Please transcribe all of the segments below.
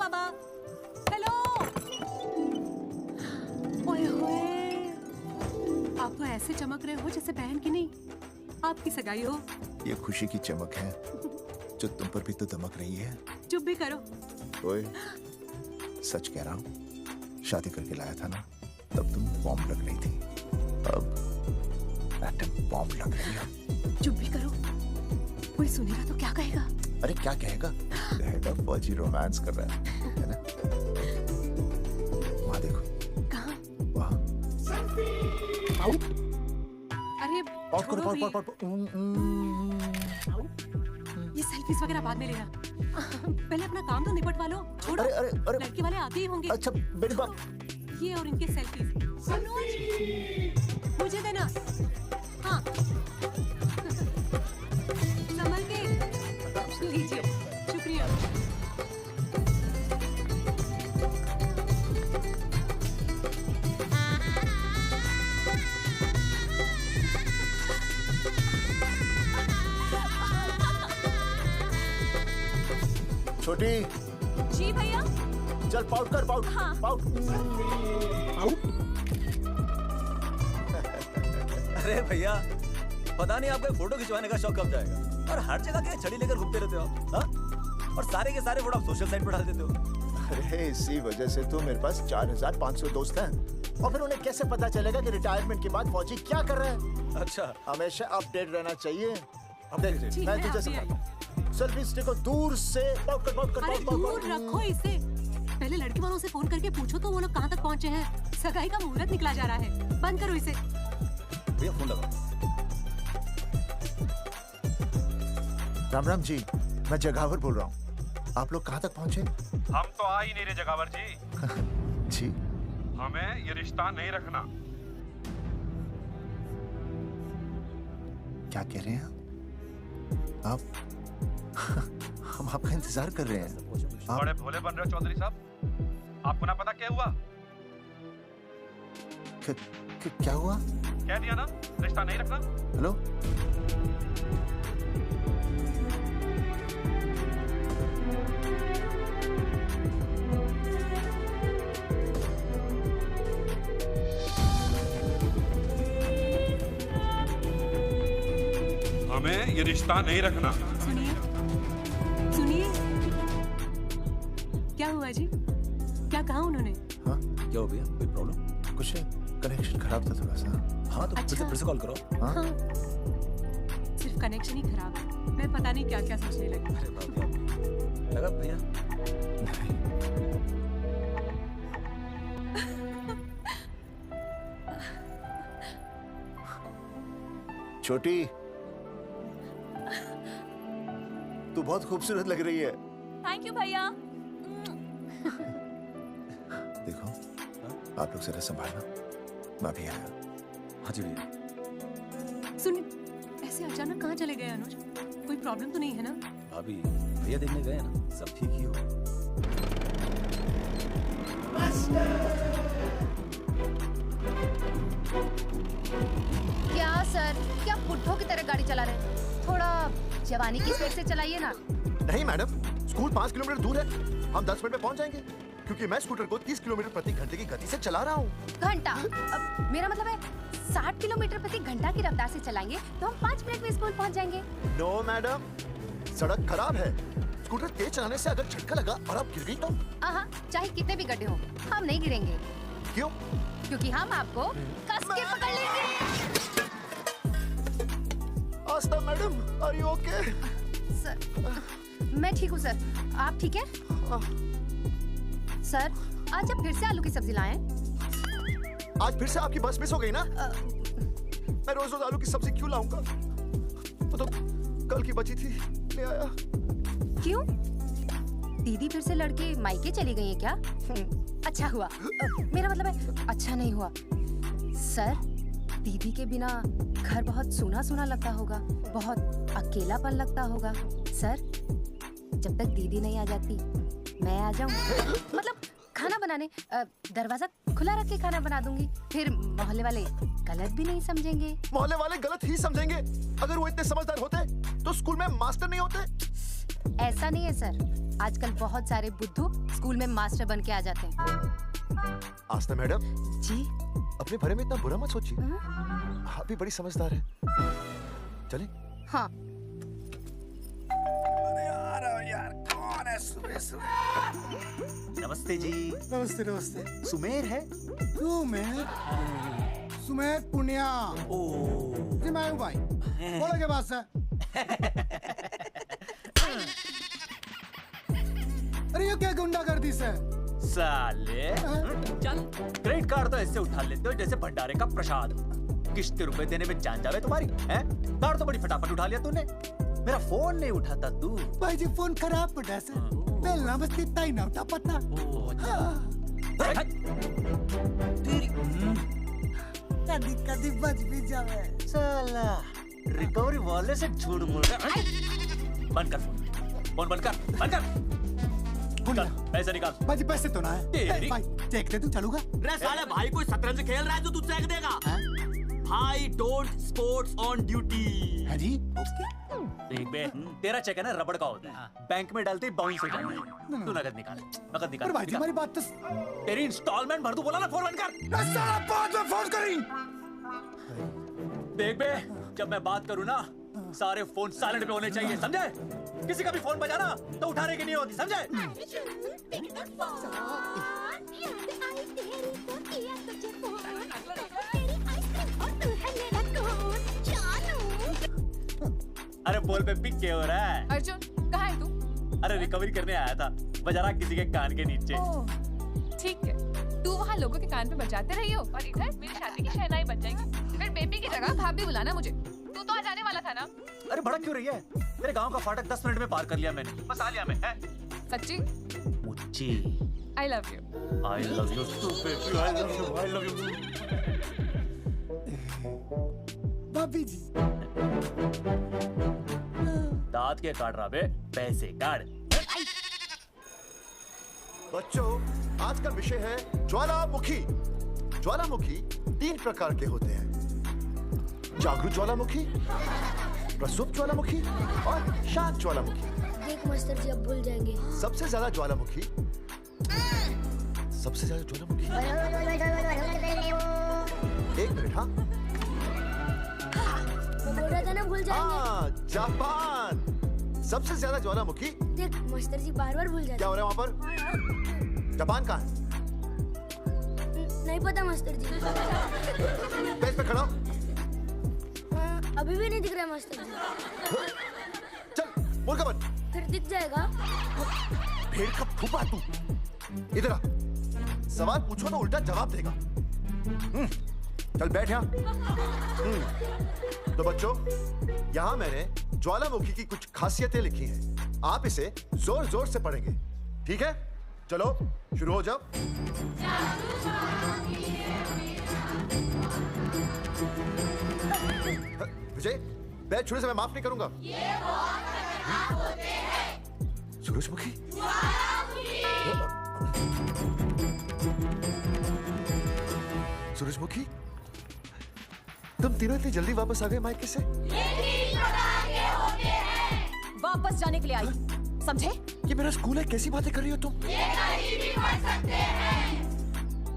बाबा। Hello. ओए होए, आप तो ऐसे चमक रहे हो जैसे बहन की नहीं आपकी सगाई हो। ये खुशी की चमक है जो तुम पर भी तो दमक रही है। चुप भी करो। ओए, सच कह रहा हूँ, शादी करके लाया था ना, तब तुम बॉम्ब लग रही थी, अब एटम बॉम्ब लग रही है। चुप भी करो, कोई सुनेगा तो क्या कहेगा? अरे क्या कहेगा? कहेगा फौजी रोमांस कर रहा है ना? वहाँ देखो। कहाँ? वहाँ। अरे आउट करो, छोड़ो आउट। ये सेल्फीज वगैरह बाद में लेना। पहले अपना काम तो निपटवा लो। छोड़ो। अरे लड़के वाले आते ही होंगे। अच्छा मेरी बात। ये और इनके सेल्फीज। मुझे देना। हाँ। संभल के। लीजिए। शुक्रिया। छोटी, जी भैया। चल पाउट कर, पाउट। हाँ। पाउट। अरे भैया, पता नहीं आपको फोटो खिंचवाने का शौक कब जाएगा। और हर जगह के छड़ी लेकर घूमते रहते हो हाँ? और सारे के सारे फोटो आप सोशल साइट पर डाल देते हो। अरे इसी वजह से तो मेरे पास 4500 दोस्त हैं। और फिर उन्हें कैसे पता चलेगा कि रिटायरमेंट के बाद फौजी क्या कर रहा है? अच्छा, हमेशा अपडेट रहना चाहिए। अपडेट। ठीक मैं है, तुझे अभी समझाता हूँ। सेल्फी स्टिक को दूर से पाउट कर, अरे दूर रखो इसे। पहले लड़की वालों से फोन करके पूछो तो वो लोग कहाँ तक पहुँचे हैं। सगाई का मुहूर्त निकला जा रहा है। बंद करो इसे। भैया फोन लगाओ। राम राम जी, मैं जगावर बोल रहा हूँ। आप लोग कहाँ तक पहुँचे? हम तो आ ही नहीं रहे जगावर जी। जी, हमें ये रिश्ता नहीं रखना। क्या कह रहे हैं आप? हम आपका इंतजार कर रहे हैं। आप बड़े भोले बन रहे हो चौधरी साहब। आपको ना पता क्या हुआ? क्या हुआ? कह दिया ना, रिश्ता नहीं रखना। हेलो, हमें ये रिश्ता नहीं रखना। सुनिए, सुनिए। क्या हुआ जी? क्या कहा उन्होंने? हाँ क्या हो भैया, कोई प्रॉब्लम? कुछ कनेक्शन खराब था थोड़ा सा। हाँ तो अच्छा। फिर से कॉल करो। हाँ? हाँ। सिर्फ कनेक्शन ही खराब है। मैं पता नहीं क्या क्या सोचने लगी। अरे बाप रे, लगा भैया। छोटी, तू बहुत खूबसूरत लग रही है। थैंक यू भैया। देखो, आप लोग जरा संभालना, मैं भी आया। हाँ जी भैया। सुनिए, ऐसे अचानक कहाँ चले गए अनुज? कोई प्रॉब्लम तो नहीं है ना? भाभी, भैया देखने गए ना, सब ठीक ही हो। क्या सर, क्या पुट्ठों की तरह गाड़ी चला रहे हैं? थोड़ा जवानी की स्पीड से चलाइए ना। नहीं मैडम, स्कूल 5 किलोमीटर दूर है। हम 10 मिनट में पहुंच जाएंगे, क्योंकि मैं स्कूटर को 30 किलोमीटर प्रति घंटे की गति से चला रहा हूँ। घंटा? मेरा मतलब है 60 किलोमीटर प्रति घंटा की रफ्तार से चलाएंगे तो हम 5 मिनट में स्कूल पहुंच जाएंगे। नो मैडम, सड़क खराब है। स्कूटर तेज चलाने से अगर झटका लगा और आप गिर गई तो? चाहे कितने भी गड्ढे हो, हम नहीं गिरेंगे। क्यों? क्योंकि हम आपको कस के पकड़ लेंगे। Aastha madam, are you okay? Sir, मैं ठीक हूँ सर, आप ठीक है? सर, आज आप फिर से आलू की सब्जी लाएं? आज फिर से आपकी बस मिस हो गई ना? मैं रोज रोज आलू की सब्जी क्यों लाऊंगा? वो तो कल की बची थी, ले आया। क्यों? दीदी फिर से लड़के मायके चली गई है क्या? अच्छा हुआ। मेरा मतलब है अच्छा नहीं हुआ। सर, दीदी के बिना घर बहुत सूना सूना लगता होगा, बहुत अकेलापन लगता होगा। सर, जब तक दीदी नहीं आ जाती मैं आ जाऊं। मतलब खाना बनाने दरवाजा खुला रख के खाना बना दूंगी, फिर मोहल्ले वाले गलत भी नहीं समझेंगे। मोहल्ले वाले गलत ही समझेंगे। अगर वो इतने समझदार होते तो स्कूल में मास्टर नहीं होते। ऐसा नहीं है सर, आजकल बहुत सारे बुद्धू स्कूल में मास्टर बन के आ जाते हैं। आस्था मैडम, जी अपने बारे में इतना बुरा मत सोचिए। आप भी बड़ी समझदार है। चले? हाँ। नमस्ते जी। नमस्ते नमस्ते। सुमेर है? सुमेर पुनिया जी, मैं हूँ भाई। बोलो क्या बात है? अरे ये क्या गुंडागर्दी से? साले चल, क्रेडिट कार्ड तो ऐसे उठा लेते हो जैसे भंडारे का प्रसाद। किश्ते रुपए देने में जान जावे तुम्हारी हैं? कार्ड तो बड़ी फटाफट उठा लिया तूने। मेरा फोन नहीं उठाता तू। भाई जी फोन खराब पड़ा से। पहला बस इतना ही ना उठा पता। कदी कदी बच भी जावे। साला रिकवरी वाले से झूठ बोल रहा है। बंद कर फोन बंद कर। चल पैसे निकाल। भाई जी पैसे तो ना है। तेरी- भाई चेक दे तू चलूगा? रे साले भाई कोई शतरंज खेल रहा है जो तू चेक देगा? भाई डोंट स्पोर्ट्स ऑन ड्यूटी। है जी। देख बे, तेरा चेक है ना रबड़ का होता है, बैंक में डालते ही बाउंस हो जाता है। तू नकद निकाल। पर भाई जी हमारी बात तो। तेरी इंस्टॉलमेंट भर, तू बोला ना फोन बंद कर। साला बाद में फोन करी। देख बे, जब मैं बात करूँ ना सारे फोन साइलेंट पे होने चाहिए, समझे? किसी का भी फोन बजाना तो उठाने की नहीं होती, समझे? अरे बोल पे पिक क्या हो रहा है? अर्जुन कहाँ है तू? अरे रिकवरी करने आया था, बजा रहा किसी के कान के नीचे। ओह, ठीक है, तू वहाँ लोगों के कान पे बजाते रही हो और इधर मेरी शादी की शहनाई बज जाएगी। फिर बेबी की जगह भाभी बुलाना मुझे। तू तो आ जाने वाला था ना? अरे भड़क क्यों रही है? मेरे गांव का फाटक 10 मिनट में पार कर लिया मैंने, बस आ लिया मैं। सच्ची? मुच्ची। I love you. I love you too, baby. I love you. भाभी जी। दांत के काट रहा बे, पैसे काट। बच्चों, आज का विषय है ज्वालामुखी। ज्वालामुखी 3 प्रकार के होते हैं: जागरूक ज्वालामुखी, प्रसुप्त ज्वालामुखी और शांत ज्वालामुखी। देख मास्टर जी अब भूल जाएंगे। सबसे ज्यादा ज्वालामुखी एक मिनट। हाँ मैं बोल रहा था ना भूल जाएंगे। हाँ, जापान सबसे ज्यादा ज्वालामुखी। देख मास्टर जी बार बार भूल जाते। क्या हो रहा है वहाँ पर? जापान कहाँ है? नहीं पता मास्टर जी। बेंच पे खड़ा हो। अभी भी नहीं दिख रहा मास्टर जी। चल बोल का बन। फिर दिख जाएगा। भेड़ का फूफा तू। इधर आ, सवाल पूछो तो उल्टा जवाब देगा। चल बैठ यहाँ। तो बच्चों, यहाँ मैंने ज्वालामुखी की कुछ खासियतें लिखी हैं। आप इसे जोर जोर से पढ़ेंगे, ठीक है? चलो शुरू हो जाओ। विजय, बैच छूने से मैं माफ नहीं करूंगा। सूरजमुखी, सूरजमुखी, तुम तीनों इतनी जल्दी वापस आ गए मायके से? वापस जाने के लिए आई, समझे? ये मेरा स्कूल है, कैसी बातें कर रही हो तुम?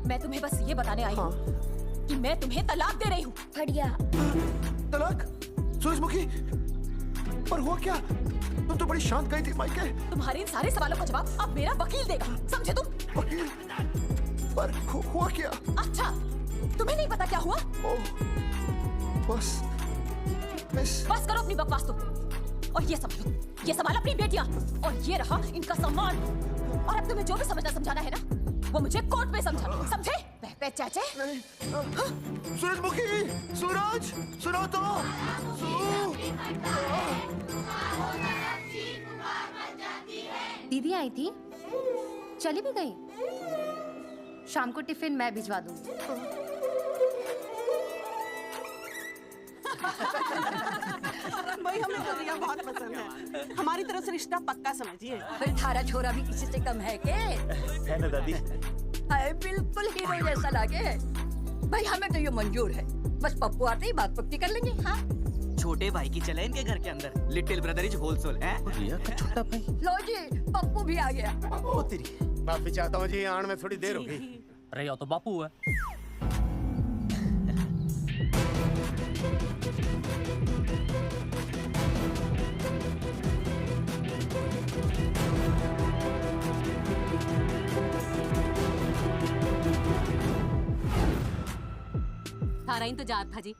मैं तुम्हें बस ये बताने आई हूँ कि मैं तुम्हें तलाक दे रही हूँ। फट गया। तलाक? सूरजमुखी, पर हुआ क्या? तुम तो बड़ी शांत गई थी मायके। तुम्हारे इन सारे सवालों का जवाब अब मेरा वकील देगा, समझे तुम? वकील? पर हुआ क्या? अच्छा, तुम्हें नहीं पता क्या हुआ? ओह, बस बस करो अपनी बकवास तुम, और ये समझो, ये संभाल अपनी बेटियां, और ये रहा इनका सम्मान। और अब तुम्हें जो भी समझना समझाना है ना, वो मुझे कोर्ट में समझा, समझे? पे चाचे। सूरजमुखी, सूरज, सुनो तो। दीदी आई थी, चली भी गई। शाम को टिफिन मैं भिजवा दूंगी। भाई हमें तो रिया बहुत पसंद है। हमारी तरफ से रिश्ता पक्का समझिए। फिर थारा छोरा भी किसी से कम है के? है ना दादी? अरे बिल्कुल हीरो जैसा लगे। भाई हमें तो ये मंजूर है, बस पप्पू आते ही बात पक्की कर लेंगे। हाँ छोटे भाई की चले इनके घर के अंदर। लिटिल ब्रदर इज होलसेल है। रिया का छोटा भाई। लो जी, पप्पू भी आ गया। ओ तेरी। माफी चाहता हूँ जी, आने में थोड़ी देर हो गई। अरे या तो बापू है। थारा इंतजार था जी,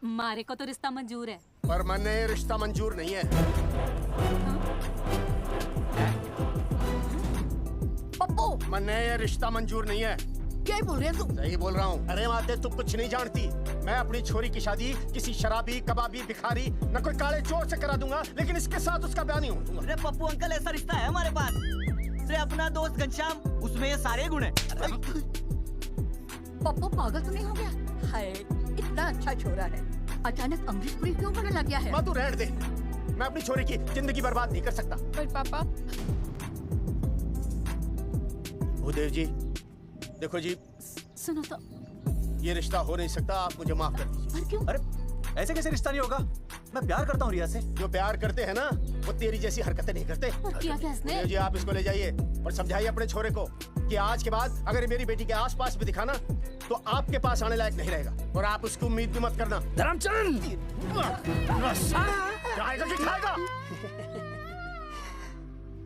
मारे को तो रिश्ता मंजूर है। पर मैंने ये रिश्ता मंजूर नहीं है। पप्पू, मैंने ये रिश्ता मंजूर नहीं है। क्या बोल रहे हैं तुम? सही बोल रहा हूँ। अरे माते, तुम कुछ नहीं जानती। मैं अपनी छोरी की शादी किसी शराबी, कबाबी, भिखारी, न कोई काले चोर से करा दूंगा, लेकिन इसके साथ उसका ब्याह नहीं होगा। अरे पप्पू अंकल, ऐसा रिश्ता है हमारे पास। अरे अपना दोस्त घनश्याम, उसमें ये सारे गुण है। पप्पू पागल तो नहीं हो गया? हाय, इतना अच्छा छोरा है, अचानक अमरीश पुरी क्यों बनने लग गया है? माँ तू रहने दे, मैं अपनी छोरी की जिंदगी बर्बाद नहीं कर सकता। पर पापा, भूदेव जी, देखो जी, सुनो तो। ये रिश्ता हो नहीं सकता, आप मुझे माफ कर दीजिए। पर क्यों? अरे ऐसे कैसे रिश्ता नहीं होगा? मैं प्यार करता हूँ रिया से। जो प्यार करते हैं ना, वो तेरी जैसी हरकतें नहीं करते। और किया क्या इसने? भूदेव जी, आप इसको ले जाइए और समझाइए अपने छोरे को कि आज के बाद अगर ये मेरी बेटी के आसपास भी दिखाना, तो आपके पास आने लायक नहीं रहेगा, और आप उसकी उम्मीद भी मत करना। धर्मचंद, जाएगा कि खाएगा?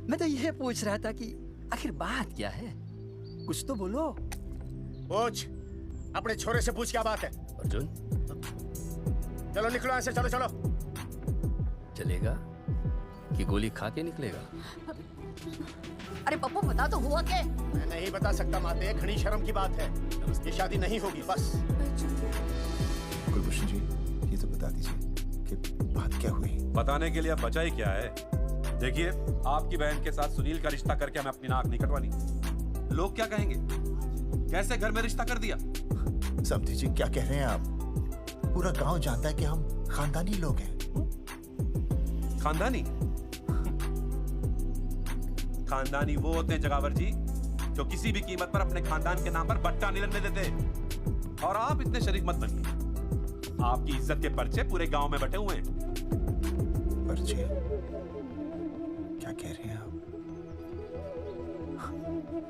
मैं तो यह पूछ रहा था कि आखिर बात क्या है, कुछ तो बोलो। पूछ, अपने छोरे से पूछ क्या बात है। अर्जुन, चलो निकलो यहाँ से, चलो चलो। चलेगा कि गोली खा के निकलेगा? अरे पप्पू, बता तो हुआ क्या? मैं नहीं बता सकता माते, घनी शर्म की बात है। ये शादी नहीं होगी, बस। कुलभूषण जी, ये तो बता दीजिए कि बात क्या हुई। बताने के लिए अब बचा ही क्या है। देखिए, आपकी बहन के साथ सुनील का रिश्ता करके हमें अपनी नाक नहीं कटवानी। लोग क्या कहेंगे? कैसे घर में रिश्ता कर दिया? समझी जी, क्या कह रहे हैं आप? पूरा गांव जानता है कि हम खानदानी लोग हैं। खानदानी? खानदानी वो होते हैं जगावर जी, जो किसी भी कीमत पर अपने खानदान के नाम पर बट्टा नहीं लगने देते। और आप इतने शरीफ मत बनिए। आपकी इज्जत के पर्चे पूरे गांव में बटे हुए हैं। पर्चे? क्या कह रहे हैं आप?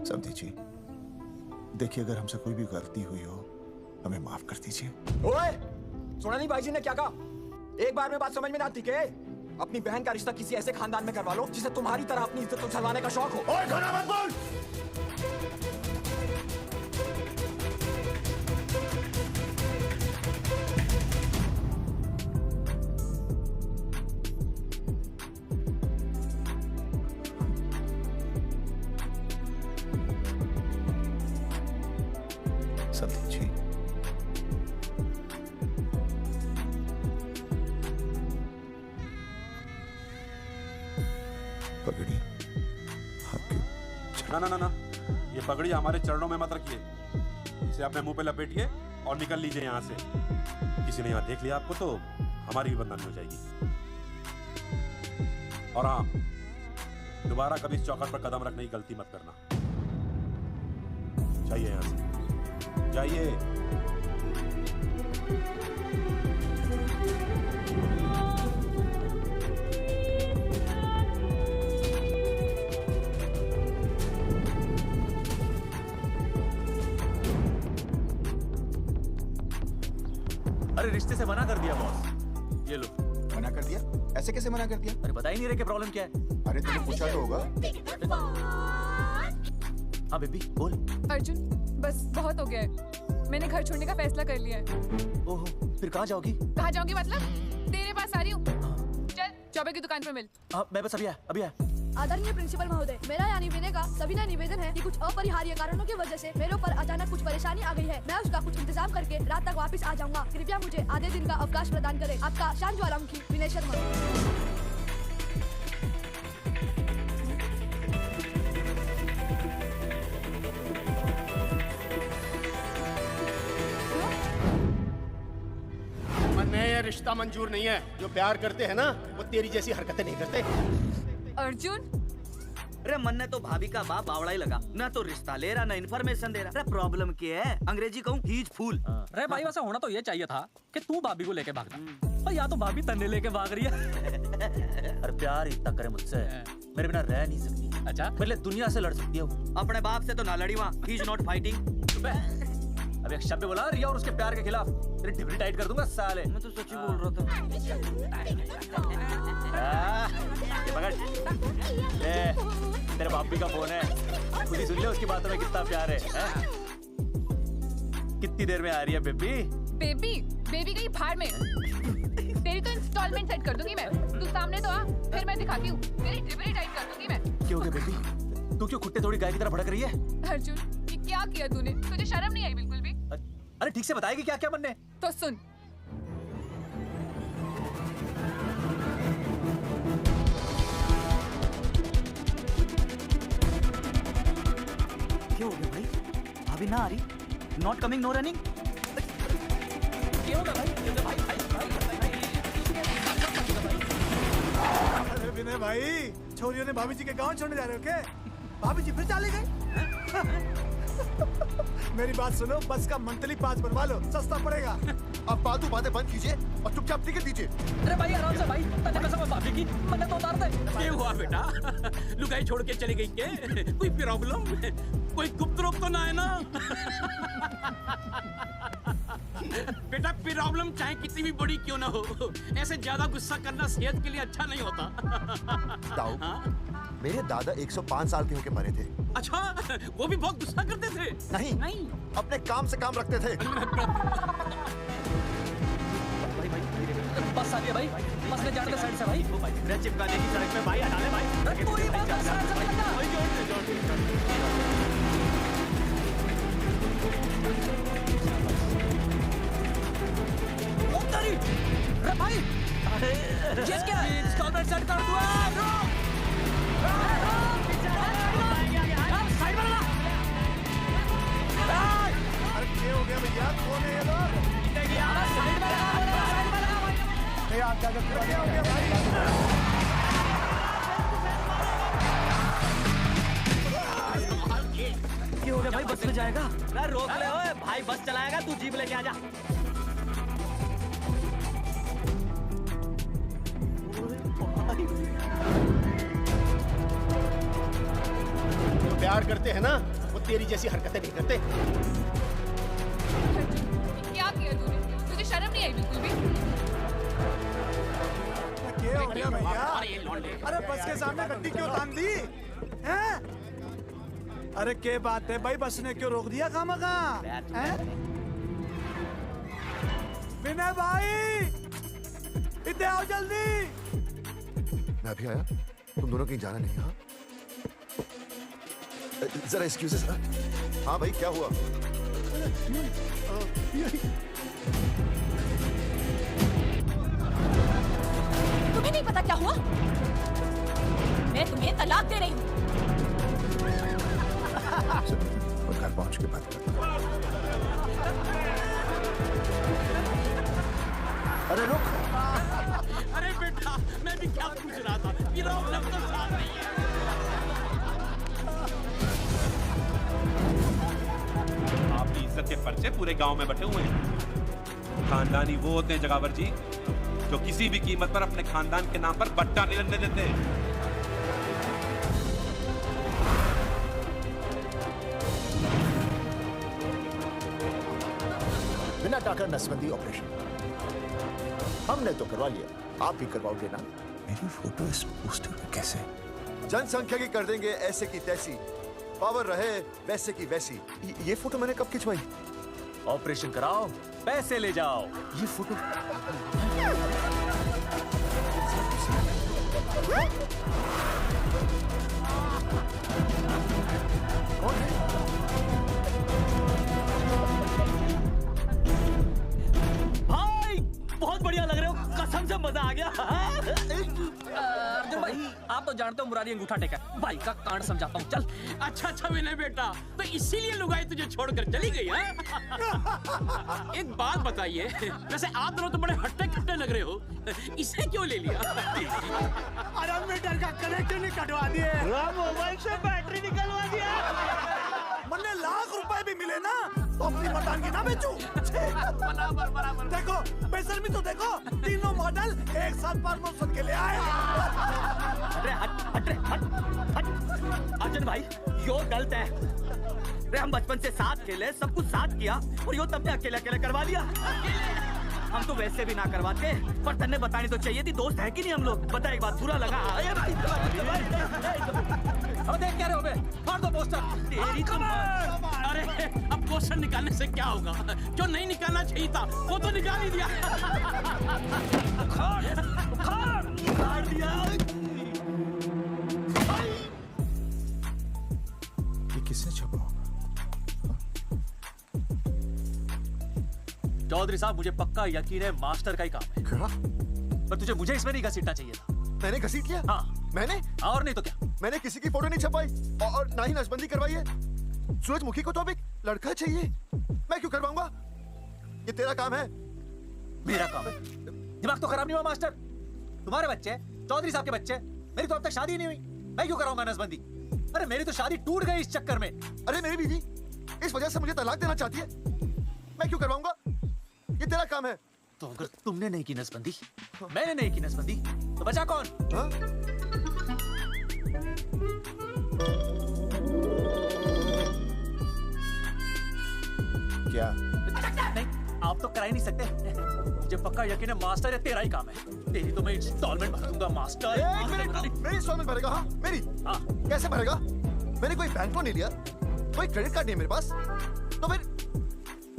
समझी जी, देखिए, अगर हमसे कोई भी गलती हुई हो, हमें माफ कर दीजिए। ओए, सुना नहीं भाई जी ने क्या कहा? एक बार में बात समझ में ना आती के? अपनी बहन का रिश्ता किसी ऐसे खानदान में करवा लो जिसे तुम्हारी तरह अपनी इज्जत उछलवाने का शौक हो। ओए, घोड़ा मत बोल। समझी जी, पगड़ी आपके। ना ना ना ना, ये पगड़ी हमारे चरणों में मत रखिए। इसे अपने मुंह पे लपेटिए और निकल लीजिए यहाँ से। किसी ने यहाँ देख लिया आपको तो हमारी भी बदनामी हो जाएगी। और हाँ, दोबारा कभी इस चौखट पर कदम रखने की गलती मत करना। जाइए यहाँ से, जाइए। अरे रिश्ते से मना कर दिया बॉस। ये लो। मना कर दिया? ऐसे कैसे मना कर दिया? अरे बता ही नहीं रहे कि प्रॉब्लम क्या है। अरे तुमने पूछा तो होगा। हाँ बेबी, बोल। अर्जुन, बस बहुत हो गया है। मैंने घर छोड़ने का फैसला कर लिया है। ओहो, फिर कहाँ जाओगी? कहाँ जाऊंगी मतलब? तेरे पास आ रही हूँ। चल, चौबे की दुकान पर मिल। हाँ, मैं बस अभी आया। आदरणीय प्रिंसिपल महोदय, मेरा यानी विनय का सविनय निवेदन है कि कुछ अपरिहार्य कारणों की वजह से मेरे ऊपर अचानक कुछ परेशानी आ गई है। मैं उसका कुछ इंतजाम करके रात तक वापस आ जाऊंगा। कृपया मुझे आधे दिन का अवकाश प्रदान करें। आपका शांत ज्वालामुखी विनय शर्मा। मैंने ये रिश्ता मंजूर नहीं है। जो प्यार करते हैं ना, वो तेरी जैसी हरकतें नहीं करते। अर्जुन, अरे मन ने तो भाभी का बाप बावड़ा ही लगा, ना तो रिश्ता ले रहा ना इन्फॉर्मेशन दे रहा। अरे प्रॉब्लम क्या है, अंग्रेजी कहूँ हीज फूल। अरे भाई वैसा होना तो ये चाहिए था कि तू भाभी को लेके भागना, या तो भाभी तन्ने लेके भाग रही है। अरे प्यार इतना करे मुझसे, मेरे बिना रह नहीं सकती। अच्छा मेरे लिए दुनिया से लड़ सकती है वो। अपने बाप से तो ना लड़ी वहाँ, ही इज नॉट फाइटिंग। अब एक शब्द बोला रिया और उसके प्यार के खिलाफ, तेरी डिबरी टाइट कर दूंगा साले। मैं तो सच्ची बोल रहा था। ये पकड़ ले, तेरे बापी का फोन है, खुद ही सुन ले उसकी बातों में कितना प्यार है? कितनी देर में आ रही है बेबी? बेबी बेबी गई भाड़ में। तेरी तो इंस्टॉलमेंट सेट कर दूंगी मैं, तू सामने तो आ, फिर मैं दिखाती हूँ, तेरी डिबरी टाइट कर दूंगी मैं। क्यों गया बेबी? तू क्यों कुत्ते थोड़ी गाय की तरह भड़क रही है? अर्जुन ये क्या किया तूने? तुझे शर्म नहीं आई बिल्कुल भी? अरे ठीक से बताएगी क्या क्या बनने? तो सुन, क्या हो गया भाई? भाभी ना आ रही? Not coming no running? क्या होगा भाई? अरे विनय भाई, छोरियों ने भाभी जी के गांव छोड़ने जा रहे हो क्या? भाभी जी फिर चले गए? मेरी बात सुनो, बस का मंथली पास बनवा लो, सस्ता पड़ेगा। अब फालतू बातें बंद कीजिए और चुपचाप टिकट दीजिए। अरे भाई आराम से भाई, तन्ने में सब भाभी की मन्नत तो उतार दे। क्या हुआ बेटा? लुगाई छोड़ के चली गई क्या? कोई प्रॉब्लम? कोई गुप्त रोग तो ना है ना? बेटा प्रॉब्लम चाहे कितनी भी बड़ी क्यों ना हो, ऐसे ज्यादा गुस्सा करना सेहत के लिए अच्छा नहीं होता। ताऊ, मेरे दादा 105 साल के होके मरे थे। अच्छा, वो भी बहुत गुस्सा करते थे? नहीं, अपने काम से काम रखते थे। बस आ गया भाई, बस ले जाने का साइड से भाई। मैं चिपका देगी सड़क में भाई, हटा ले भाई। पूरी बात साइड से करना। अरे भाई, ये क्या? इंस्टॉलमेंट सेट कर दो। अरे क्या हो गया भैया? कौन है ये लोग? क्या हो गया भाई? क्या हो गया भाई? बस में जाएगा? अरे रोक ले ओए, भाई बस चलाएगा, तू जीप लेके आ जा। जो प्यार करते हैं ना, वो तेरी जैसी हरकतें नहीं करते। क्या किया तूने? तुझे शर्म नहीं आई बिल्कुल भी? क्या हो गया भैया? अरे बस के सामने गड्डी क्यों टांग दी? हैं? अरे क्या बात है भाई, बस ने क्यों रोक दिया खामखा? विनय भाई, इधर आओ जल्दी। मैं अभी आया, तुम दोनों कहीं जाना नहीं। हाँ जरा एक्सक्यूजेस। हाँ भाई क्या हुआ? तुम्हें नहीं पता क्या हुआ? मैं तुम्हें तलाक दे रही हूँ। और घर पहुंच के बात करता हूं। अरे रुक। अरे बेटा, मैं भी क्या पूछ रहा था, प्रॉब्लम तो सामने ही है। आपकी इज्जत के पर्चे पूरे गांव में बटे हुए हैं। खानदानी वो होते हैं जगावर जी, जो किसी भी कीमत पर अपने खानदान के नाम पर बट्टा नहीं लगने देते। बिना टाकर नसबंदी ऑपरेशन हमने तो करवा लिया, आप भी करवाओगे ना? मेरी फोटो इस पोस्टर में कैसे? जनसंख्या की कर देंगे ऐसे की तैसी, पावर रहे वैसे की वैसी। ये फोटो मैंने कब खिंचवाई? ऑपरेशन कराओ, पैसे ले जाओ। ये फोटो कौन है? भाई बहुत बढ़िया लग रहे हो, कसम से मजा आ गया। अर्जुन भाई, आप तो जानते हो मुरारी अंगूठा टेका। भाई भाई का कांड समझाता हूँ, चल। अच्छा विनय बेटा, तो इसीलिए लुगाई तुझे छोड़कर चली गई है? एक बात बताइए, वैसे आप दोनों तो बड़े हट्टे कट्टे लग रहे हो, इसे क्यों ले लिया? अरे मीटर का कनेक्शन नहीं कटवा दिए, मोबाइल से बैटरी निकलवा दिया। मन्ने लाख रुपए भी मिले ना तो अपनी मर्दानगी ना बेचूं। बराबर। देखो बेशर्मी तो देखो, तीनों मॉडल एक साथ प्रमोशन के लिए आए। अरे हट अर्जुन भाई, यो गलत है। अरे हम बचपन से साथ खेले, सब कुछ साथ किया, और यो तुमने अकेले अकेले करवा दिया। हम तो वैसे भी ना करवाते, पर तन्ने बतानी तो चाहिए थी, दोस्त है कि नहीं हम लोग। बता, एक बात बुरा लगा। अब देख क्या रहे हो बे? मार दो पोस्टर। तेरी तो अरे अब पोस्टर निकालने से क्या होगा? जो नहीं निकालना चाहिए था वो तो निकाल ही दिया। उखाड़ दिया। ये किसने छपा होगा? चौधरी साहब, मुझे पक्का यकीन है मास्टर का ही काम है। क्या? पर तुझे मुझे इसमें नहीं घसीटना चाहिए था। मैंने घसीट लिया? हाँ। मैंने? और नहीं तो क्या? मैंने किसी की फोटो नहीं छपाई और ना ही नसबंदी करवाई है। सूरजमुखी को तो अब एक लड़का चाहिए, मैं क्यों करवाऊंगा? ये तेरा काम है। मेरा काम है? दिमाग तो खराब नहीं हुआ मास्टर? तुम्हारे बच्चे, चौधरी साहब के बच्चे, मेरी तो अब तक शादी नहीं हुई, मैं क्यों कराऊंगा नसबंदी? अरे मेरी तो शादी टूट गई इस चक्कर में। अरे मेरी बीवी इस वजह से मुझे तलाक देना चाहती है, मैं क्यों करवाऊंगा? ये तेरा काम है। तो अगर तुमने नहीं की नसबंदी, मैंने नहीं की नसबंदी, तो बचा कौन? हाँ? क्या? नहीं, आप तो करा ही नहीं सकते। मुझे पक्का यकीन है मास्टर, ये तेरा ही काम है। तेरी तो मैं इंस्टॉलमेंट भर दूंगा मास्टर। एक मिनट, मेरी इंस्टॉलमेंट भरेगा? हाँ मेरी। हाँ। कैसे भरेगा? मैंने कोई बैंक लोन नहीं लिया, कोई क्रेडिट कार्ड नहीं है मेरे पास, तो फिर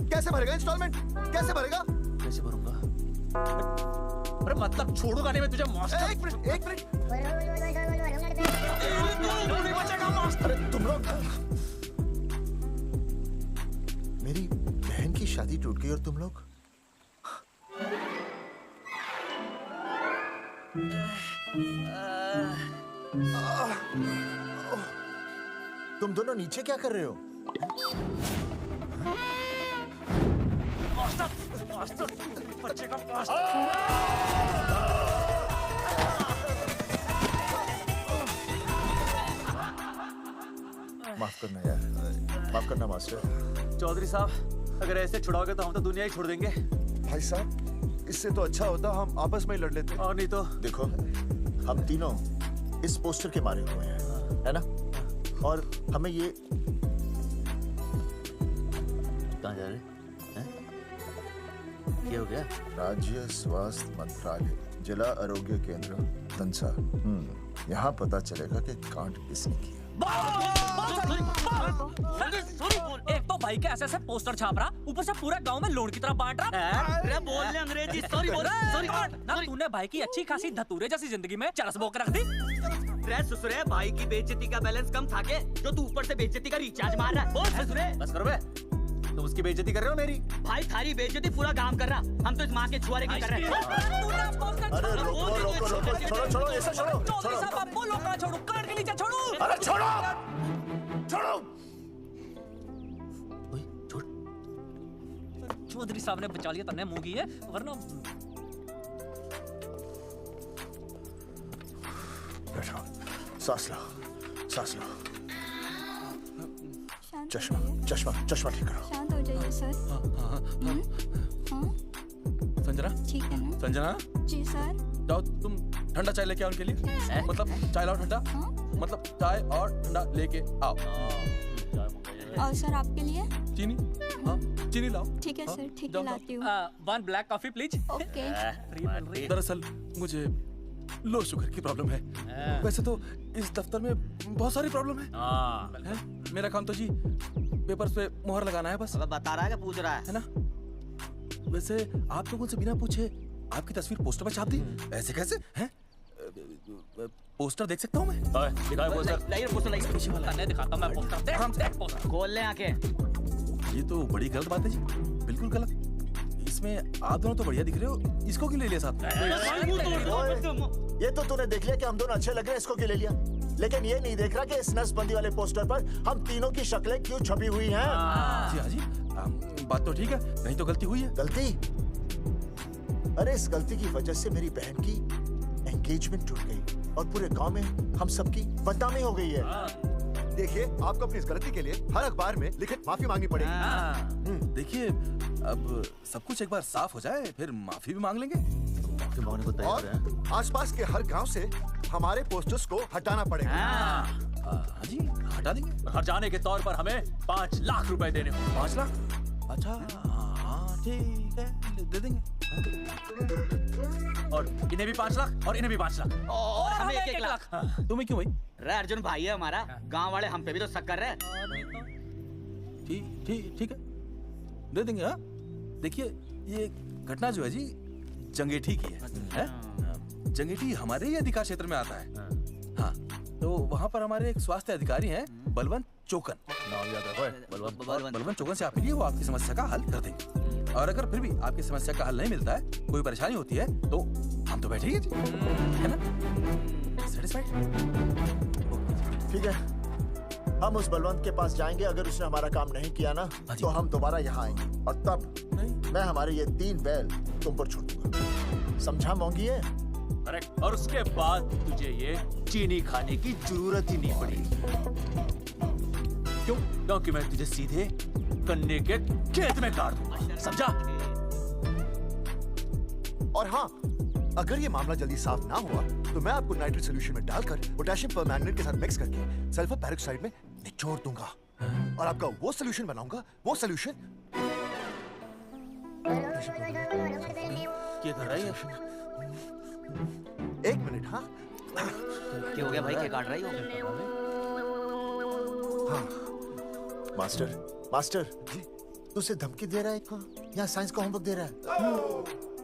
कैसे भरेगा इंस्टॉलमेंट? कैसे भरेगा? कैसे भरूंगा? अरे मतलब छोड़ूंगा नहीं मैं तुझे मास्टर। एक मिनट। नहीं बचेगा मास्टर। अरे तुम लोग, मेरी बहन की शादी टूट गई और तुम लोग तुम दोनों नीचे क्या कर रहे हो? मास्टर बच्चे का माफ करना यार, माफ करना मास्टर। चौधरी साहब, अगर ऐसे छुड़ाओगे तो हम तो दुनिया ही छोड़ देंगे। भाई साहब, इससे तो अच्छा होता हम आपस में ही लड़ लेते। और नहीं तो। देखो, हम तीनों इस पोस्टर के मारे हुए हैं, है ना? और हमें ये कहाँ जा रहे हैं? क्या हो गया? राज्य स्वास्थ्य मंत्रालय, जिला आरोग्य केंद्र दंसा। यहाँ पता चलेगा कि कांड किसने किया। एक तो भाई के ऐसे पोस्टर छाप रहा, ऊपर से पूरा गांव में लोन की तरह बांट रहा। अरे बोल ले अंग्रेजी, सॉरी बोल, सॉरी ना तूने भाई की अच्छी खासी धतूरे जैसी जिंदगी में चरस बोक रख दी। रे ससुरे, भाई की बेइज्जती का बैलेंस कम था के, जो तू ऊपर से बेइज्जती का रिचार्ज मार रहा है। बोल ससुरे। बस करो बे, तुम उसकी बेइज्जती कर रहे हो मेरी। भाई थारी बेइज्जती पूरा गांव कर रहा, हम तो इस माँ के छुआरे की कर रहे हैं। अरे रोको रोको रोको, छोड़ो छोड़ो, ऐसा छोड़ो छोड़ो। साहब बोलो, कहाँ छोड़ू? कान के नीचे छोड़ू। अरे छोड़ो छोड़ो। छोड़। चौधरी साहब ने बचा लिया, तन्ने मूंगी है, वरना। बैठो, सांस लो, सांस लो। चश्मा चश्मा चश्मा ठीक करो। शांत हो जाइए सर। संजना, ठीक है ना? संजना, जी सर। जाओ तुम ठंडा चाय लेके आओ उनके लिए। मतलब चाय लाओ ठंडा। मतलब चाय और ठंडा लेके आओ। और सर आपके लिए? चीनी? हाँ, चीनी लाओ। ठीक है सर, ठीक है, लाती हूँ। 1 ब्लैक कॉफी प्लीज। ओके। दरअसल मुझे लो शुगर की प्रॉब्लम है। वैसे तो इस दफ्तर में बहुत सारी प्रॉब्लम है। मेरा काम तो जी पेपर्स पे मोहर लगाना है बस। बता रहा है कि पूछ रहा है ना? वैसे आप लोगों से बिना पूछे आपकी तस्वीर पोस्टर पर छाप दी, ऐसे कैसे? हैं? पोस्टर देख सकता हूँ मैं? दिखाओ पोस्टर। लाइए पोस्टर, लाइए। पीछे वाला तन्ने दिखाता मैं पोस्टर। देख पोस्टर। खोल ले आंखें। ये तो बड़ी गलत बात है जी, बिल्कुल गलत। इसमें आप दोनों तो बढ़िया दिख रहे हो, इसको क्यों ले लिया साथ में? ये तो तूने देख लिया कि हम दोनों अच्छे लग रहे हैं, इसको क्यों ले लिया? लेकिन ये नहीं देख रहा कि इस नसबंदी वाले पोस्टर पर हम तीनों की शक्लें क्यों छपी हुई हैं। जी हाँ जी, बात तो ठीक है, कहीं तो गलती हुई है। गलती? अरे इस गलती की वजह से मेरी बहन की एंगेजमेंट टूट गई और पूरे गांव में हम सबकी बदनामी हो गई है। देखिए, आपको अपनी इस गलती के लिए हर अखबार में लिखित माफी मांगनी पड़ेगी। देखिए, अब सब कुछ एक बार साफ हो जाए, फिर माफी भी मांग लेंगे। और आसपास के हर गांव से हमारे पोस्टर्स को हटाना पड़ेगा। हाँ जी, हटा देंगे। हर जाने के तौर पर हमें 5 लाख रुपए देने होंगे। 5 लाख? अच्छा, हाँ ठीक है, दे देंगे। और इन्हें भी 5 लाख और इन्हें भी 5 लाख और हमें 1 लाख। तुम्हें क्यों भाई? रे अर्जुन भाई है हमारा, गांव वाले हम पे भी तो शक कर रहे हैं। ठीक है, दे देंगे। हाँ, देखिए, ये घटना जो है जी जंगेठी की है? जंगेठी हमारे ही अधिकार क्षेत्र में आता है। हाँ, तो वहाँ पर हमारे एक स्वास्थ्य अधिकारी हैं, बलवंत चौकन। नाम याद रखो, बलवंत चौकन से आप मिलिए, वो आपकी समस्या का हल कर देंगे। और अगर फिर भी आपकी समस्या का हल नहीं मिलता है, कोई परेशानी होती है, तो हम तो बैठे ही है ना? सेटिस्फाइड? ठीक है, हम उस बलवंत के पास जाएंगे। अगर उसने हमारा काम नहीं किया ना, तो हम दोबारा यहाँ आएंगे और तब मैं हमारे ये 3 बैल तुम पर छोड़ दूंगा। समझा मोंगी है? करेक्ट। और उसके बाद तुझे ये चीनी खाने की जरूरत ही नहीं पड़ेगी। क्यों? क्योंकि मैं तुझे सीधे गन्ने के खेत में काट दूंगा। समझा? और हाँ, अगर ये मामला जल्दी साफ ना हुआ तो मैं आपको नाइट्रेट सोल्यूशन में डालकर पोटेशियम परमैंगनेट के साथ मिक्स करके सल्फर पेरोक्साइड में निचोड़ दूंगा और आपका वो सोल्यूशन बनाऊंगा। वो सोल्यूशन क्या कर रही है? 1 मिनट। हाँ, क्या हो गया भाई, क्या काट रही हो? हाँ, मास्टर जी, तू उसे धमकी दे रहा है को या साइंस का होमवर्क दे रहा है?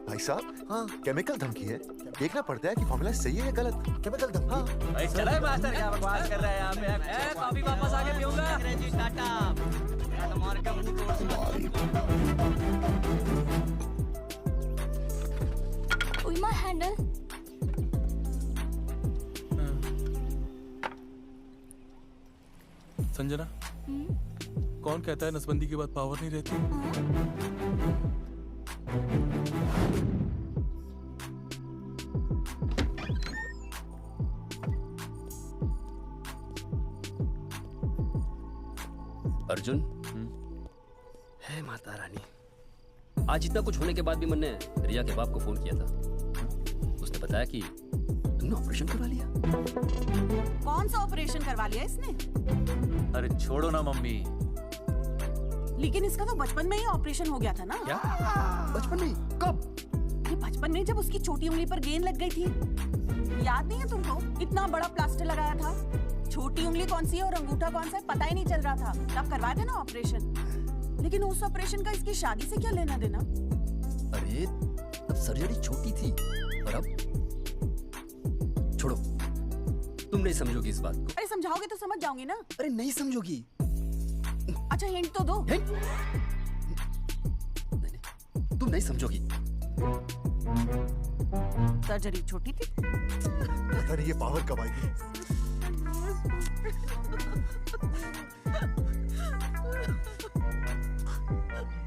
भाई साहब, हाँ, केमिकल धमकी है। देखना पड़ता है कि फॉर्मूला सही है या गलत। केमिकल धमकी। हाँ। भाई चला मास्टर, क्या बकवास कर रहा है यहाँ पे? कॉफी वापस आके पीऊंगा। उइमा हैंडल। संजना, कौन कहता है नसबंदी के बाद पावर नहीं रहती? अर्जुन, है माता रानी, आज इतना कुछ होने के बाद भी मैंने रिया के बाप को फोन किया था। उसने बताया कि तुमने ऑपरेशन करवा लिया। कौन सा ऑपरेशन करवा लिया इसने? अरे छोड़ो ना मम्मी। लेकिन इसका तो बचपन में ही ऑपरेशन हो गया था ना? क्या? बचपन में? कब? ये बचपन में, जब उसकी छोटी उंगली पर गेंद लग गई थी। याद नहीं है तुमको? इतना बड़ा प्लास्टर लगाया था। छोटी उंगली कौन सी है और अंगूठा कौन सा है पता ही नहीं चल रहा था। तब करवाया था ना ऑपरेशन। लेकिन उस ऑपरेशन का इसकी शादी से क्या लेना देना? अरे तब सर्जरी छोटी थी और अब? छोड़ो, तुम नहीं समझोगी इस बात को। अरे समझाओगे तो समझ जाओगी ना। अरे नहीं समझोगी। अच्छा हिंट तो दो। नहीं, तुम नहीं समझोगी। सर्जरी छोटी थी। पता नहीं ये पावर कब आएगी।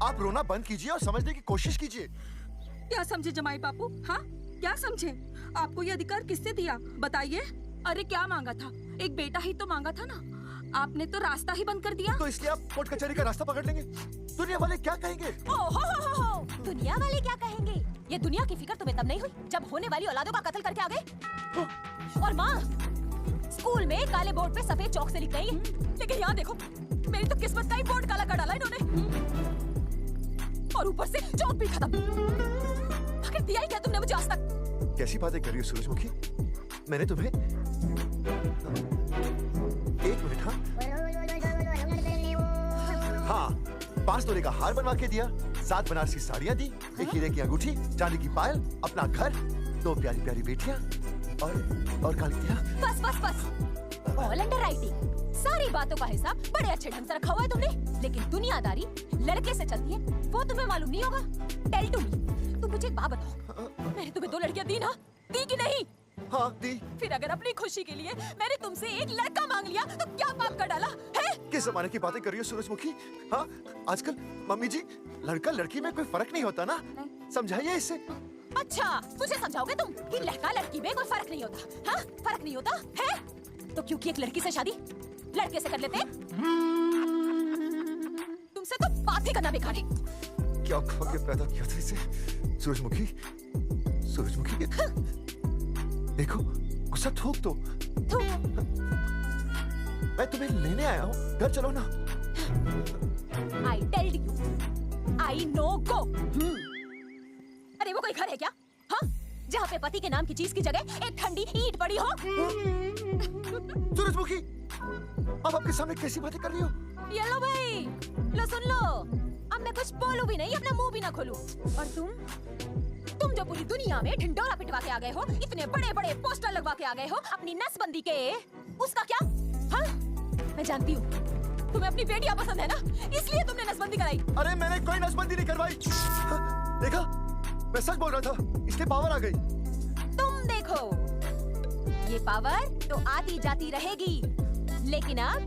आप रोना बंद कीजिए और समझने की कोशिश कीजिए। क्या समझे जमाई बापू? हाँ, क्या समझे? आपको ये अधिकार किसने दिया बताइए? अरे क्या मांगा था? एक बेटा ही तो मांगा था ना। आपने तो रास्ता ही बंद कर दिया। तो इसलिए आप कोर्ट कचहरी का रास्ता पकड़ लेंगे। दुनिया वाले क्या कहेंगे? हो। दुनिया वाले क्या कहेंगे? ये दुनिया की फिक्र तुम्हें तब नहीं हुई जब होने वाली औलादों का कत्ल करके आ गए। और माँ, स्कूल में काले बोर्ड पे सफेद चौक से लिख रही है, लेकिन यहाँ देखो, मेरी तो किस्मत का ही बोर्ड काला कर डाला इन्होंने। और ऊपर से चौक भी खत्म। आखिर दिया ही क्या तुमने मुझे आज तक? कैसी बातें कर रही हो सूरजमुखी? मैंने तुम्हें 1 मिनट। हाँ, 5 तोले का हार बनवा के दिया, 7 बनारसी साड़ियाँ दी, 1 हीरे की अंगूठी, चांदी की पायल, अपना घर, 2 प्यारी प्यारी बेटियाँ और कालिया। बस। All under writing. सारी बातों का हिसाब बड़े अच्छे ढंग से रखा हुआ है तुमने, लेकिन दुनियादारी लड़के से चलती है, वो तुम्हें मालूम नहीं होगा। टेल टू मी, तुम मुझे एक बात बताओ, मैंने तुम्हें 2 लड़कियां दी ना? दी कि नहीं? हाँ दी। फिर अगर अपनी खुशी के लिए मैंने तुमसे एक लड़का मांग लिया तो क्या पाप कर डाला है? किस जमाने की बातें कर रही हो सूरजमुखी? हाँ आजकल मम्मी जी लड़का लड़की में कोई फर्क नहीं होता ना, समझाइए इससे। अच्छा मुझे समझाओगे तुम कि लड़का लड़की में कोई फर्क नहीं होता? हाँ फर्क नहीं होता है तो क्योंकि एक लड़की से शादी लड़के से कर लेते? तुमसे तो बात ही करना बेकार है। क्या खा के पैदा किया था इसे? सूरजमुखी, सूरजमुखी देखो गुस्सा थूक दो। मैं तुम्हें लेने आया हूँ, घर चलो ना। I told you, I know go। अरे वो कोई घर है क्या? हाँ जहाँ पे पति के नाम की चीज की जगह एक ठंडी ईंट पड़ी हो। सूरजमुखी अब आपके सामने कैसी बातें कर रही हो? ये लो भाई, लो सुन लो। अब मैं कुछ बोलूं भी नहीं, अपना मुंह भी ना खोलूं। और तुम जो पूरी दुनिया में ढिंडोरा पिटवा के आ गए हो, इतने बड़े बड़े पोस्टर लगवा के आ गए हो अपनी नसबंदी के, उसका क्या? हाँ मैं जानती हूँ तुम्हें अपनी बेटियां पसंद है ना, इसलिए तुमने नसबंदी कराई। अरे मैंने कोई नसबंदी नहीं करवाई। देखा मैं सच बोल रहा था, इसलिए पावर आ गई। तुम देखो ये पावर तो आती जाती रहेगी, लेकिन अब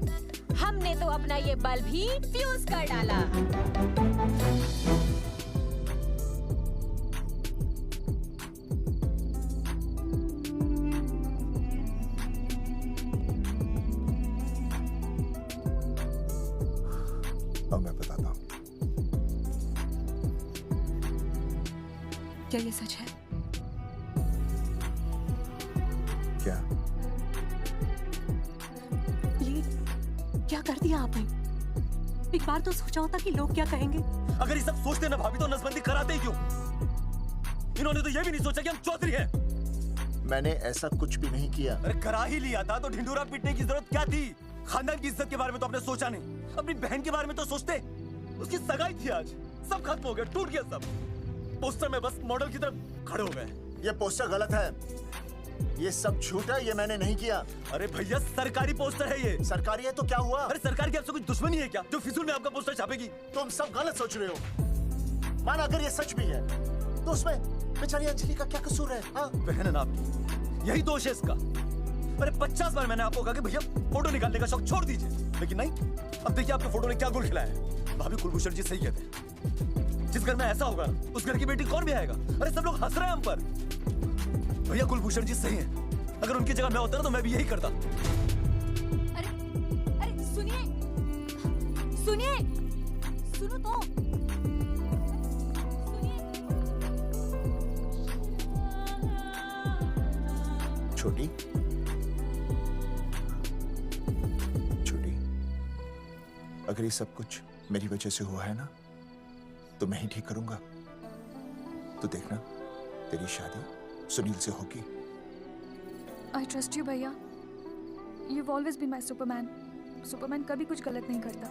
हमने तो अपना ये बल्ब ही फ्यूज कर डाला। अब मैं बताता हूँ। क्या ये सच है? क्या? ये क्या कर दिया आपने? एक बार तो सोचा होता कि लोग क्या कहेंगे। अगर ये सब सोचते ना भाभी तो नसबंदी कराते ही क्यों? इन्होंने तो ये भी नहीं सोचा कि हम चौधरी हैं। मैंने ऐसा कुछ भी नहीं किया। अरे करा ही लिया था तो ढिंडोरा पीटने की जरूरत क्या थी? खानदान की इज्जत के बारे में तो आपने सोचा नहीं, अपनी बहन के बारे में तो सोचते। उसकी सगाई थी आज, सब खत्म हो गया, टूट गया सब। पोस्टर में बस मॉडल की तरफ खड़े हो गए। ये पोस्टर गलत है, ये सब झूठ है, ये मैंने नहीं किया। अरे भैया सरकारी पोस्टर है ये। सरकारी है तो क्या हुआ? अरे सरकार की आपसे कोई दुश्मनी है क्या जो फिजूल में आपका पोस्टर छापेगी? तुम सब गलत सोच रहे हो। माना अगर ये सच भी है तो उसमें बेचारी अंजलि का क्या कसूर है? हाँ? बहन है ना आपकी, यही दोष है इसका। अरे 50 बार मैंने आपको कहा कि भैया फोटो निकालने का शौक छोड़ दीजिए, लेकिन नहीं। अब देखिए आपके फोटो ने क्या गुल खिलाया है। भाभी कुलभूषण जी सही कहते हैं, जिस घर में ऐसा होगा उस घर की बेटी कौन भी आएगा? अरे सब लोग हंस रहे हैं हम पर। भैया कुलभूषण जी सही हैं, अगर उनकी जगह मैं होता ना तो मैं भी यही करता। अरे सुनिए, सुनिए, सुनो तो। छोटी छोटी, अगर ये सब कुछ मेरी वजह से हुआ है ना तो मैं ही ठीक करूंगा। तो देखना तेरी शादी सुनील से होगी। I trust you भैया। You've always been my Superman. Superman कभी कुछ गलत नहीं करता।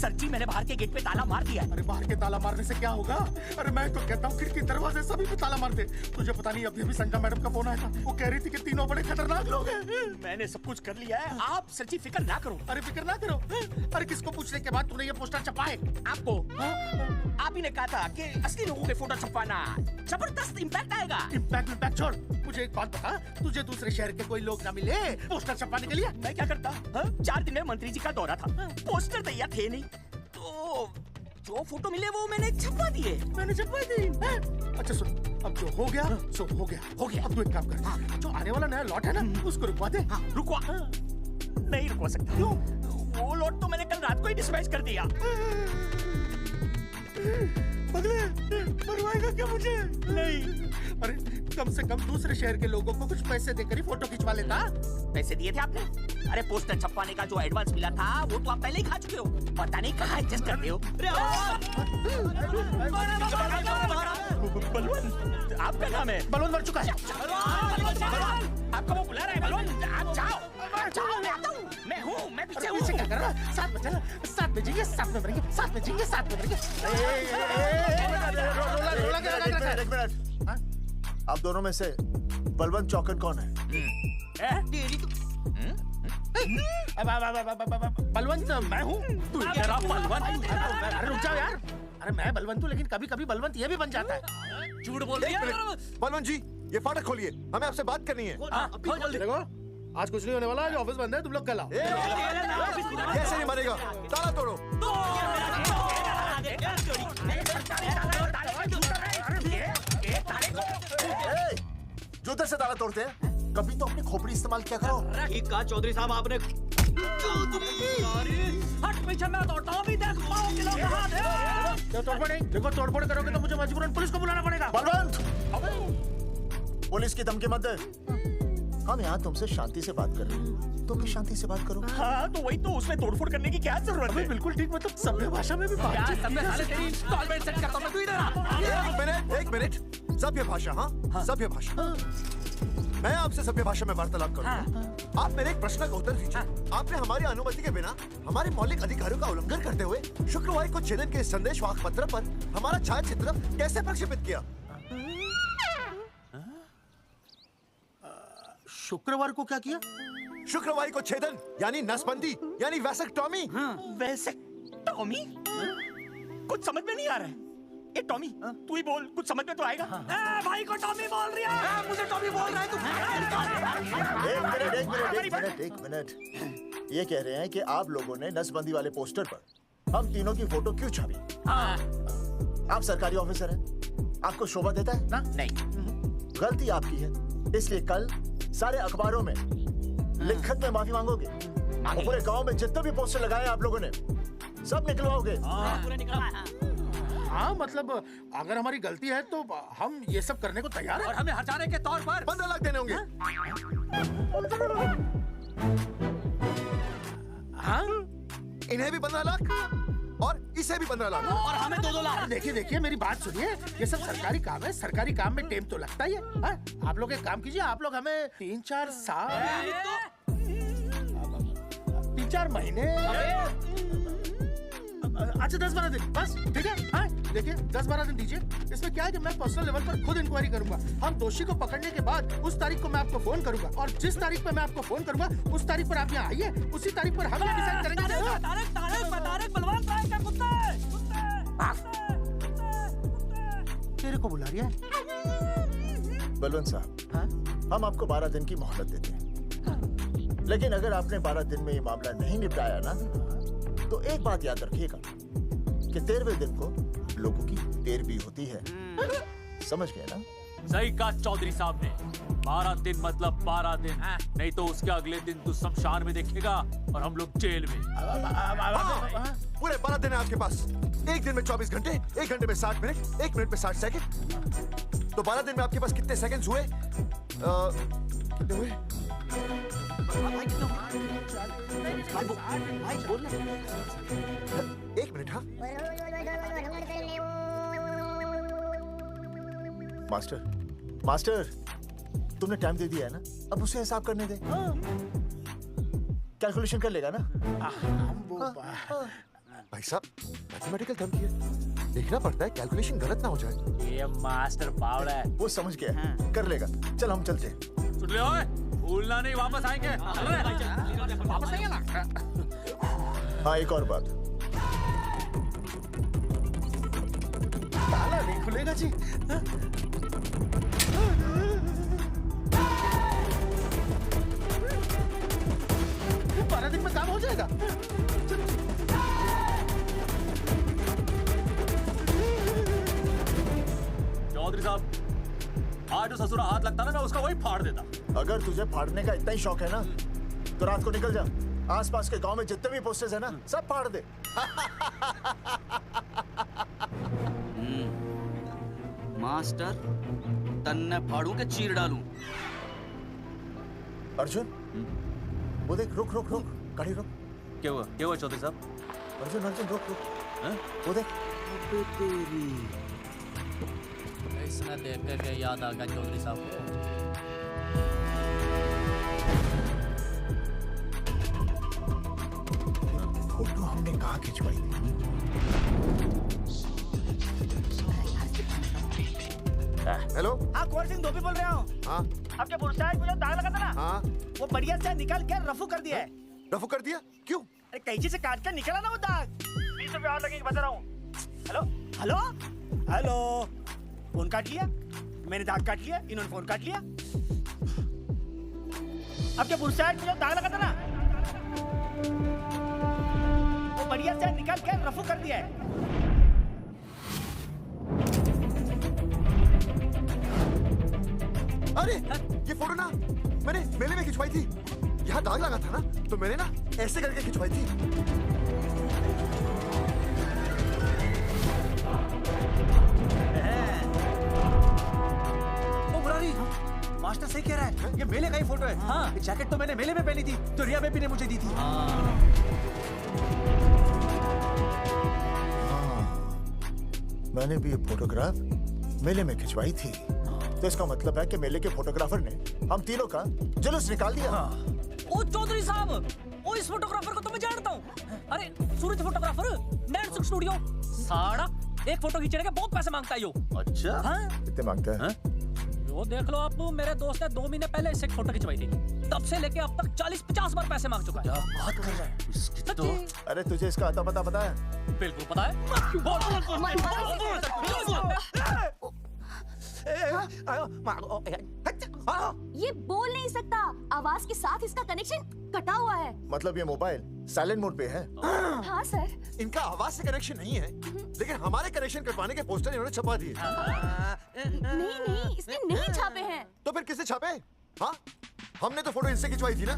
सर जी मैंने बाहर के गेट पे ताला मार दिया है। अरे बाहर के ताला मारने से क्या होगा? अरे मैं तो कहता हूँ खिड़की दरवाजे सभी पे ताला मार दे। तुझे पता नहीं अभी अभी संगा मैडम का फोन आया था, वो कह रही थी कि तीनों बड़े खतरनाक लोग हैं। मैंने सब कुछ कर लिया है, आप सर जी फिक्र ना करो। अरे फिक्र ना करो। अरे किसको पूछने के बाद तूने ये पोस्टर छपाए? आपको आप ही ने कहा था कि असली लोगों के फोटो छपवाना जबरदस्त इम्पैक्ट आएगा। इम्पैक्ट छोड़, मुझे एक बात बता, तुझे दूसरे शहर के कोई लोग ना मिले पोस्टर छपवाने के लिए? मैं क्या करता? 4 दिन में मंत्री जी का दौरा था, पोस्टर तैयार थे नहीं, तो जो फोटो मिले वो मैंने छपवा दिए। मैंने छपवा दी? अच्छा सुन, अब जो हो गया सो हो गया। हो गया। अब तू एक काम कर, जो आने वाला नया लॉट है ना उसको रुकवा दे। रुकवा? नहीं रुकवा सकता। क्यों? वो लॉट तो मैंने कल रात को ही डिस्पैच कर दिया। पगले, मरवाएगा क्या मुझे? नहीं। अरे कम से कम दूसरे शहर के लोगों को कुछ पैसे देकर ही फोटो खिंचवा लेता। पैसे दिए थे आपने? अरे पोस्टर छपवाने का जो एडवांस मिला था वो तो आप पहले ही खा चुके हो, पता नहीं कहाँ एडजस्ट करते हो। बलवंत, आपका नाम है? बलवंत मर चुका है। आपका वो बुला रहा है बलवंत, आप जाओ। जाओ, मैं आता हूँ। मैं हूँ, मैं पीछे हूँ। क्या कर रहा है? साथ में चल, साथ में जाएंगे, साथ में मरेंगे, साथ में जाएंगे, साथ में मरेंगे। आप दोनों में से बलवंत चौकन कौन है? बलवंत मैं हूँ। तू तेरा बलवंत? अरे रुक जाओ यार। अरे मैं बलवंत हूँ, लेकिन कभी कभी बलवंत ये भी बन जाता है। झूठ बोल रही है। बलवंत जी, ये फाटक खोलिए, हमें आपसे बात करनी है। देखो, आज कुछ नहीं होने वाला, आज ऑफिस बंद है, तुम लोग कल आओ। कैसे नहीं मरेगा? ताला तोड़ो। जूते से ताला तोड़ते हैं? कभी तो अपनी खोपड़ी इस्तेमाल किया करो। ठीक कहा चौधरी साहब आपने। हट पीछे, मैं तोड़ता हूँ, अभी देख पाओ किलो कहाँ थे। तोड़फोड़ नहीं, देखो तोड़फोड़ करोगे तो मुझे मजबूरन पुलिस को बुलाना पड़ेगा। बलवंत, पुलिस की धमकी मत दे। हम यहाँ तुमसे शांति से बात कर रहे हैं, तुम भी शांति से बात करो। हाँ तो वही तो, उसमें तोड़फोड़ करने की क्या जरूरत है? बिल्कुल ठीक, मतलब सभ्य भाषा में भी बात। एक मिनट, सभ्य भाषा? हाँ, सभ्य भाषा। मैं आपसे सभ्य भाषा में वार्तालाप करूंगा। आप मेरे एक प्रश्न का उत्तर दीजिए। आपने हमारी अनुमति के बिना हमारे मौलिक अधिकारों का उल्लंघन करते हुए शुक्रवार को चेतन के संदेशवाहक पत्र पर हमारा छायाचित्र कैसे प्रक्षेपित किया? शुक्रवार को क्या किया? शुक्रवार को छेदन यानी नसबंदी यानी वैसेक्टॉमी। वैसेक्टॉमी? कुछ समझ में नहीं आ रहा है। ए टॉमी, तू ही बोल, कुछ समझ में तो आएगा। भाई को टॉमी बोल रही है। मुझे टॉमी बोल रहा है तू। एक मिनट। ये कह रहे हैं कि आप लोगों ने नसबंदी वाले पोस्टर पर हम तीनों की फोटो क्यों छापी? आप सरकारी ऑफिसर हैं, आपको शोभा देता है? नहीं। गलती आपकी है, इसलिए कल सारे अखबारों में लिखत में माफी मांगोगे। और पूरे गांव में जितने भी पोस्टर लगाए आप लोगों ने सब निकलवाओगे। हाँ मतलब अगर हमारी गलती है तो हम ये सब करने को तैयार हैं। और हमें हटाने के तौर पर 15 लाख देने होंगे। हाँ, इन्हें भी 15 लाख और इसे भी 15 लाख और हमें 2-2 लाख। देखिए मेरी बात सुनिए, ये सब सरकारी काम है, सरकारी काम में टाइम तो लगता ही है। हाँ? आप लोग एक काम कीजिए, आप लोग हमें 3-4 साल 3-4 महीने, अच्छा 10-12 दिन बस, ठीक है? हाँ देखिए 10-12 दिन दीजिए। इसमें क्या है कि मैं पर्सनल लेवल पर खुद इंक्वायरी करूंगा। हम दोषी को पकड़ने के बाद उस तारीख को मैं आपको फोन करूंगा, और जिस तारीख पे मैं आपको फोन करूंगा उस तारीख पर आप यहाँ आइए, उसी तारीख पर हम डिसाइड करेंगे। तेरे को बुला रही है बलवंत साहब। हम आपको 12 दिन की मोहलत देते हैं, लेकिन अगर आपने 12 दिन में ये मामला नहीं निपटाया ना, तो एक बात याद रखिएगा कि 13वें दिन को लोगों की देर भी होती है। समझ गए ना? सही कहा चौधरी साहब ने। 12 दिन मतलब 12 दिन, नहीं तो उसके अगले दिन तू शमशान में देखेगा और हम लोग जेल में। पूरे 12 दिन है आपके पास। एक दिन में 24 घंटे, 1 घंटे में 60 मिनट, 1 मिनट में 60 सेकंड। तो 12 दिन में आपके पास कितने सेकंड्स हुए? कितने हुए? एक मिनट। हाँ मास्टर, तुमने टाइम दे दिया है ना, अब उसे हिसाब करने दे। कैलकुलेशन कर लेगा ना? भाई साहब, मैथमेटिकल थंब किया, देखना पड़ता है कैलकुलेशन गलत ना हो जाए। ये मास्टर पावड़ा है। वो समझ गया, कर लेगा। चल हम चलते हैं। सुन ले ओए, भूलना नहीं, वापस आएंगे। वापस आएंगे ना? हाँ एक और बात, ताला नहीं खुलेगा जी। 12 दिन में काम हो जाएगा। चौधरी साहब, आज जो ससुरा हाथ लगता ना, मैं उसका वही फाड़ देता। अगर तुझे फाड़ने का इतना ही शौक है ना, तो रात को निकल जा, आसपास के गांव में जितने भी पोस्टर्स है ना, सब फाड़ दे। मास्टर, तन्ने फाड़ू के चीर डालूं। अर्जुन, वो देख, रुक रुक रुक, गाड़ी रुक। क्या हुआ चौधरी साहब? अर्जुन रुक, वो देख। तेरी इसने देख के याद आ गया चौधरी साहब को। फोटो हमने कहाँ खिंचवाई थी? हेलो। हाँ कुंवर सिंह धोबी बोल रहा हूँ। हाँ आपके बुरसाज में जो दाग लगा था ना, हाँ वो बढ़िया से निकाल के रफू कर दिया है। रफू कर दिया? क्यों? अरे कैंची से काट कर निकला ना वो दाग। 20 रुपए और लगेंगे, बता रहा हूँ। हेलो हेलो हेलो, फोन काट लिया, मैंने दाग काट लिया, इन्होंने फोन काट लिया। आपके बुरसाज में जो दाग लगा था ना, वो बढ़िया से निकाल के रफू कर दिया है। अरे ये फोटो ना मैंने मेले में खिंचवाई थी। यहाँ दाग लगा था ना, तो मैंने ना ऐसे करके खिंचवाई थी। ओ मुरारी, मास्टर सही कह रहा है, ये मेले का ही फोटो है। हाँ, ये जैकेट तो मैंने मेले में पहनी थी, तो रिया बेबी ने मुझे दी थी। मैंने भी ये फोटोग्राफ मेले में खिंचवाई थी, तो इसका मतलब है कि मेले के फोटोग्राफर ने हम तीनों का जुलूस निकाल दिया। ओ चौधरी साहब, ओ इस फोटोग्राफर को तो मैं जानता हूँ। अरे सूरज फोटोग्राफर, नैनसुख स्टूडियो। साड़ा एक फोटो खींचने के बहुत पैसे मांगता है यो। अच्छा? हाँ? कितने मांगता है? वो देख लो आप, मेरे दोस्त ने 2 महीने पहले इससे फोटो खिंचवाई थी, तब से लेके अब तक 40-50 बार पैसे मांग चुका है। बात कर रहा है इसकी तो। अरे तुझे इसका आता पता है? बिल्कुल पता है। ये बोल नहीं सकता, आवाज के साथ इसका कनेक्शन कटा हुआ है। मतलब ये मोबाइल साइलेंट मोड पे है? हाँ सर। इनका आवाज से कनेक्शन नहीं है, लेकिन हमारे कनेक्शन कटवाने के पोस्टर इन्होंने छपा दिए। नहीं, इसने नहीं छापे हैं। तो फिर किसने छापे? हाँ, हमने तो फोटो इनसे खिंचवाई थी ना।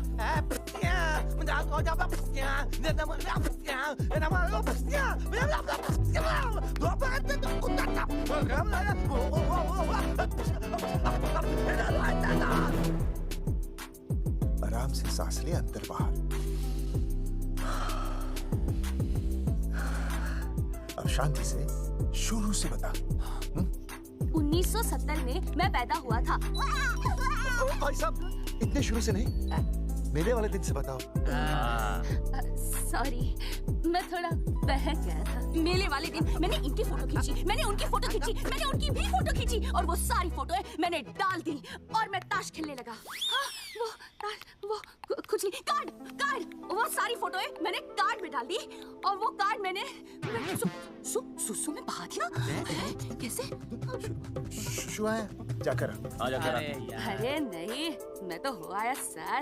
आराम से सांस ले, अंदर बाहर। अब शांति से शुरू से बता। 1970 में मैं पैदा हुआ था। भाई साहब, इतने शुरू से नहीं, मेले वाले दिन से बताओ। सॉरी, मैं थोड़ा बहक गया था। मेले वाले दिन मैंने इनकी फोटो खींची, मैंने उनकी फोटो खींची, मैंने उनकी भी फोटो खींची, और वो सारी फोटोएं मैंने डाल दी और मैं ताश खेलने लगा। हाँ, वो कुछ नहीं, कार्ड, वो सारी फोटोएं मैंने कार्ड में डाल दी, और वो कार्ड मैंने सुसु में बहा दिया। कैसे? शुआ है, जाकर अरे नहीं, मैं तो हो आया सर।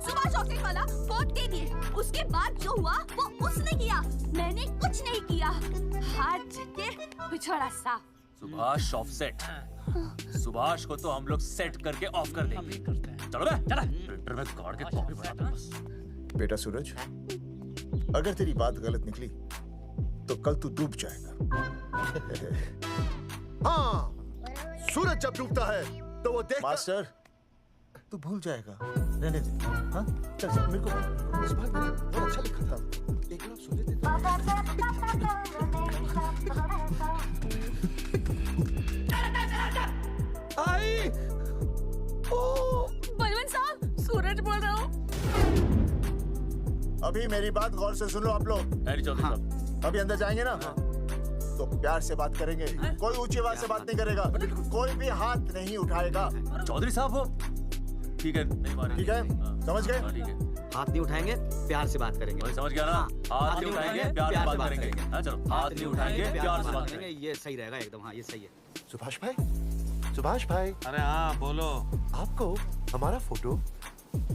सुभाष ऑफसेट वाला वोट दे दिए, उसके बाद जो हुआ वो उसने किया, मैंने कुछ नहीं किया। हाथ झटके पिछड़ा साफ। सुभाष ऑफसेट। सुभाष को तो हम लोग सेट करके ऑफ कर देंगे। चलो बे, चला। प्रिंटर में कार्ड के कॉपी बना दो बस। बेटा सूरज, अगर तेरी बात गलत निकली तो कल तू डूब जाएगा। हाँ, सूरज जब डूबता है तो वो देख। मास्टर, तू भूल जाएगा, रहने दे। हाँ, चल मेरे को इस बार मैंने बहुत अच्छा लिखा था, एक बार सुन लेते। आई, बलवंत साहब, सूरज बोल रहा हूँ। अभी मेरी बात गौर से सुन लो आप लोग। हाँ। अभी अंदर जाएंगे ना, तो प्यार से बात करेंगे, कोई ऊंची आवाज से बात नहीं करेगा, कोई भी हाथ नहीं उठाएगा। चौधरी साहब वो ठीक है, नहीं मारेंगे। ठीक है, समझ गए? हाथ नहीं उठाएंगे, प्यार से बात करेंगे। समझ गया ना? हाथ नहीं उठाएंगे, प्यार से बात करेंगे। हाँ चलो, हाथ नहीं उठाएंगे, प्यार से बात करेंगे। ये सही रहेगा एकदम। हाँ, ये सही है। सुभाष भाई, सुभाष भाई। अरे हाँ, बोलो। आपको हमारा फोटो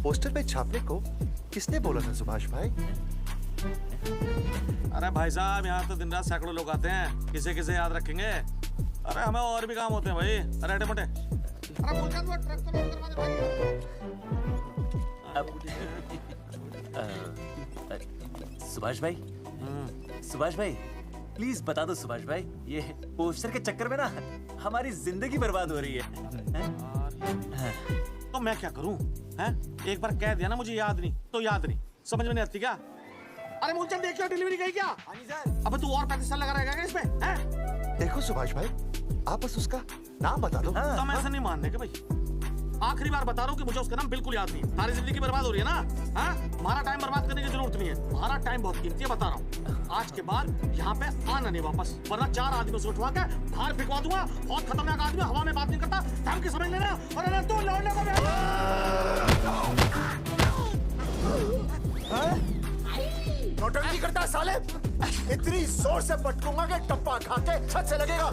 पोस्टर पे छापने को किसने बोला था सुभाष भाई? अरे भाई साहब, यहाँ तो दिन रात सैकड़ों लोग आते हैं, किसे किसे याद रखेंगे। अरे हमें और भी काम होते हैं भाई। अरे हटे मोटे। सुभाष भाई, सुभाष भाई, प्लीज बता दो सुभाष भाई, ये पोस्टर के चक्कर में ना हमारी जिंदगी बर्बाद हो रही है। तो मैं क्या करूं? हैं? एक बार कह दिया ना मुझे याद नहीं, तो याद नहीं। समझ में नहीं आती क्या? अरे मूलचंद, देखियो डिलीवरी गई क्या? हाँ जी सर। अबे तू और 35 साल लगा रहेगा क्या इसमें? हैं? देखो सुभाष भाई, आप बस उसका नाम बता दो। तो मैं ऐसे नहीं मानने के भाई, आखिरी बार बता रहा हूँ कि मुझे उसका नाम बिल्कुल याद नहीं है। सारी जिंदगी बर्बाद हो रही है ना। हाँ, हमारा टाइम बर्बाद करने की जरूरत नहीं है, हमारा टाइम बहुत कीमती है, बता रहा हूँ। आज के बाद यहाँ पे आना नहीं वापस, वरना 4 आदमियों से उठवा के बाहर फिकवा दूंगा। बहुत खतरनाक आदमी, हवा में बात नहीं करता, टाइम की समझ लेना। और अगर तू लौटने नौटंकी करता है साले, इतनी जोर से पटकूंगा कि टप्पा खा के छत से लगेगा।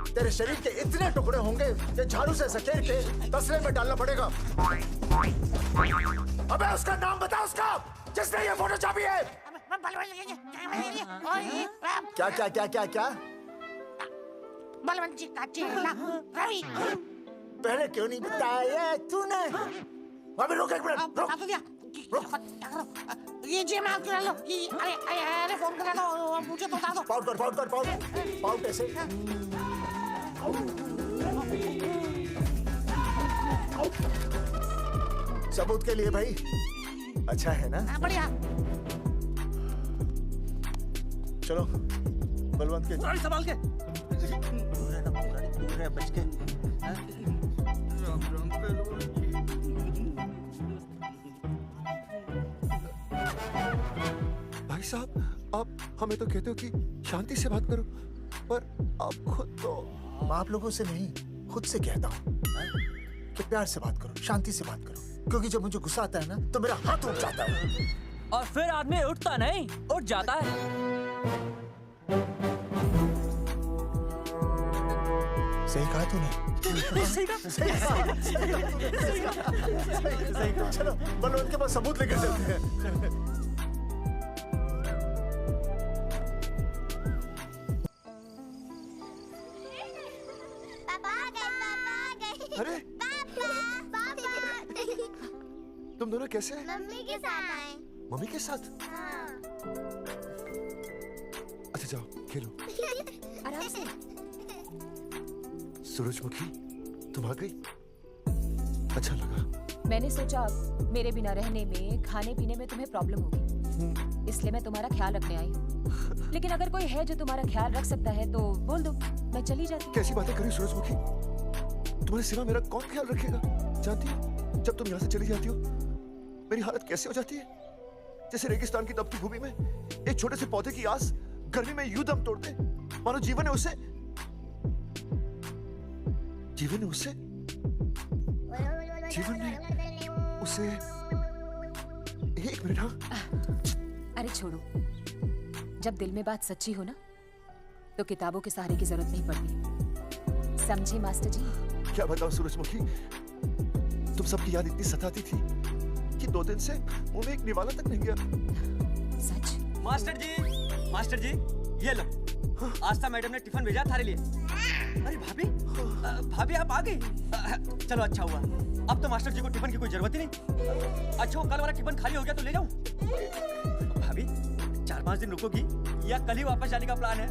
तेरे शरीर के इतने टुकड़े होंगे कि झाड़ू से सकेर के तसले में डालना पड़ेगा। अबे उसका नाम बता, उसका जिसने ये फोटो छापी है। क्या क्या क्या क्या क्या? बलवंत जी का चेला रवि। पहले क्यों नहीं बताया तूने? अबे रुक एक मिनट, रुक। ये जी मैं आपको लो। अरे फोन करा लो, मुझे तो बता दो। पाउट ऐसे। सबूत के लिए भाई, अच्छा है ना? बढ़िया। चलो बलवंत के गाड़ी संभाल के। दूर है, बच के। भाई साहब, आप हमें तो कहते हो कि शांति से बात करो, पर आप खुद तो। आप लोगों से नहीं, खुद से कहता हूँ कि प्यार से बात करो, शांति से बात करो। क्योंकि जब मुझे गुस्सा आता है ना, तो मेरा हाथ उठ जाता है। और फिर आदमी उठता नहीं, उठ जाता है। सही कहा तूने। सही कहा। चलो बलवंत के पास सबूत लेकर चलते हैं। अरे तुम दोनों कैसे हैं? मम्मी के साथ आए। मम्मी के साथ? अच्छा जाओ खेलो। आराम से। सूरजमुखी, तुम आ गई, अच्छा लगा। मैंने सोचा मेरे बिना रहने में, खाने पीने में तुम्हें प्रॉब्लम होगी, इसलिए मैं तुम्हारा ख्याल रखने आई हूँ। लेकिन अगर कोई है जो तुम्हारा ख्याल रख सकता है तो बोल दो, मैं चली जाती। कैसी बातें करी सूरजमुखी, तुम्हारे सिवा मेरा कौन ख्याल रखेगा? जानती हो जब तुम यहाँ से चली जाती हो मेरी हालत कैसे हो जाती है? जैसे रेगिस्तान की तपती भूमि में एक छोटे से पौधे की आस गर्मी में यूं दम तोड़ते, मानो जीवन ने उसे एक मिनट। हाँ अरे छोड़ो, जब दिल में बात सच्ची हो ना तो किताबों के सहारे की जरूरत नहीं पड़ती, समझे मास्टर जी? क्या बताऊं सूरजमुखी, तुम सबकी याद इतनी सताती थी कि 2 दिन से मुंह में एक निवाला तक नहीं गया। सच? मास्टर जी ये लो, आस्था मैडम ने टिफिन भेजा थारे लिए। अरे भाभी आप आ गई? चलो अच्छा हुआ, अब तो मास्टर जी को टिफिन की कोई जरूरत ही नहीं। अच्छा कल वाला टिफिन खाली हो गया तो ले जाऊं? भाभी 4-5 दिन रुकोगी या कल ही वापस जाने का प्लान है?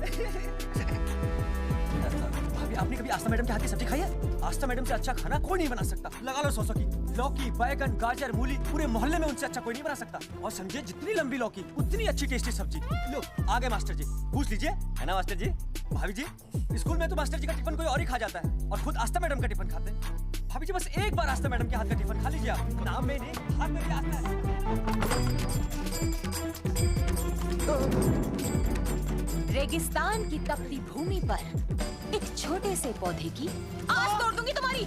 भाभी आपने कभी आस्था मैडम के हाथ की सब्जी खाई है? आस्था मैडम से अच्छा खाना कोई नहीं बना सकता। लगा लो 100 की लौकी, बैगन, गाजर, मूली, पूरे मोहल्ले में उनसे अच्छा कोई नहीं बना सकता। और समझे जितनी लंबी लौकी उतनी अच्छी टेस्टी सब्जी। लो आ गए मास्टर जी, पूछ लीजिए, है ना मास्टर जी? भाभी जी स्कूल में तो मास्टर जी का टिफिन कोई और ही खा जाता है और खुद आस्था मैडम का टिफिन खाते हैं। भाभी जी बस एक बार आस्था मैडम के हाथ का टिफिन खा लीजिए आप। नाम में नहीं, हाथ में भी आस्था है। रेगिस्तान की तपती भूमि पर एक छोटे से पौधे की आस तोड़ दूंगी तुम्हारी।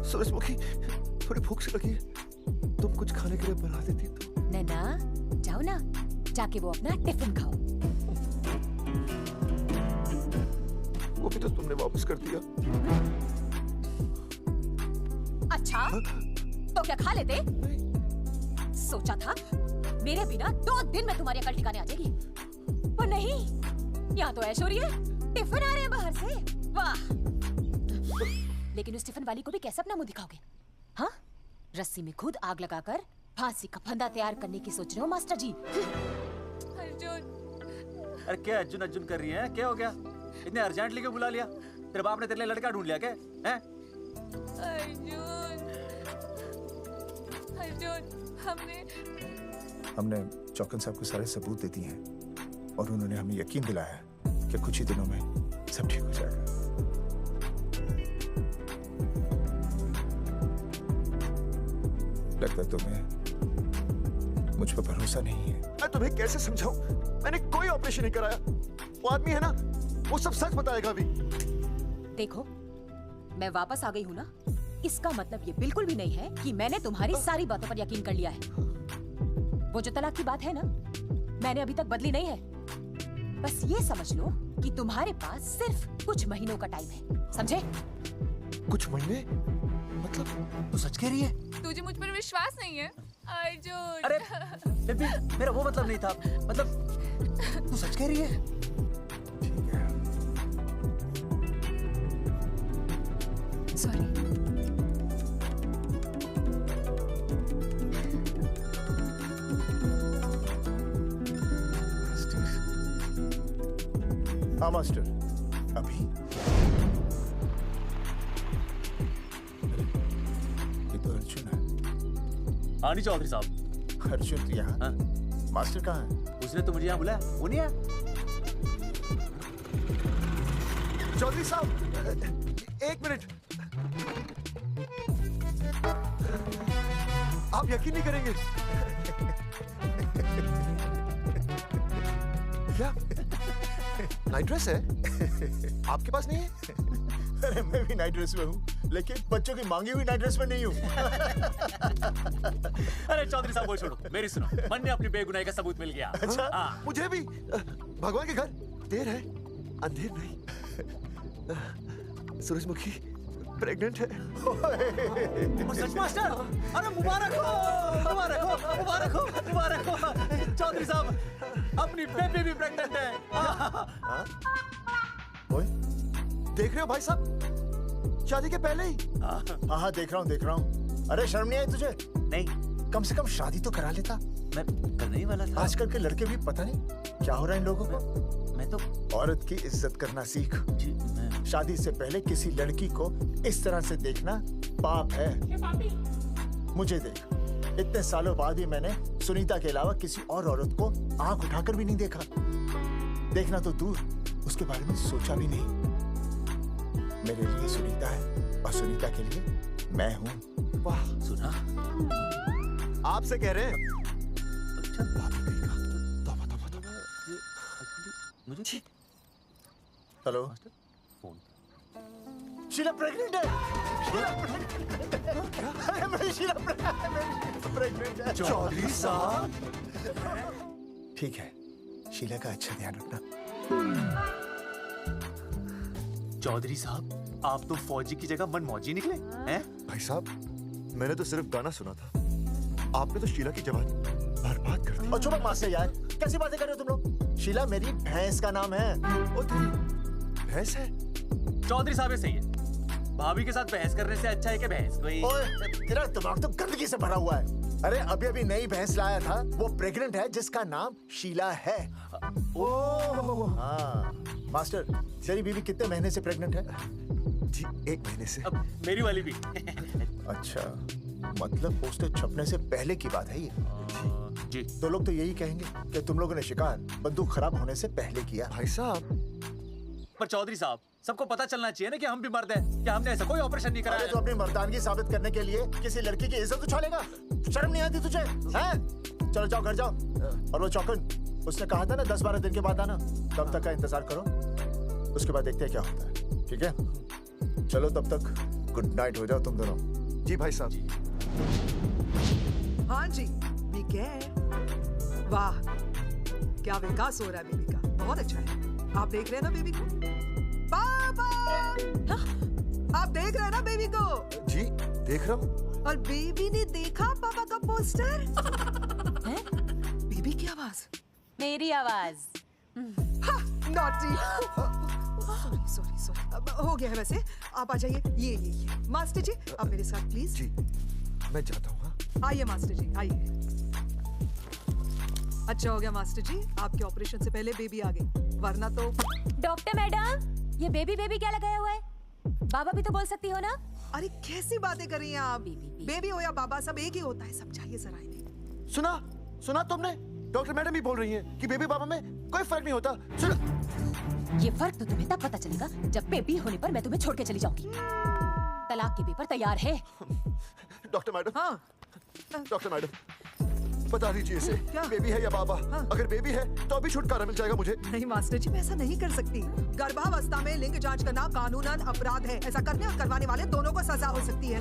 सूरजमुखी, थोड़ी भूख से लगी है, तुम कुछ खाने के लिए बना देती तो। नैना जाओ ना, जाके वो अपना टिफिन खाओ। वो भी तो तुमने वापस कर दिया। अच्छा तो क्या खा लेते? सोचा था मेरे बिना 2 दिन में तुम्हारी अकल ठिकाने आ जाएगी, पर नहीं, यहाँ तो ऐश हो रही है। टिफिन आ रहे हैं बाहर से, वाह। लेकिन उस टिफिन वाली को भी कैसे अपना मुंह दिखाओगे? हाँ, रस्सी में खुद आग लगाकर फांसी का फंदा तैयार करने की सोच रहे हो मास्टर जी? अर्जुन, अरे क्या अर्जुन अर्जुन कर रही है? क्या हो गया? इतने अर्जेंटली क्यों बुला लिया? तेरे बाप ने तेरे लिए लड़का ढूंढ लिया क्या? हैं? हमने चौकन साहब को सारे सबूत दे दिए हैं और उन्होंने हमें यकीन दिलाया कि कुछ ही दिनों में सब ठीक हो जाएगा। लगता है तुम्हें मुझ पर भरोसा नहीं है। मैं तुम्हें कैसे समझाऊं? मैंने कोई ऑपरेशन नहीं कराया। वो आदमी है ना, वो सब सच बताएगा अभी। देखो, मैं वापस आ गई हूँ ना, इसका मतलब ये बिल्कुल भी नहीं है कि मैंने तुम्हारी सारी बातों पर यकीन कर लिया है। वो जो तलाक की बात है ना, मैंने अभी तक बदली नहीं है। बस ये समझ लो कि तुम्हारे पास सिर्फ कुछ महीनों का टाइम है, समझे? कुछ महीने? मतलब तू सच कह रही है? तुझे मुझ पर विश्वास नहीं है अर्जुन? अरे बेबी, मेरा वो मतलब नहीं था। मतलब तू सच कह रही है? सॉरी। हाँ मास्टर, अभी ये तो अर्जुन है। हाँ नहीं चौधरी साहब। अर्जुन तो यहाँ? हाँ? मास्टर कहाँ है? उसने तो मुझे यहाँ बुलाया, वो नहीं आया। चौधरी साहब, एक मिनट। आप यकीन नहीं करेंगे। क्या नाइट ड्रेस है? आपके पास नहीं है? अरे मैं भी नाइट ड्रेस में हूँ, लेकिन बच्चों की मांगी हुई नाइट ड्रेस में नहीं हूँ। अरे चौधरी साहब वो छोड़ो, मेरी सुनो। मन ने अपनी बेगुनाही का सबूत मिल गया। अच्छा, हाँ। मुझे भी। भगवान के घर देर है, अंधेर नहीं। सूरजमुखी प्रेग्नेंट है। सच मास्टर? अरे मुबारक हो, मुबारक हो, मुबारक हो, मुबारक हो। चौधरी साहब अपनी बेबी भी प्रेग्नेंट है। ओए, देख रहे हो भाई साहब, शादी के पहले ही। हाँ देख रहा हूँ। अरे शर्म नहीं आई तुझे? नहीं। कम से कम शादी तो करा लेता। मैं करने ही वाला था। आजकल के लड़के भी पता नहीं क्या हो रहा है इन लोगों को। मैं तो औरत की इज्जत करना सीख। शादी से पहले किसी लड़की को इस तरह से देखना पाप है। मुझे देख, इतने सालों बाद भी मैंने सुनीता के अलावा किसी और औरत को आंख उठाकर भी नहीं देखा। देखना तो दूर, उसके बारे में सोचा भी नहीं। मेरे लिए सुनीता है और सुनीता के लिए मैं हूँ। वाह, सुना? आपसे कह रहे हैं। मुझे हेलो, शीला प्रेग्नेंट है। अरे मैं शीला प्रेग्नेंट है। चौधरी साहब, ठीक है, शीला का अच्छा ध्यान रखना। चौधरी साहब, आप तो फौजी की जगह मनमौजी निकले हैं? भाई साहब, मैंने तो सिर्फ गाना सुना था। आपने तो शीला की जवानी बर्बाद कर दी। और चुप मास्टर यार, कैसी बातें कर रहे हो तुम लोग? शीला मेरी भैंस का नाम है। ओ तेरी भैंस है? चौधरी साहब सही है। भाभी के साथ बहस करने से अच्छा है कि भैंस कोई। ओए, तेरा दिमाग तो गंदगी से भरा हुआ है। अरे अभी नई भैंस लाया था, वो प्रेग्नेंट है, जिसका नाम शीला है। ओह हाँ मास्टर, तेरी बीवी कितने महीने से प्रेग्नेंट है? जी 1 महीने से। अब मेरी वाली भी। अच्छा, मतलब पोस्टर छपने से पहले की बात है ये? जी। तो लोग तो यही कहेंगे कि तुम लोगों ने शिकार बंदूक खराब होने से पहले किया। भाई साहब, पर चौधरी साहब, सबको पता चलना चाहिए ना कि हम भी मर्द हैं, कि हमने ऐसा कोई ऑपरेशन नहीं कराया। तो अपनी मर्दानगी साबित करने के लिए किसी लड़की की इज्जत उछालेगा? शर्म नहीं आती तुझे? हैं? चलो जाओ घर जाओ। और वो चौकन, उसने कहा था ना 10-12 दिन के बाद आना, तब तक का इंतजार करो, उसके बाद देखते हैं क्या होता है। ठीक है, चलो तब तक गुड नाइट हो जाओ तुम दोनों। जी भाई साहब। हाँ जी, वाह, क्या विकास हो रहा है बेबी का, बहुत अच्छा है। आप देख रहे हैं ना बेबी को? पापा, आप देख रहे हैं ना बेबी को? जी देख रहा हूँ। और बेबी ने देखा पापा का पोस्टर? बेबी की आवाज? मेरी आवाज। नॉटी। सॉरी अब हो गया है वैसे। आप आ जाइए। ये मास्टर जी आप मेरे साथ प्लीज। जी मैं जाता हूँ। आइए मास्टर जी आइए। अच्छा हो गया मास्टर जी, आपके ऑपरेशन से पहले बेबी आ गई, वरना तो। डॉक्टर मैडम ये बेबी क्या लगाया हुआ है? बाबा भी तो बोल सकती हो ना। अरे कैसी बातें कर रही हैं आप? बेबी हो या बाबा सब एक ही होता है। समझाइए जरा इन्हें। सुना तुमने? डॉक्टर मैडम भी बोल रही हैं कि बेबी बाबा में कोई फर्क नहीं होता। सुना, ये फर्क तो तुम्हें तब पता चलेगा जब बेबी होने पर मैं तुम्हें छोड़ के चली जाऊंगी। तलाक के पेपर तैयार है। Doctor madam. हाँ डॉक्टर मैडम बता दीजिए इसे, बेबी है या बाबा? अगर बेबी है तो अभी छुटकारा मिल जाएगा मुझे। नहीं मास्टर जी मैं ऐसा नहीं कर सकती। गर्भावस्था में लिंग जांच करना कानूनन अपराध है। ऐसा करने और करवाने वाले दोनों को सजा हो सकती है।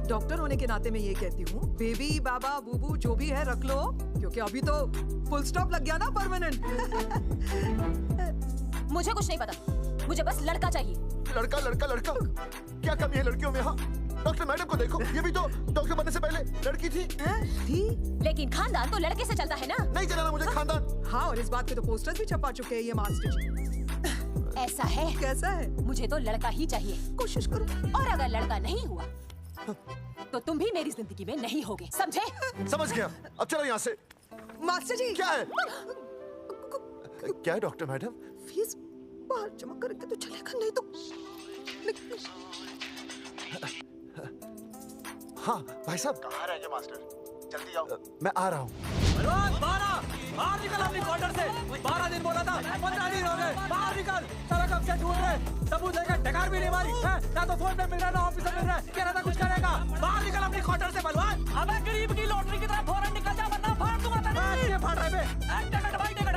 डॉक्टर होने के नाते मैं ये कहती हूँ, बेबी बाबा बूबू जो भी है रख लो, क्योंकि अभी तो फुल स्टॉप लग गया ना परमानेंट। मुझे कुछ नहीं पता, मुझे बस लड़का चाहिए। लड़का क्या कमी है लड़कियों में? हाँ डॉक्टर मैडम को देखो, ये भी तो डॉक्टर बनने से पहले लड़की थी। लेकिन खानदान तो लड़के से चलता है ना। नहीं चलाना मुझे खानदान। हाँ और इस बात के तो पोस्टर्स भी छपा चुके हैं ये मास्टर जी। ऐसा है? कैसा है? मुझे तो लड़का ही चाहिए। कोशिश करो। और अगर लड़का नहीं हुआ तो तुम भी मेरी जिंदगी में नहीं होगे, समझे? समझ गया। अब चलो यहाँ से। मास्टर जी क्या है? क्या है डॉक्टर मैडम? फीस बाहर जमा करेंगे तो चलेगा, नहीं तो। हाँ भाई साहब। कहाँ रहेंगे मास्टर? जल्दी आओ। मैं आ रहा हूँ। बाहर निकल अपनी क्वार्टर से। 12 दिन बोला था, 15 दिन हो गए। बाहर निकल। सारा कब से ढूंढ रहे, सबूत लेकर ढकार भी नहीं मारी है। ना तो फोन पे मिल रहा ना ऑफिस में मिल रहा है। कह रहा था कुछ करेगा। बाहर निकल अपनी क्वार्टर से बलवान। अबे गरीब की लॉटरी की तरह फौरन निकल जा वरना फाड़ दूंगा तेरे। ये फाड़ रहे बे। टिकट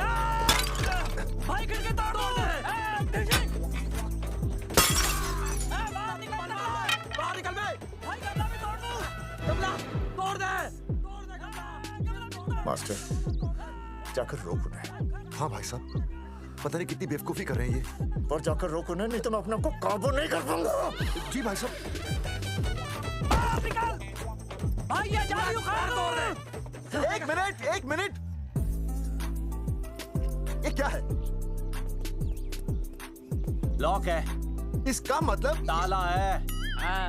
भाई खिड़की तोड़ दो। बाहर निकल बे। भाई गमला भी तोड़ दो। गमला तोड़ दे। मास्टर जाकर रोक उन्हें। हाँ भाई साहब, पता नहीं कितनी बेवकूफी कर रहे हैं ये। पर जाकर रोक उन्हें, नहीं तो मैं अपने आप को काबू नहीं कर पाऊंगा। जी भाई साहब। भाई ये जाली उखाड़ दो। एक मिनट। ये क्या है? लॉक है। इसका मतलब ताला है।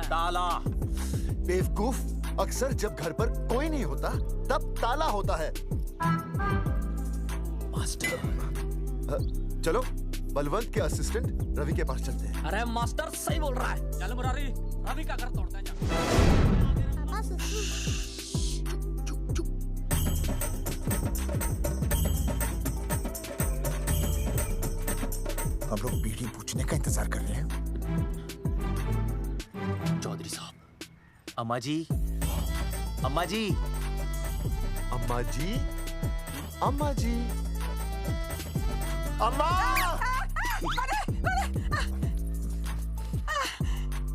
ताला। बेवकूफ, अक्सर जब घर पर कोई नहीं होता तब ताला होता है। मास्टर चलो बलवंत के असिस्टेंट रवि के पास चलते हैं। अरे मास्टर सही बोल रहा है। चल मुरारी, रवि का घर तोड़ते हैं। हम लोग बीड़ी पूछने का इंतजार कर रहे हैं। चौधरी साहब। अम्मा जी। अम्मा जी। अम्मा जी। अम्मा जी। अम्मा।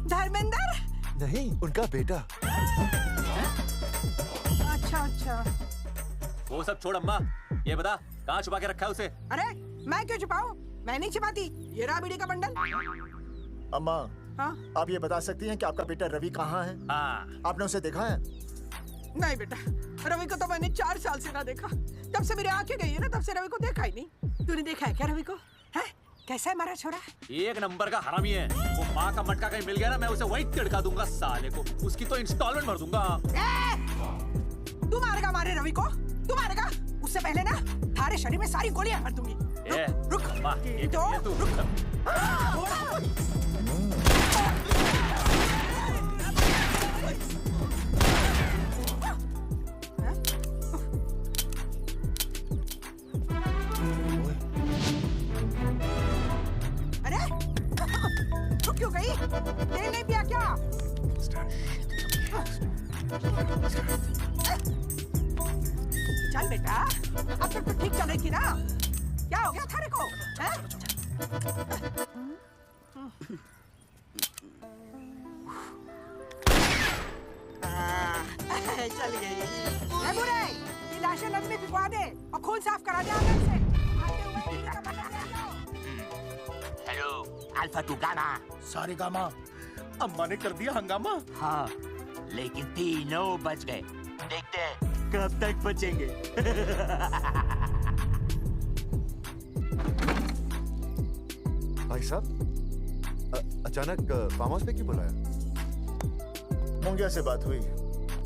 धर्मेंद्र? नहीं, उनका बेटा। अच्छा। वो सब छोड़ अम्मा, ये बता कहाँ छुपा के रखा है उसे? अरे मैं क्यों छुपाऊं? मैं नहीं छिपाती। ये रहा बीड़ी का बंडल। अम्मा हाँ? आप ये बता सकती हैं कि आपका बेटा रवि कहाँ है? आपने उसे देखा है? नहीं बेटा, रवि को तो मैंने 4 साल से ना देखा। तब से मेरी आंखें गई है ना, तब से रवि को देखा ही नहीं। तूने देखा है क्या रवि को? है? कैसा है मारा छोड़ा? एक नंबर का हरामी है। वो माँ का मटका कहीं मिल गया ना, मैं उसे वहीं तिड़का दूंगा साले को। उसकी तो इंस्टॉलमेंट भर दूंगा। तू मारेगा मारे रवि को? तू मारेगा? उससे पहले ना थारे शरीर में सारी गोलियां भर दूंगी। रुक। अरे तू क्यों गई? तेल नहीं पिया क्या? चल बेटा, अब तक तो ठीक चल रही थी ना? क्या हो गया थारे को? चल गई। बुरे, ये लाशें नदी में भिगवा दे और खून साफ करा दे आंगन से। Hello, alpha two gamma. सारे गामा। अम्मा ने कर दिया हंगामा। हाँ, लेकिन तीनों बच गए। देखते हैं कब तक बचेंगे। भाई साहब, अचानक फार्म हाउस पे क्यों बुलाया? मुंगिया से बात हुई,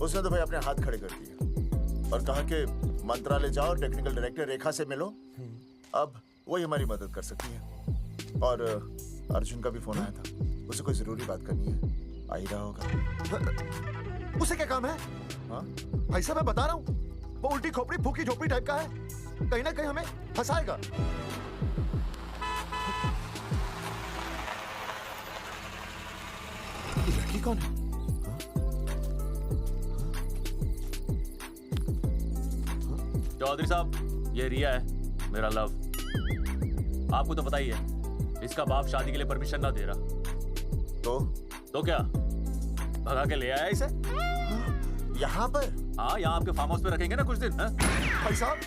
उसने तो भाई अपने हाथ खड़े कर दिए और कहा कि मंत्रालय जाओ, टेक्निकल डायरेक्टर रेखा से मिलो, अब वही हमारी मदद कर सकती है। और अर्जुन का भी फोन आया था, उसे कोई जरूरी बात करनी है, आ ही रहा होगा। उसे क्या काम है? हाँ भाई साहब मैं बता रहा हूँ, वो उल्टी खोपड़ी फूकी झोपड़ी टाइप का है, कहीं ना कहीं हमें फंसाएगा। ये लड़की कौन है? चौधरी साहब, ये रिया है, मेरा लव। आपको तो पता ही है, इसका बाप शादी के लिए परमिशन ना दे रहा। तो क्या भगा के ले आया इसे यहाँ पर? हाँ, यहाँ आपके फार्म हाउस पे रखेंगे ना कुछ दिन। भाई साहब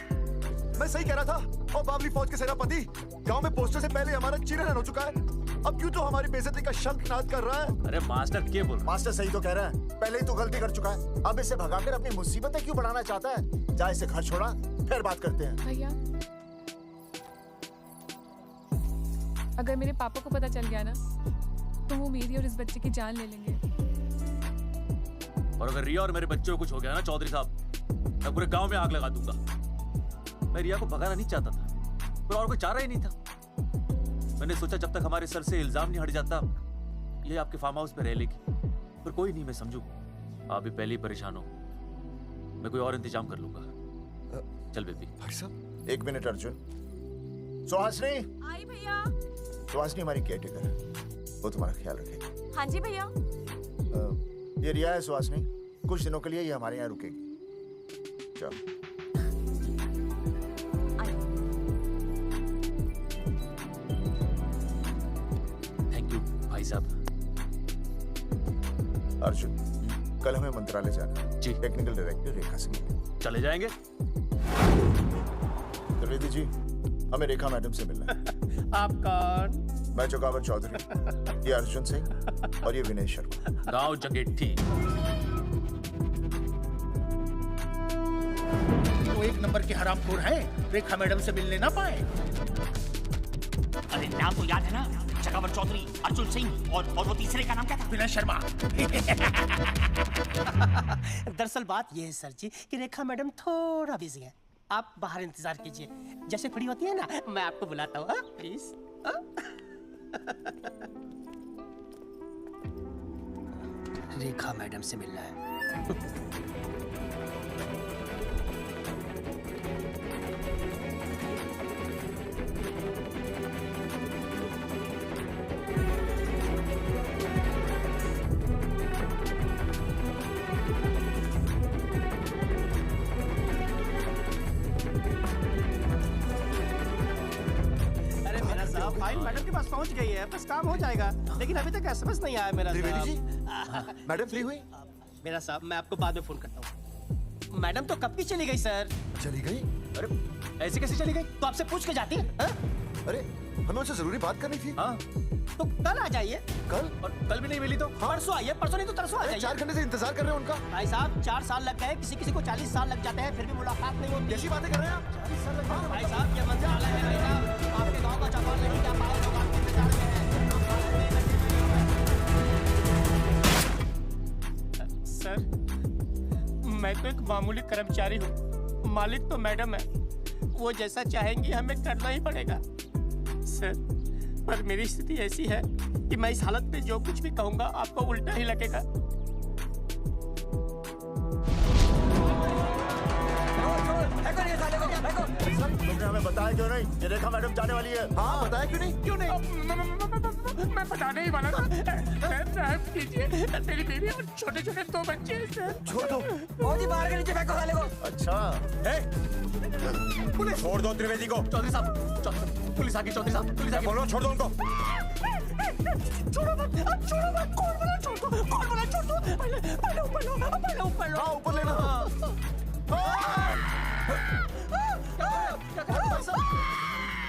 मैं सही कह रहा था, और बावली फौज के सेनापति गांव में पोस्टर से पहले हमारा चीरहरण हो चुका है, अब क्यों तो हमारी बेइज्जती का शंखनाद कर रहा है? अरे मास्टर क्या बोल? मास्टर सही तो कह रहा है, पहले ही तो गलती कर चुका है, अब इसे भगाकर अपनी मुसीबतें क्यों बढ़ाना चाहता है? जा इसे घर छोड़ा, फिर बात करते हैं। भैया, अगर मेरे पापा को पता चल गया ना, तो वो मेरी और इस बच्चे की जान ले लेंगे। और अगर रिया और मेरे बच्चे को कुछ हो गया ना चौधरी साहब, मैं पूरे गांव में आग लगा दूंगा। मैं रिया को भगाना नहीं चाहता था, पर और कोई चारा ही नहीं था। मैंने सोचा जब तक हमारे सर से इल्जाम नहीं हट जाता, ये आपके फार्म हाउस पे रह लेगी। पर कोई नहीं, मैं समझू आप भी पहले ही परेशान हो, मैं कोई और इंतजाम कर लूंगा। चल बेबी। भाई साहब 1 मिनट अर्जुन। सुहासनी। आई भैया। सुहासनी हमारी केयरटेकर है, वो तुम्हारा ख्याल रखेगी। हाँ जी भैया। ये रिया है सुहासनी, कुछ दिनों के लिए ये हमारे यहाँ रुकेगी। चलो। थैंक यू भाई साहब। अर्जुन, कल हमें मंत्रालय जाना है। जी। टेक्निकल डायरेक्टर रेखा से मिलने। चले जाएंगे। त्रिवेदी जी, हमें रेखा मैडम से मिलना है। आप कौन? मैं चौकावर चौधरी, ये अर्जुन सिंह और ये विनय शर्मा। गाँव जंगेठी। वो 1 नंबर के हरामखोर हैं, रेखा मैडम से मिलने ना पाए। अरे नाम तो याद है ना, चकावर चौधरी, अर्जुन सिंह, और वो तीसरे का नाम क्या था? विनय शर्मा। दरअसल बात ये है सर जी कि रेखा मैडम थोड़ा बिजी है, आप बाहर इंतजार कीजिए, जैसे फ्री होती है ना मैं आपको बुलाता हूँ, प्लीज। रेखा मैडम से मिलना है। फाइल मैडम के पास पहुंच गई है, बस काम हो जाएगा, लेकिन अभी तक एसएमएस नहीं आया मेरा। त्रिवेदी जी, मैडम फ्री हुई? मेरा साहब मैं आपको बाद में फोन करता हूँ। मैडम तो कब की चली गई सर? चली गई? अरे ऐसे कैसे चली गई? तो आपसे पूछ के जाती है? अरे हमें उनसे जरूरी बात करनी थी। हाँ। तो कल आ जाइए। कल? और कल भी नहीं मिली तो? हाँ? परसों आइए, परसों नहीं तो तरसों आ जाइए। 4 घंटे से इंतजार कर रहे हैं उनका। भाई साहब 4 साल लग गए, किसी किसी को 40 साल लग जाते हैं, फिर भी मुलाकात नहीं होती। कैसी बातें कर रहे हैं आप? 40 साल लग जाते हैं भाई साहब, ये मंत्रालय है भाई साहब, आपके गांव का चौपाल नहीं क्या पाए लोग आपके इंतजार में हैं। सर मैं तो एक मामूली कर्मचारी हूँ, मालिक तो मैडम है, वो जैसा चाहेंगी हमें करना ही पड़ेगा। सर पर मेरी स्थिति ऐसी है कि मैं इस हालत में जो कुछ भी कहूंगा आपको उल्टा ही लगेगा। तुमने हमें बताया क्यों नहीं? ये रेखा मैडम जाने वाली है। हाँ बताया क्यों नहीं? क्यों नहीं? मैं बताने ही वाला था। माफ कीजिए, मेरी बीवी और छोटे-छोटे 2 बच्चे हैं सर। छोड़ दो। मोदी बाहर के नीचे फेंको साले को। अच्छा। पुलिस छोड़ दो त्रिवेदी को। चौधरी साहब, पुलिस आ गई। चौधरी साहब, पुलिस आ गई। बोलो, छोड़ दो उनको। छोड़ो मत, छोड़ो मत। कौन बोला छोड़ दो? कौन बोला छोड़ दो? पहले ऊपर लो। हाँ ऊपर लेना।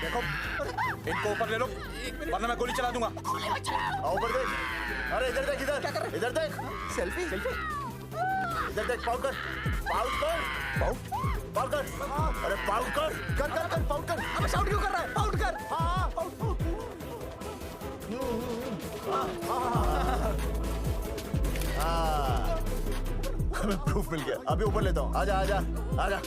देखो, इनको ऊपर ले लो, वरना मैं गोली चला दूंगा। आओ ऊपर देख। अरे इधर देख, इधर देख। सेल्फी। इधर देख, पाउट कर। अरे पाउट कर। कर। अब शाउट क्यों कर रहा है? पाउट कर। हाँ। हमें प्रूफ मिल गया। अभी ऊपर लेता हूँ। आजा आजा आजा।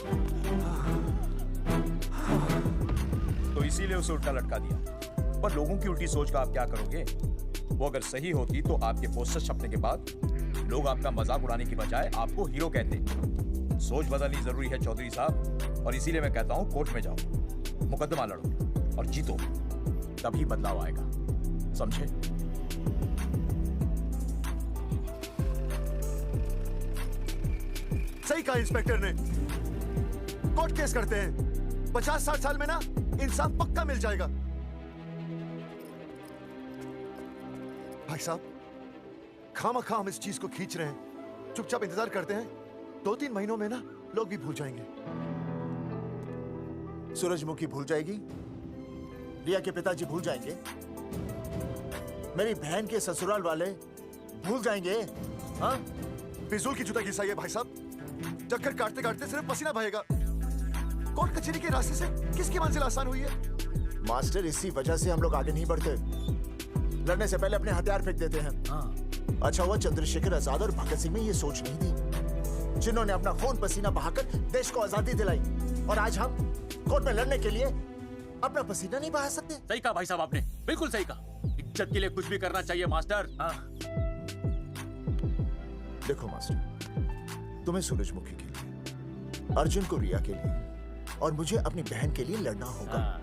तो इसीलिए उसे उल्टा लटका दिया। पर लोगों की उल्टी सोच का आप क्या करोगे? वो अगर सही होती तो आपके पोस्टर छपने के बाद लोग आपका मजाक उड़ाने की बजाय आपको हीरो कहते। सोच बदलनी जरूरी है चौधरी साहब, और इसीलिए मैं कहता हूँ कोर्ट में जाओ, मुकदमा लड़ो और जीतो, तभी बदलाव आएगा, समझे? सही कहा इंस्पेक्टर ने। कोर्ट केस करते हैं, 50-60 साल में ना इंसाफ पक्का मिल जाएगा। भाई साहब, खामखा हम इस चीज को खींच रहे हैं, चुपचाप इंतजार करते हैं, 2-3 महीनों में ना लोग भी भूल जाएंगे। सूरजमुखी भूल जाएगी, रिया के पिताजी भूल जाएंगे, मेरी बहन के ससुराल वाले भूल जाएंगे। हाँ, फिजूल की जुता घिसाई है भाई साहब। चक्कर काटते काटते सिर्फ पसीना बहेगा। कोर्ट कचहरी के रास्ते से किसकी मंजिल आसान हुई है? मास्टर, इसी वजह से हम लोग आगे नहीं बढ़ते। लड़ने से पहले अपने हथियार फेंक देते हैं। अच्छा हुआ चंद्रशेखर आजाद और भगत सिंह में ये सोच नहीं थी, जिन्होंने अपना खून पसीना बहाकर देश को आजादी दिलाई, और आज हम कोर्ट में लड़ने के लिए अपना पसीना नहीं बहा सकते। सही कहा भाई साहब आपने, बिल्कुल सही कहा। इज्जत के लिए कुछ भी करना चाहिए मास्टर। देखो मास्टर, तुम्हें सूरजमुखी के लिए, अर्जुन को रिया के लिए, और मुझे अपनी बहन के लिए लड़ना होगा।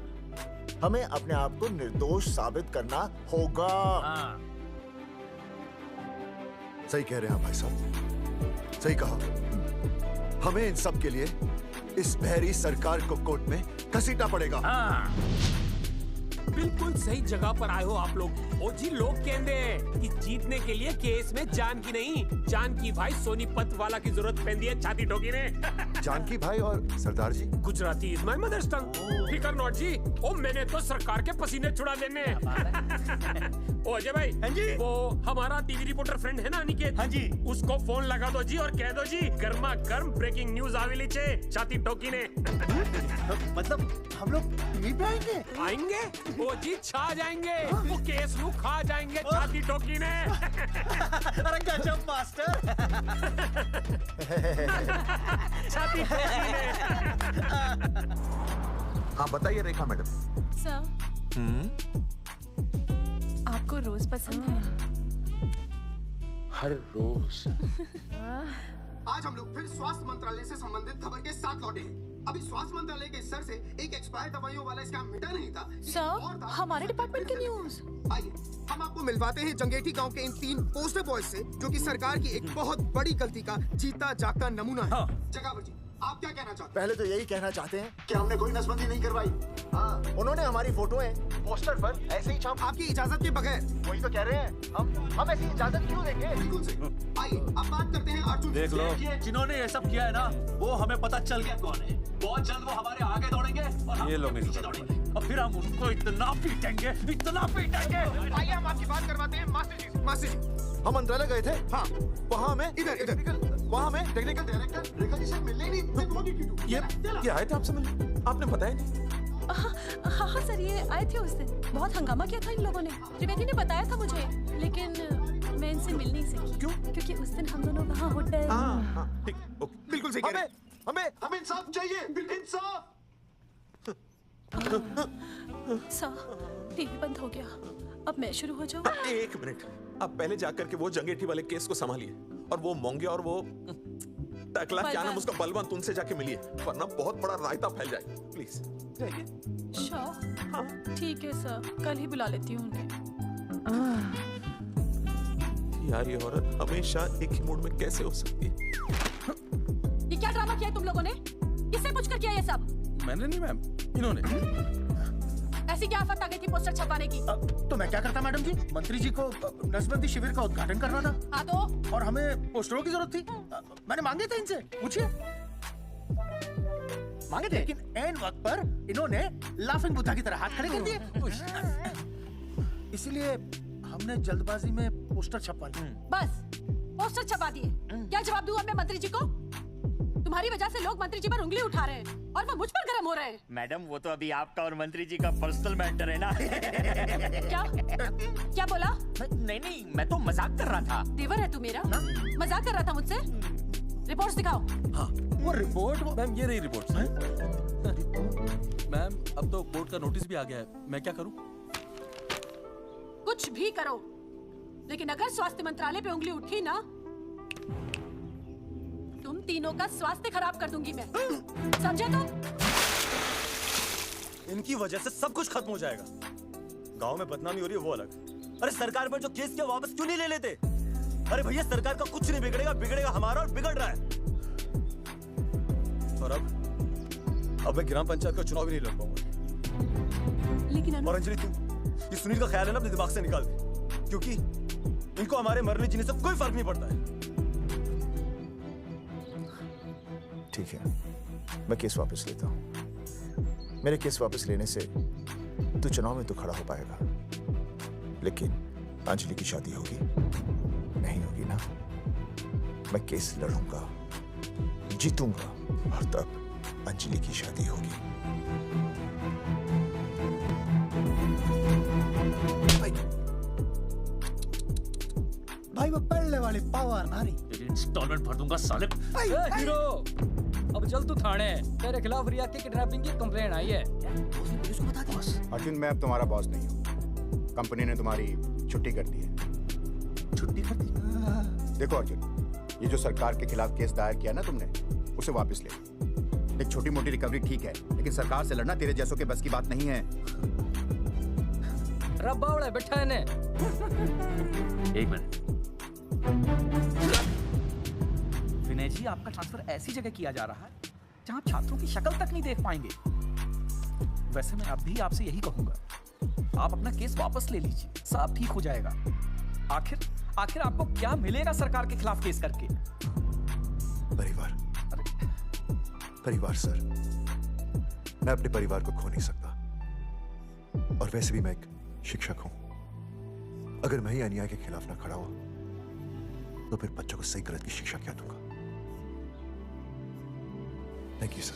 हमें अपने आप को निर्दोष साबित करना होगा। सही कह रहे हैं भाई साहब, सही कहा। हमें इन सब के लिए इस बहरी सरकार को कोर्ट में घसीटना पड़ेगा। बिल्कुल सही जगह पर आए हो आप लोग। ओ जी, लोग कहते हैं कि जीतने के लिए केस में जान की नहीं, जान की भाई सोनीपत वाला की जरूरत पैंदी है छाती ठोकी ने। जानकी भाई और सरदार जी, गुजराती इज माय मदर्स टंग। फिकर नॉट जी। ओ मैंने तो सरकार के पसीने छुड़ा देने। ओ अजय भाई, हाँ जी, वो हमारा टीवी रिपोर्टर फ्रेंड है ना अनिकेत, हाँ जी, उसको फोन लगा दो जी और कह दो जी गर्मा गर्म ब्रेकिंग न्यूज आवेली छे छाती ठोकी ने। मतलब हम लोग टीवी पे आएंगे? आएंगे वो जी, छा जाएंगे, वो केस नु खा जाएंगे छाती ठोकी ने। अरे गजब मास्टर। छाती ठोकी ने। हाँ बताइए रेखा मैडम। सर, आपको रोज पसंद है? हर रोज। आज हम लोग फिर स्वास्थ्य मंत्रालय से संबंधित खबर के साथ लौटे हैं। अभी स्वास्थ्य मंत्रालय के स्तर से एक एक्सपायर दवाइयों वाला स्कैम मिटा नहीं था। सर, हमारे डिपार्टमेंट की न्यूज। आइए हम आपको मिलवाते हैं जंगेठी गांव के इन 3 पोस्टर बॉयज से, जो कि सरकार की एक बहुत बड़ी गलती का जीता जागता नमूना है। जगावर जी, आप क्या कहना चाहते हैं? पहले तो यही कहना चाहते हैं कि हमने कोई नसबंदी नहीं करवाई। हाँ, उन्होंने हमारी फोटोएं पोस्टर पर ऐसे ही छाप, आपकी इजाजत के बगैर। वही तो कह रहे हैं, हम ऐसी इजाजत क्यों देंगे? बिल्कुल सही। आइए अब बात करते हैं अर्जुन। देख लो, जिन्होंने ये सब किया है ना, वो हमें पता चल गया कौन है। बहुत जल्द वो हमारे आगे दौड़ेंगे और हम ये लोग पीछे दौड़ेंगे, और फिर हम उनको इतना पीटेंगे, इतना पीटेंगे। आइए हम आपकी बात करवाते हैं मास्टर जी। मास्टर जी, हम मंत्रालय गए थे। हाँ, वहाँ हमें वहाँ हमें टेक्निकल डायरेक्टर रेखा जी से मिलने ही नहीं। ये आए थे आपसे मिलने, आपने बताया नहीं? हाँ सर, ये आए थे उस दिन। बहुत हंगामा किया था इन लोगों ने। त्रिवेदी ने बताया था मुझे, लेकिन मैं इनसे मिल नहीं सकी। क्यों? क्योंकि उस दिन हम दोनों वहाँ होटल। ठीक, बिल्कुल सही। हमें इंसाफ चाहिए, इंसाफ। सर, टीवी बंद हो गया, अब मैं शुरू हो जाऊँ? एक मिनट, आप पहले जाकर के वो जंगेठी वाले केस को संभालिए, और वो मोंगे और वो टकला क्या नाम उसका बलवंत, उनसे जाके मिलिए, वरना बहुत बड़ा रायता फैल जाए। प्लीज जाइए। श्योर, ठीक है सर, कल ही बुला लेती हूँ उन्हें। यार ये औरत हमेशा एक ही मूड में कैसे हो सकती है? ये क्या ड्रामा किया है तुम लोगों ने? किससे पूछकर किया ये सब? मैंने नहीं मैम, इन्होंने। ऐसी क्या आफत आ गई थी पोस्टर छपवाने की? तो मैं क्या करता मैडम जी? मंत्री जी को नसबंदी शिविर का उद्घाटन करना था। हाँ तो? और हमें पोस्टरों की जरूरत थी। मैंने मांगे थे इनसे, पूछिए। मांगे थे, लेकिन ऐन वक्त पर इन्होंने लाफिंग बुद्धा की तरह हाथ खड़े कर दिए। इसीलिए हमने जल्दबाजी में पोस्टर छपवा लिए। बस पोस्टर छपा दिए। क्या जवाब दूं मैं मंत्री जी को? तुम्हारी वजह से लोग मंत्री जी पर उंगली उठा रहे हैं और वो मुझ पर गर्म हो रहे हैं। मैडम, वो तो अभी आपका और मंत्री जी का पर्सनल मैटर है ना। क्या बोला? नहीं, मैं तो मजाक कर रहा था। देवर है तू मेरा? मजाक कर रहा था मुझसे? रिपोर्ट्स दिखाओ। हाँ वो रिपोर्ट मैम ये रही रिपोर्ट। मैम अब तो कोर्ट का नोटिस भी आ गया है, मैं क्या करूं? कुछ भी करो, लेकिन अगर स्वास्थ्य मंत्रालय पे उंगली उठी ना, तुम तीनों का स्वास्थ्य खराब कर दूंगी मैं, समझे तुम? इनकी वजह से सब कुछ खत्म हो जाएगा। गांव में बदनामी हो रही है वो अलग, अरे सरकार पर जो केस किया वापस क्यों नहीं ले लेते? अरे भैया सरकार का कुछ नहीं बिगड़ेगा, बिगड़ेगा हमारा और बिगड़ रहा है। और अब मैं ग्राम पंचायत का चुनाव भी नहीं लड़ पाऊंगा। लेकिन और अंजलि तू ये सुनील का ख्याल है ना अपने दिमाग से निकाल दे, क्योंकि इनको हमारे मरने जीने से कोई फर्क नहीं पड़ता है। ठीक है, मैं केस वापस लेता हूँ। मेरे केस वापस लेने से तू चुनाव में तो खड़ा हो पाएगा, लेकिन अंजलि की शादी होगी नहीं होगी ना? मैं केस लड़ूंगा, जीतूंगा, और तब अंजलि की शादी होगी। भाई वो पहले वाली पावर नारी। तेरी इंस्टॉलमेंट भर दूंगा साले। हीरो अब चल तू थाने, तेरे खिलाफ रिया की किडनैपिंग की कंप्लेंट आई है। अर्जुन मैं अब तुम्हारा बॉस नहीं हूँ, कंपनी ने तुम्हारी छुट्टी कर दी है। छुट्टी कर दी? देखो अर्जुन, ये जो सरकार के खिलाफ केस दायर किया ना तुमने, उसे वापस ले। एक छोटी मोटी रिकवरी ठीक है, लेकिन सरकार से लड़ना तेरे जैसों के बस की बात नहीं है। रब्बा उड़ा बैठा है ने। एक मिनट। विनय जी आपका ट्रांसफर ऐसी जगह किया जा रहा है जहां छात्रों की शक्ल तक नहीं देख पाएंगे। वैसे मैं अब भी आपसे यही कहूंगा, आप अपना केस वापस ले लीजिए, सब ठीक हो जाएगा। आखिर आपको क्या मिलेगा सरकार के खिलाफ केस करके? परिवार सर, मैं अपने परिवार को खो नहीं सकता, और वैसे भी मैं एक शिक्षक हूं। अगर मैं ही अन्याय के खिलाफ ना खड़ा हुआ तो फिर बच्चों को सही गलत की शिक्षा क्या दूंगा? Thank you sir.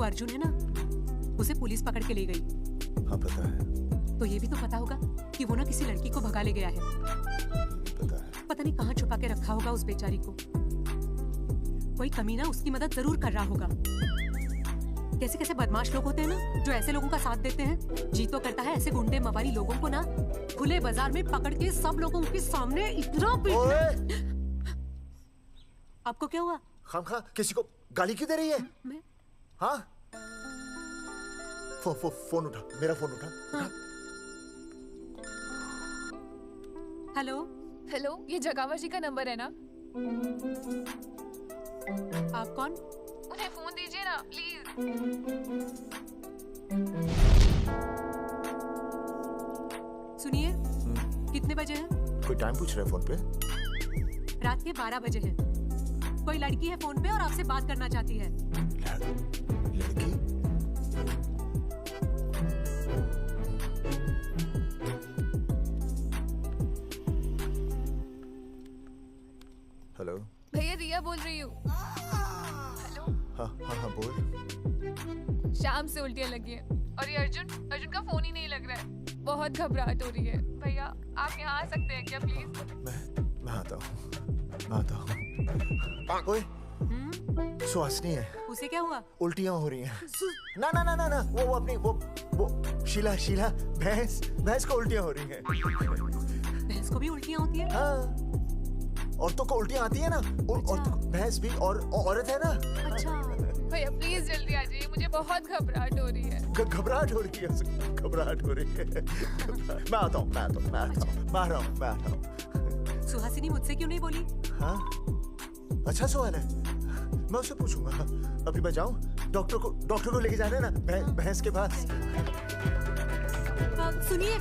अर्जुन है ना, उसे पुलिस पकड़ के ले गई। हाँ पता है। तो ये भी तो पता होगा कि वो ना किसी लड़की को भगा ले गया है। पता है। पता नहीं कहाँ छुपा के रखा होगा उस बेचारी को। कोई कमीना उसकी मदद जरूर कर रहा होगा। कैसे कैसे बदमाश लोग होते हैं ना, जो ऐसे लोगों का साथ देते हैं। जी तो करता है ऐसे गुंडे मवाली लोगों को ना खुले बाजार में पकड़ के सब लोगों के सामने इतना पीटना। आपको क्या हुआ? खामखा किसी को गाली क्यों दे रही है? मैं? हाँ? फोन उठा, मेरा फोन उठा। हाँ। हेलो हेलो, ये जगावर जी का नंबर है ना? आप कौन? उन्हें फोन दीजिए ना प्लीज। सुनिए, कितने बजे हैं? कोई टाइम पूछ रहे हैं फोन पे? रात के 12 बजे हैं। कोई लड़की है फोन पे और आपसे बात करना चाहती है। लड़की? हेलो भैया, रिया बोल रही हूँ। हेलो। हाँ बोल। शाम से उल्टियाँ लगी हैं और ये अर्जुन का फोन ही नहीं लग रहा है। बहुत घबराहट हो रही है। भैया आप यहाँ आ सकते हैं क्या प्लीज? मैं आता हूँ। ओए, सुहासिनी है। उसे क्या हुआ? उल्टियाँ हो रही हैं। ना वो अपनी वो शीला भैंस को उल्टियाँ हो रही हैं। भैंस को भी उल्टियाँ होती है? हाँ, औरतों को उल्टियाँ आती है ना। भैंस भी और औरत है ना। अच्छा भैया प्लीज जल्दी आ जाइए, मुझे बहुत घबराहट हो रही है। घबराहट हो रही है। मैं आता हूँ। सुहासिनी मुझसे क्यों नहीं बोली? हाँ, अच्छा सवाल है, मैं उससे पूछूंगा। अभी मैं जाऊं? डॉक्टर को लेके जाना है ना भैंस के पास। सुनिए,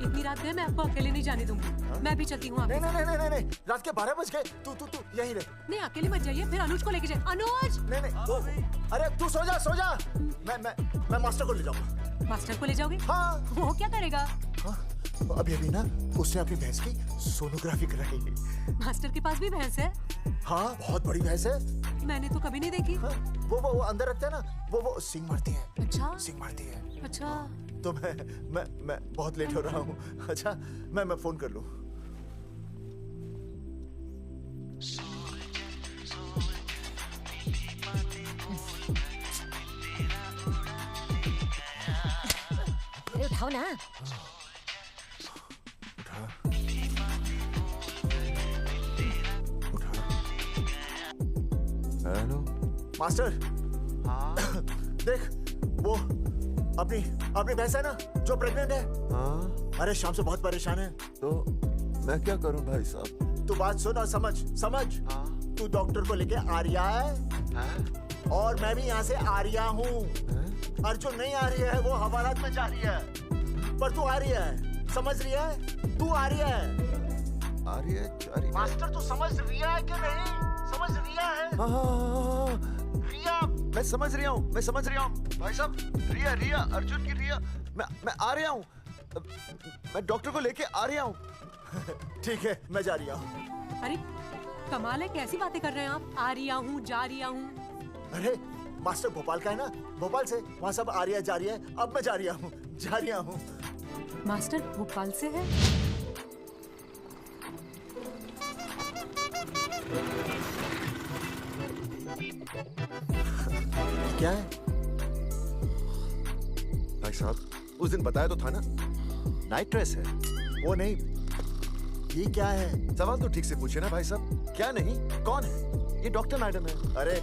इतनी रात गए मैं आपको अकेले नहीं जाने दूंगी। मैं भी चलती हूँ आपके नहीं साथ। नहीं नहीं नहीं रात के 12 बज गए। तू यहीं रह। नहीं अकेले मत जाइए, फिर अनुज को लेके जाए। अनुज नहीं अरे तू सो जा। मैं मास्टर को ले जाऊंगा। मास्टर को ले जाओगे? हाँ। वो क्या करेगा? अभी ना उसने अपनी भैंस की सोनोग्राफी कराई। मास्टर के पास भी भैंस है? हाँ बहुत बड़ी भैंस है। मैंने तो कभी नहीं देखी। हाँ, वो अंदर रखते हैं ना, वो सिंग मारती है। अच्छा सिंग मारती है। अच्छा तो मैं बहुत लेट हो रहा हूँ। अच्छा मैं फोन कर लूँ। उठाओ ना। Hello master. हाँ देख वो अपनी भैंस है ना जो प्रेग्नेंट है। हाँ अरे शाम से बहुत परेशान है। तो मैं क्या करूं भाई साहब? तू बात सुन और समझ। हाँ? तू डॉक्टर को लेके आ रिया है। हाँ? और मैं भी यहाँ से आ रिया हूँ। अर्जुन नहीं आ रही है, वो हवालात में जा रही है। पर तू आ रही है, समझ रही है? तू आ रही है। आ रही है मास्टर तू समझ रिया है कि नहीं? समझ रिया है? हाँ। रिया मैं समझ रहा हूँ भाई साहब। रिया अर्जुन की रिया। मैं आ रहा हूँ। मैं डॉक्टर को लेके आ रहा हूँ। ठीक है मैं जा रहा हूँ। अरे कमाल है, कैसी बातें कर रहे हैं आप? आ रिया हूँ, जा रिया हूँ। अरे मास्टर भोपाल का है ना, भोपाल से वहाँ सब आ रही है। अब मैं जा रहा हूँ। मास्टर भोपाल से है? क्या है भाई साहब? उस दिन बताया तो था ना, नाइट ड्रेस है। वो नहीं, ये क्या है? सवाल तो ठीक से पूछे ना भाई साहब। क्या नहीं, कौन है? ये डॉक्टर मैडम है। अरे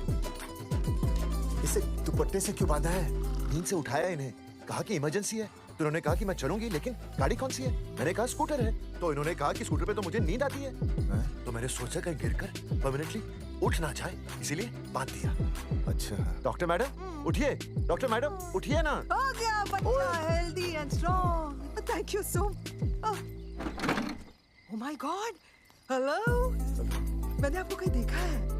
इसे दुपट्टे से क्यों बांधा है? नींद से उठाया इन्हें, कहा कि इमरजेंसी है। तो इन्होंने कहा कि मैं चलूंगी, लेकिन गाड़ी कौन सी है? मैंने कहा स्कूटर है। तो इन्होंने कहा कि स्कूटर पे तो मुझे नींद आती है। तो मैंने सोचा कहीं गिरकर परमानेंटली उठ ना जाए, इसीलिए बांध दिया। अच्छा डॉक्टर मैडम उठिए। डॉक्टर मैडम उठिए ना। हो गया बच्चा healthy and strong. Thank you so. Oh my God, hello. मैंने आपको कहीं देखा है?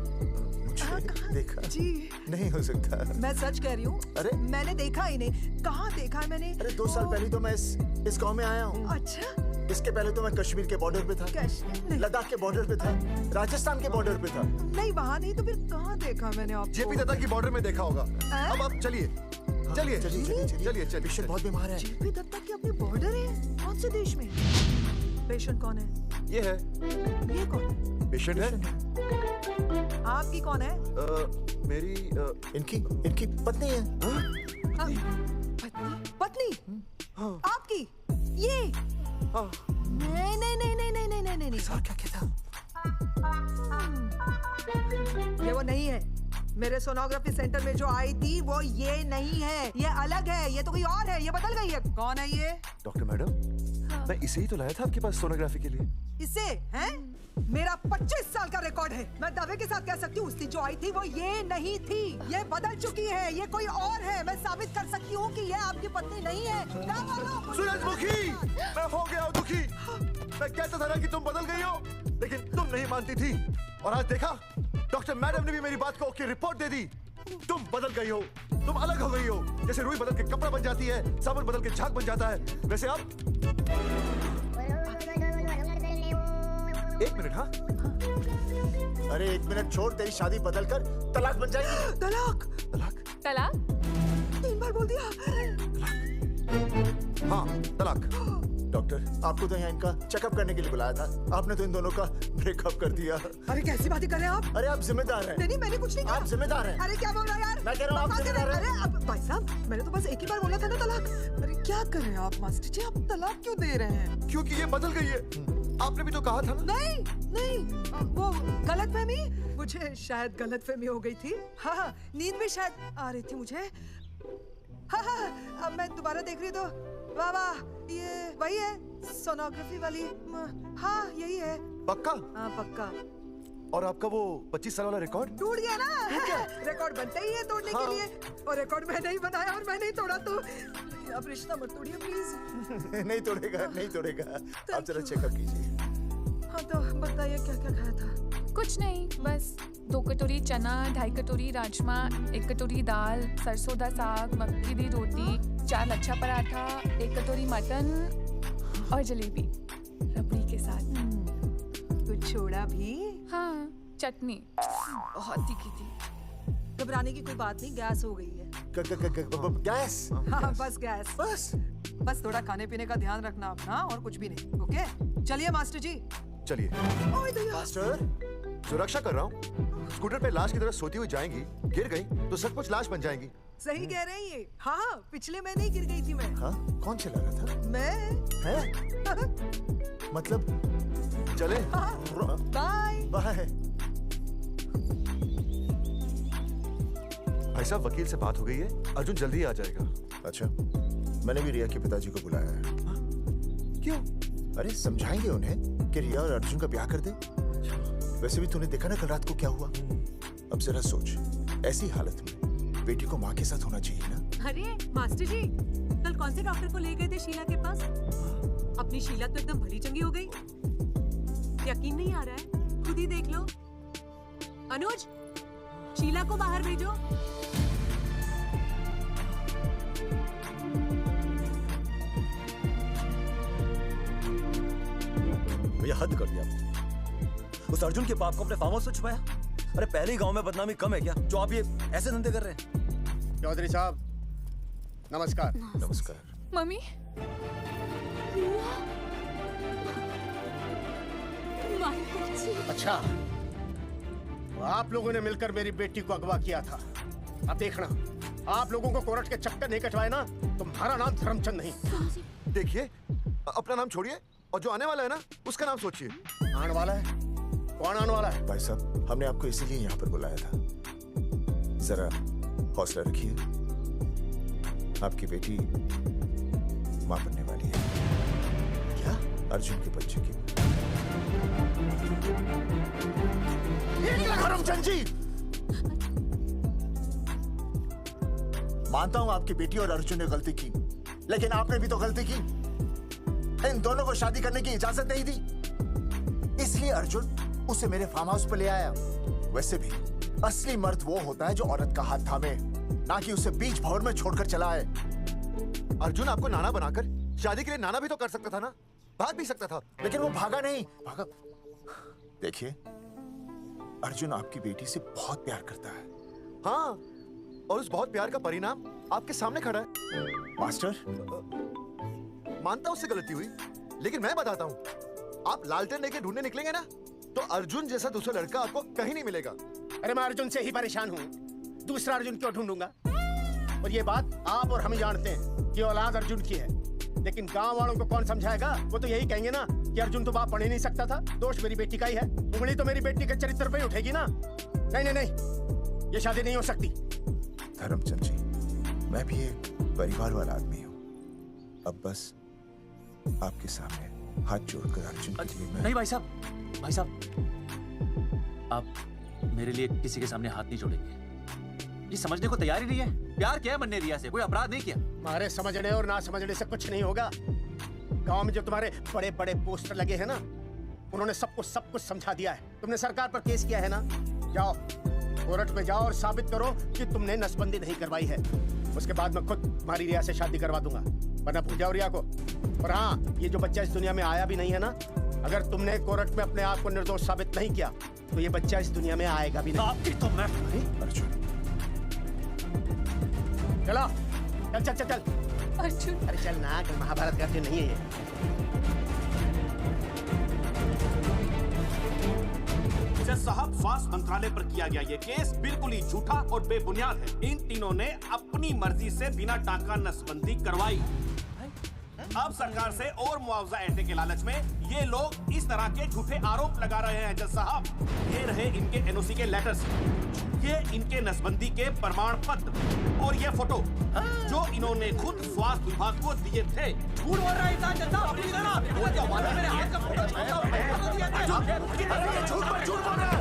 देखा जी नहीं हो सकता। मैं सच कह रही हूँ। अरे मैंने देखा ही नहीं। कहाँ देखा है मैंने? अरे 2 साल पहले तो मैं इस गांव में आया हूँ। अच्छा। इसके पहले तो मैं कश्मीर के बॉर्डर पे था, लद्दाख के बॉर्डर पे था, राजस्थान के बॉर्डर पे था। नहीं वहाँ नहीं तो फिर कहाँ देखा मैंने आपको? जेपी दत्ता की बॉर्डर में देखा होगा। अब आप चलिए। पेशेंट बहुत बीमार है। जेपी दत्ता की अपनी बॉर्डर है? कौन से देश में? पेशेंट कौन है? ये है। ये कौन है? पेशेंट है। आपकी कौन है? मेरी इनकी पत्नी है। पत्नी? आपकी? ये? नहीं। क्या कहता? ये वो नहीं है। मेरे सोनोग्राफी सेंटर में जो आई थी वो ये नहीं है, ये अलग है। ये तो कोई और है, ये बदल गई है। कौन है ये? डॉक्टर मैडम, मैं इसे ही तो लाया था आपके पास सोनोग्राफी के लिए। इसे हैं? मेरा 25 साल का रिकॉर्ड है। मैं दावे के साथ कह सकती हूँ उस दिन जो आई थी वो ये नहीं थी। ये बदल चुकी है, ये कोई और है। मैं साबित कर सकती हूँ कि ये आपकी पत्नी नहीं है। सूरजमुखी, मैं हो गया हूँ दुखी। मैं कहता था ना कि तुम बदल गई हो, लेकिन तुम नहीं मानती थी। और आज देखा, डॉक्टर मैडम ने भी मेरी बात को ओके रिपोर्ट दे दी। तुम बदल गई हो, तुम अलग हो गई हो। जैसे रुई बदल के कपड़ा बन जाती है, साबुन बदल के झाग बन जाता है, वैसे अब 1 मिनट। हाँ अरे 1 मिनट छोड़, तेरी शादी बदल कर तलाक बन जाएगी। तलाक? तलाक? 3 बार बोल दिया। हाँ तलाक। डॉक्टर, आपको तो यहाँ इनका चेकअप करने के लिए बुलाया था। आपने तो इन दोनों का ब्रेकअप कर दिया। अरे कैसी बातें कर रहे हैं आप? अरे आप जिम्मेदार हैं। नहीं मैंने कुछ नहीं कहा। आप जिम्मेदार हैं। अरे क्या बोल रहा है यार? मैं कह रहा हूँ आप जिम्मेदार हैं। अरे अब भाई साहब, मैंने तो बस एक ही बार बोला था ना तलाक। अरे क्या कर रहे हैं आप मास्टर जी? आप तलाक क्यों दे रहे हैं? क्योंकि ये बदल गई है। आपने भी तो कहा था ना। नहीं, वो गलतफहमी। मुझे शायद गलतफहमी हो गई थी। हाँ, नींद भी शायद आ रही थी मुझे। हाँ, अब मैं दोबारा देख रही तो वाह, ये वही है सोनोग्राफी वाली। हाँ यही है। पक्का? हाँ पक्का। और आपका वो 25 साल वाला रिकॉर्ड टूट गया ना? रिकॉर्ड बनता ही है तोड़ने के लिए, और रिकॉर्ड मैंने ही बनाया और मैंने ही तोड़ा। तो आप रिश्ता मत तोड़िए प्लीज। नहीं तोड़ेगा, नहीं तोड़ेगा। आप जरा चेकअप कीजिए। हाँ तो बताइए क्या क्या खाया था? कुछ नहीं, बस 2 कटोरी चना, 2.5 कटोरी राजमा, 1 कटोरी दाल, सरसों दा साग, मक्की दी रोटी, 4 लच्छा पराठा, 1 कटोरी मटन और जलेबी रबड़ी के साथ। कुछ छोड़ा भी? हाँ, चटनी बहुत तीखी थी। घबराने की कोई बात नहीं, गैस हो गई है। गैस? हाँ बस गैस, बस थोड़ा खाने पीने का ध्यान रखना अपना, और कुछ भी नहीं। ओके चलिए मास्टर जी। चलिए। मास्टर, सुरक्षा कर रहा हूँ। स्कूटर पे लाश की तरह सोती हुई जाएंगी, गिर गई तो सचमुच लाश बन जाएंगी। सही कह रहे हैं ये। हाँ पिछले महीने ही गिर गई थी मैं। हाँ कौन चला रहा था? मैं। है? मतलब चले? Bye bye. भाई साहब वकील से बात हो गई है, अर्जुन जल्दी ही आ जाएगा। अच्छा, मैंने भी रिया के पिताजी को बुलाया है। क्यों? अरे समझाएंगे उन्हें कि रिया और अर्जुन का ब्याह कर दे। वैसे भी तूने देखा ना कल रात को क्या हुआ। अब जरा सोच, ऐसी हालत में बेटी को माँ के साथ होना चाहिए ना। अरे मास्टर जी, कल कौन से डॉक्टर को ले गए थे शीला के पास? अपनी शीला तो एकदम भली चंगी हो गई। यकीन नहीं आ रहा है, खुद ही देख लो। अनुज, शीला को बाहर भेजो। भैया हद कर दिया। उस अर्जुन के बाप को अपने फार्म हाउस से छुपाया। अरे पहले ही गांव में बदनामी कम है क्या, जो आप ये ऐसे धंधे कर रहे हैं? चौधरी साहब नमस्कार। नमस्कार। मम्मी। अच्छा, तो आप लोगों ने मिलकर मेरी बेटी को अगवा किया था। अब देखना, आप लोगों को कोर्ट के चक्कर नहीं कटवाए ना, तुम्हारा नाम धर्मचंद नहीं। देखिए, अपना नाम छोड़िए और जो आने वाला है ना उसका नाम सोचिए। आने वाला है? कौन आने वाला है? भाई साहब, हमने आपको इसीलिए यहाँ पर बुलाया था। जरा हौसला रखिए, आपकी बेटी मां बनने वाली है। क्या? अर्जुन के बच्चे की। धर्मचंद जी, मानता हूं आपकी बेटी और अर्जुन ने गलती की, लेकिन आपने भी तो गलती की। इन दोनों को शादी करने की इजाजत नहीं दी, इसलिए अर्जुन उसे मेरे फार्म हाउस पर ले आया। वैसे भी असली मर्द वो होता है जो औरत का हाथ थामे, ना कि उसे बीच भंवर में छोड़कर चला आए। अर्जुन आपको नाना बनाकर शादी के लिए नाना भी तो कर सकता था ना, भाग भी सकता था। लेकिन वो भागा नहीं। भागा। देखिए, अर्जुन आपकी बेटी से बहुत प्यार करता है। हाँ, और उस बहुत प्यार का परिणाम आपके सामने खड़ा है। मास्टर, मानता हूं उससे गलती हुई, लेकिन मैं बताता हूं, आप लालटेन लेके ढूंढने निकलेंगे ना तो अर्जुन जैसा दूसरा लड़का आपको कहीं नहीं मिलेगा। अरे मैं अर्जुन से ही परेशान हूँ, दूसरा अर्जुन क्यों ढूंढूंगा? और ये बात आप और हम ही जानते हैं कि औलाद अर्जुन की है, लेकिन गांव वालों को कौन समझाएगा? वो तो यही कहेंगे ना कि अर्जुन तो बाप बन ही नहीं सकता था, दोष मेरी बेटी का ही है। उंगली तो मेरी बेटी के चरित्र पे ही उठेगी ना। नहीं नहीं नहीं, ये शादी नहीं हो सकती। धर्मचंद जी, मैं भी एक परिवार वाला आदमी हूँ। अब बस आपके सामने हाथ जोड़कर अर्जुन के लिए मैं... नहीं भाई साहब, आप मेरे लिए किसी के सामने हाथ नहीं जोड़ेंगे। ये समझने को तैयार ही नहीं है। प्यार किया है मन्ने रिया से, कोई अपराध नहीं किया। तुम्हारे समझने और ना समझने से कुछ नहीं होगा। गांव में जो तुम्हारे बड़े बड़े पोस्टर लगे हैं ना, उन्होंने सब कुछ समझा दिया है। तुमने सरकार पर केस किया है ना, जाओ कोर्ट में जाओ और साबित करो कि तुमने नसबंदी नहीं करवाई है। उसके बाद मैं खुद तुम्हारी रिया से शादी करवा दूंगा, वरना भूल जाओ रिया को। और हाँ, ये जो बच्चा इस दुनिया में आया भी नहीं है ना, अगर तुमने कोर्ट में अपने आप को निर्दोष साबित नहीं किया तो ये बच्चा इस दुनिया में आएगा भी नहीं। आपकी तो मैं... अर्जुन, चलो चल चल चल चल। अर्जुन, अरे चल ना, कल महाभारत करते नहीं है ये। जज साहब, स्वास्थ्य मंत्रालय पर किया गया ये केस बिल्कुल ही झूठा और बेबुनियाद है। इन तीनों ने अपनी मर्जी से बिना टाका नसबंदी करवाई। अब सरकार से और मुआवजा ऐंठने के लालच में ये लोग इस तरह के झूठे आरोप लगा रहे हैं। जज साहब, ये रहे इनके एनओसी के लेटर्स, ये इनके नसबंदी के प्रमाण पत्र और ये फोटो जो इन्होंने खुद स्वास्थ्य विभाग को दिए थे। झूठ बोल रहा है इंसान, जज साहब, प्लीज ना। वो क्या हमारा मेरे हाथ का फोटो झूठ बोल रहा है।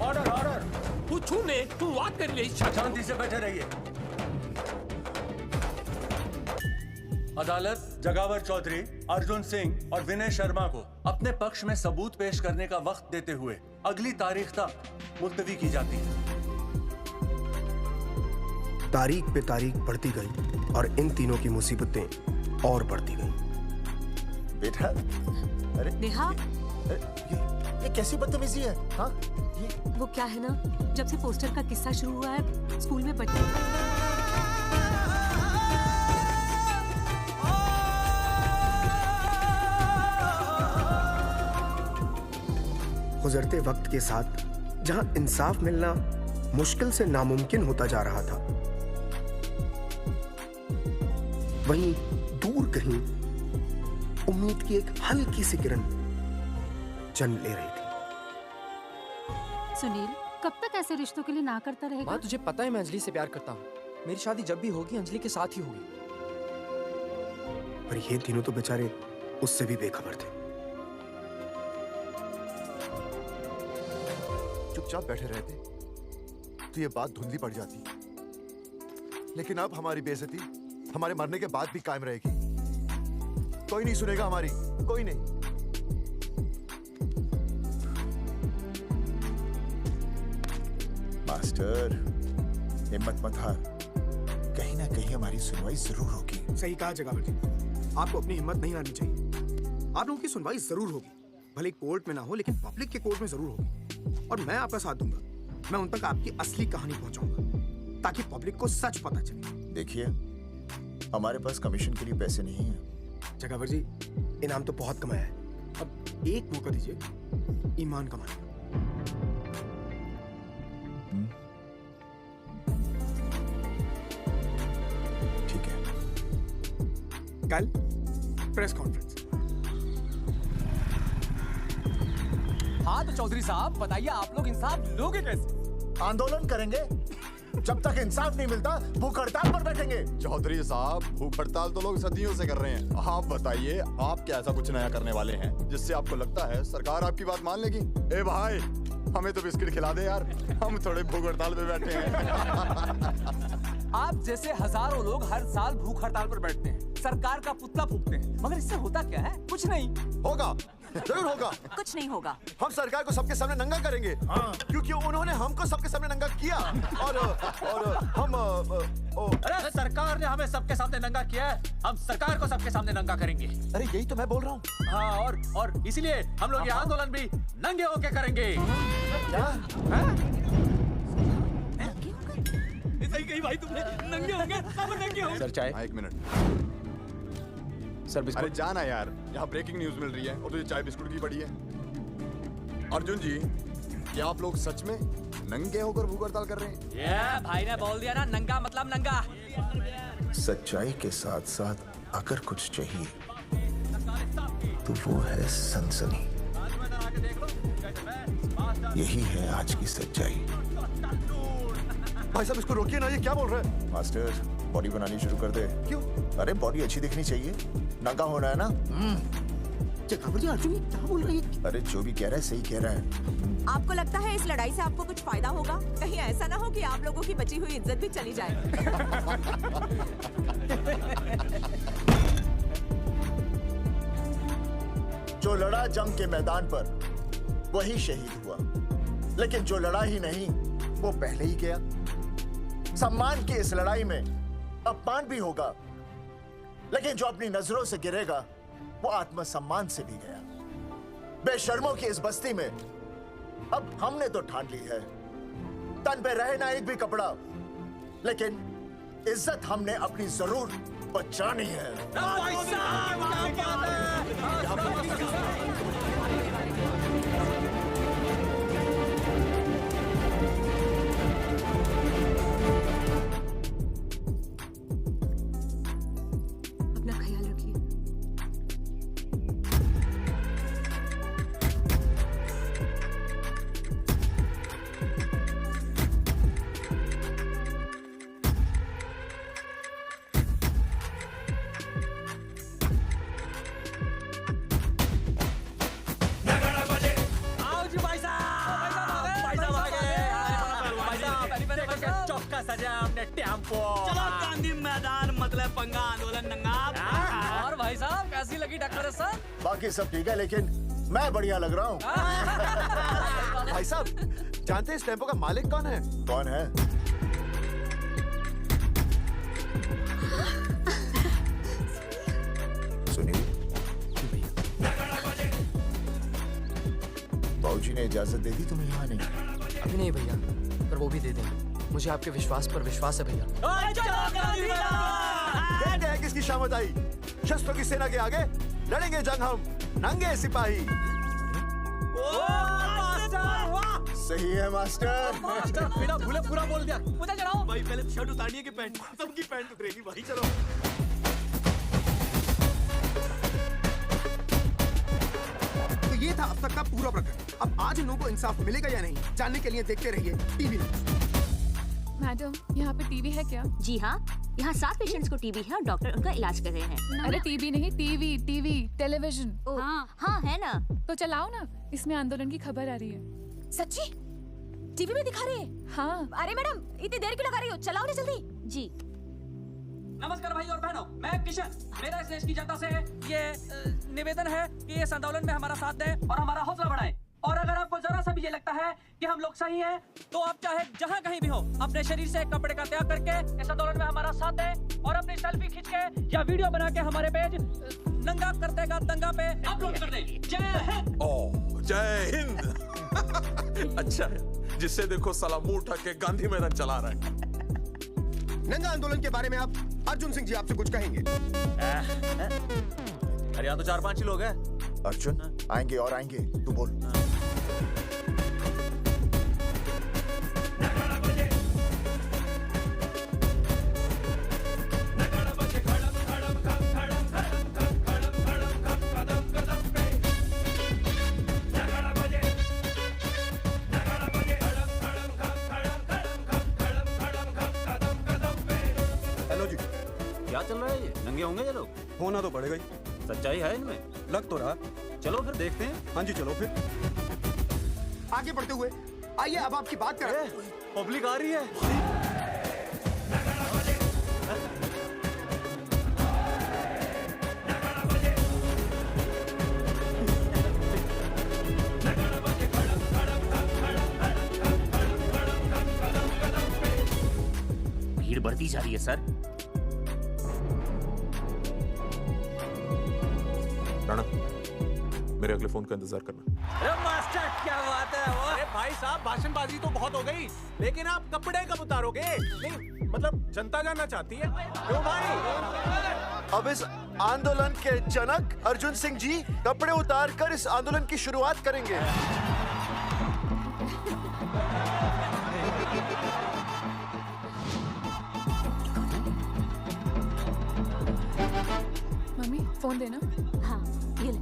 ऑर्डर ऑर्डर, कुछ छूने तू बात कर ले शांति से बैठे रहिए। अदालत जगावर चौधरी, अर्जुन सिंह और विनय शर्मा को अपने पक्ष में सबूत पेश करने का वक्त देते हुए अगली तारीख तक मुलतवी की जाती है। तारीख पे तारीख बढ़ती गई और इन तीनों की मुसीबतें और बढ़ती गई। बेटा, अरे नेहा, ये कैसी बदतमीजी है? हाँ, वो क्या है ना, जब से पोस्टर का किस्सा शुरू हुआ है स्कूल में बच्चे गुजरते वक्त के साथ जहां इंसाफ मिलना मुश्किल से नामुमकिन होता जा रहा था, वहीं दूर कहीं उम्मीद की एक हल्की सी किरण जन्म ले रही थी। सुनील, कब तक ऐसे रिश्तों के लिए ना करता रहेगा? माँ, तुझे पता है मैं अंजलि से प्यार करता हूँ। मेरी शादी जब भी होगी अंजलि के साथ ही होगी। पर ये तीनों तो बेचारे उससे भी बेखबर थे। चुपचाप बैठे रहते तो ये बात धुंधली पड़ जाती, लेकिन अब हमारी बेइज्जती हमारे मरने के बाद भी कायम रहेगी। कोई नहीं सुनेगा हमारी, कोई नहीं। मास्टर, हिम्मत मत हार, कहीं ना कहीं हमारी सुनवाई जरूर होगी। सही कहा जगावर जी, आपको अपनी हिम्मत नहीं हारनी चाहिए। आप लोगों की सुनवाई जरूर होगी, भले कोर्ट में ना हो लेकिन पब्लिक के कोर्ट में जरूर होगी। और मैं आपका साथ दूंगा, मैं उन तक आपकी असली कहानी पहुंचाऊंगा ताकि पब्लिक को सच पता चले। देखिए, हमारे पास कमीशन के लिए पैसे नहीं हैं। जगावर जी, इनाम तो बहुत कमाया है, अब एक मौका दीजिए ईमान कमाने का। ठीक है, कल प्रेस कॉन्फ्रेंस। हाँ तो चौधरी साहब बताइए, आप लोग इंसाफ लोगे कैसे? आंदोलन करेंगे, जब तक इंसाफ नहीं मिलता भूख हड़ताल पर बैठेंगे। चौधरी साहब, भूख हड़ताल तो लोग सदियों से कर रहे हैं। आप बताइए, आप क्या ऐसा कुछ नया करने वाले हैं जिससे आपको लगता है सरकार आपकी बात मान लेगी? ए भाई, हमें तो बिस्किट खिला दे यार, हम थोड़े भूख हड़ताल पे बैठे हैं। आप जैसे हजारों लोग हर साल भूख हड़ताल पर बैठते हैं, सरकार का पुतला फूकते हैं, मगर इससे होता क्या है? कुछ नहीं होगा, जरूर होगा। कुछ नहीं होगा। हम सरकार को सबके सामने नंगा करेंगे, क्योंकि उन्होंने हमको सबके सामने नंगा किया। और हम अरे सरकार ने हमें सबके सामने नंगा किया है, हम सरकार को सबके सामने नंगा करेंगे। अरे यही तो मैं बोल रहा हूँ। हाँ, और इसीलिए हम लोग ये आंदोलन भी नंगे होके करेंगे। सही कही भाई तुमने, नंगे होंगे, हम नंगे होंगे। सर चाय? एक मिनट सर, बिस्कुट। अरे जाना यार, यहाँ ब्रेकिंग न्यूज मिल रही है और तुझे चाय बिस्कुट की पड़ी है। अर्जुन जी, क्या आप लोग सच में नंगे होकर भूख हड़ताल कर रहे हैं? ये भाई ने बोल दिया ना, नंगा मतलब नंगा। सच्चाई के साथ साथ अगर कुछ चाहिए तो वो है सनसनी। यही है आज की सच्चाई। भाई साहब, इसको रोकिए ना, ये क्या बोल रहे हैं? मास्टर, बॉडी बनानी शुरू कर दे। क्यों? अरे बॉडी अच्छी दिखनी चाहिए, नंगा होना है ना। जगावर जी, अर्जुन ये क्या बोल रही है? अरे जो भी कह रहा है सही कह रहा है। आपको लगता है इस लड़ाई से आपको कुछ फायदा होगा? कहीं ऐसा ना हो कि आप लोगों की बची हुई इज्जत भी चली जाए। जो लड़ा जंग के मैदान पर वही शहीद हुआ, लेकिन जो लड़ा ही नहीं वो पहले ही गया। सम्मान की इस लड़ाई में अपमान भी होगा, लेकिन जो अपनी नजरों से गिरेगा वो आत्मसम्मान से भी गया। बेशर्मों की इस बस्ती में अब हमने तो ठान ली है, तन पे रहे ना एक भी कपड़ा, लेकिन इज्जत हमने अपनी जरूर बचानी है। अपना ख्याल रखिए। जाए हमने टेम्पो। चलो गांधी मैदान मतलब पंगा आंदोलन नंगा। और भाई साहब कैसी लगी टक्कर सर? बाकी सब ठीक है लेकिन मैं बढ़िया लग रहा हूँ। भाई साहब जानते हैं इस टेम्पो का मालिक कौन है? कौन है? सुनील, बाबूजी ने इजाजत दे दी तुम्हें यहाँ आने की? अभी नहीं भैया, पर वो भी दे देंगे। मुझे आपके विश्वास पर विश्वास है भैया। देख है किसकी शामत आई। शस्त्रों की सेना के आगे लड़ेंगे जंग हम नंगे सिपाही। सही है मास्टर। मास्टर बिना भूले पूरा बोल दिया। मुझे चढ़ाओ भाई, पहले तो शर्ट उतारिए कि पैंट, सबकी पैंट उतरेगी भाई। चलो तो ये था अब तक का पूरा प्रकरण। अब आज इन लोगों को इंसाफ मिलेगा या नहीं, जानने के लिए देखते रहिए टीवी। मैडम, यहाँ पे टीवी है क्या? जी हाँ, यहाँ 7 पेशेंट्स को टीबी है और डॉक्टर उनका इलाज कर रहे हैं। अरे टीवी नहीं, टीवी टेलीविजन। हाँ है ना। तो चलाओ ना, इसमें आंदोलन की खबर आ रही है। सच्ची? टीवी में दिखा रहे हैं? हाँ। अरे मैडम इतनी देर क्यों लगा रही हो, चलाओ ना जल्दी। जी। नमस्कार भाई और बहनों, मैं किशन। मेरा इस देश की जनता से ये निवेदन है कि इस आंदोलन में हमारा साथ दें और हमारा हौसला बढ़ाएं। और अगर आपको जरा सा भी ये लगता है कि हम लोग सही हैं, तो आप चाहे जहाँ कहीं भी हो, अपने शरीर से कपड़े का त्याग करके इस आंदोलन में हमारा साथ दें और अपनी सेल्फी खींच के या वीडियो बना के हमारे पेज नंगा कर देगा दंगा पे अपलोड कर दें। जय हिंद। ओह जय हिंद। अच्छा है, जिससे देखो साला मुंह उठा के गांधी मैदान चला रहा है। नंगा आंदोलन के बारे में आप अर्जुन सिंह जी आपसे कुछ कहेंगे। अरे यहाँ तो 4-5 ही लोग हैं। अर्जुन आएंगे और आएंगे, तू बोल। हेलो जी, क्या चल रहा है ये? नंगे होंगे ये लोग? होना तो पड़ेगा ही। सच्चाई है इनमें? लग तो रहा। चलो फिर देखते हैं। हाँ जी चलो फिर। आगे बढ़ते हुए आइए अब आपकी बात करें। पब्लिक आ रही है। भीड़ बढ़ती जा रही है सर। राणा, मेरे अगले फोन का इंतजार करना। अरे मास्टर क्या बात है वो? अरे भाई साहब भाषणबाजी तो बहुत हो गई, लेकिन आप कपड़े कब उतारोगे? नहीं मतलब जनता जानना चाहती है। क्यों भाई? अब इस आंदोलन के जनक अर्जुन सिंह जी कपड़े उतार कर इस आंदोलन की शुरुआत करेंगे। मम्मी फोन देना। हाँ ये ले।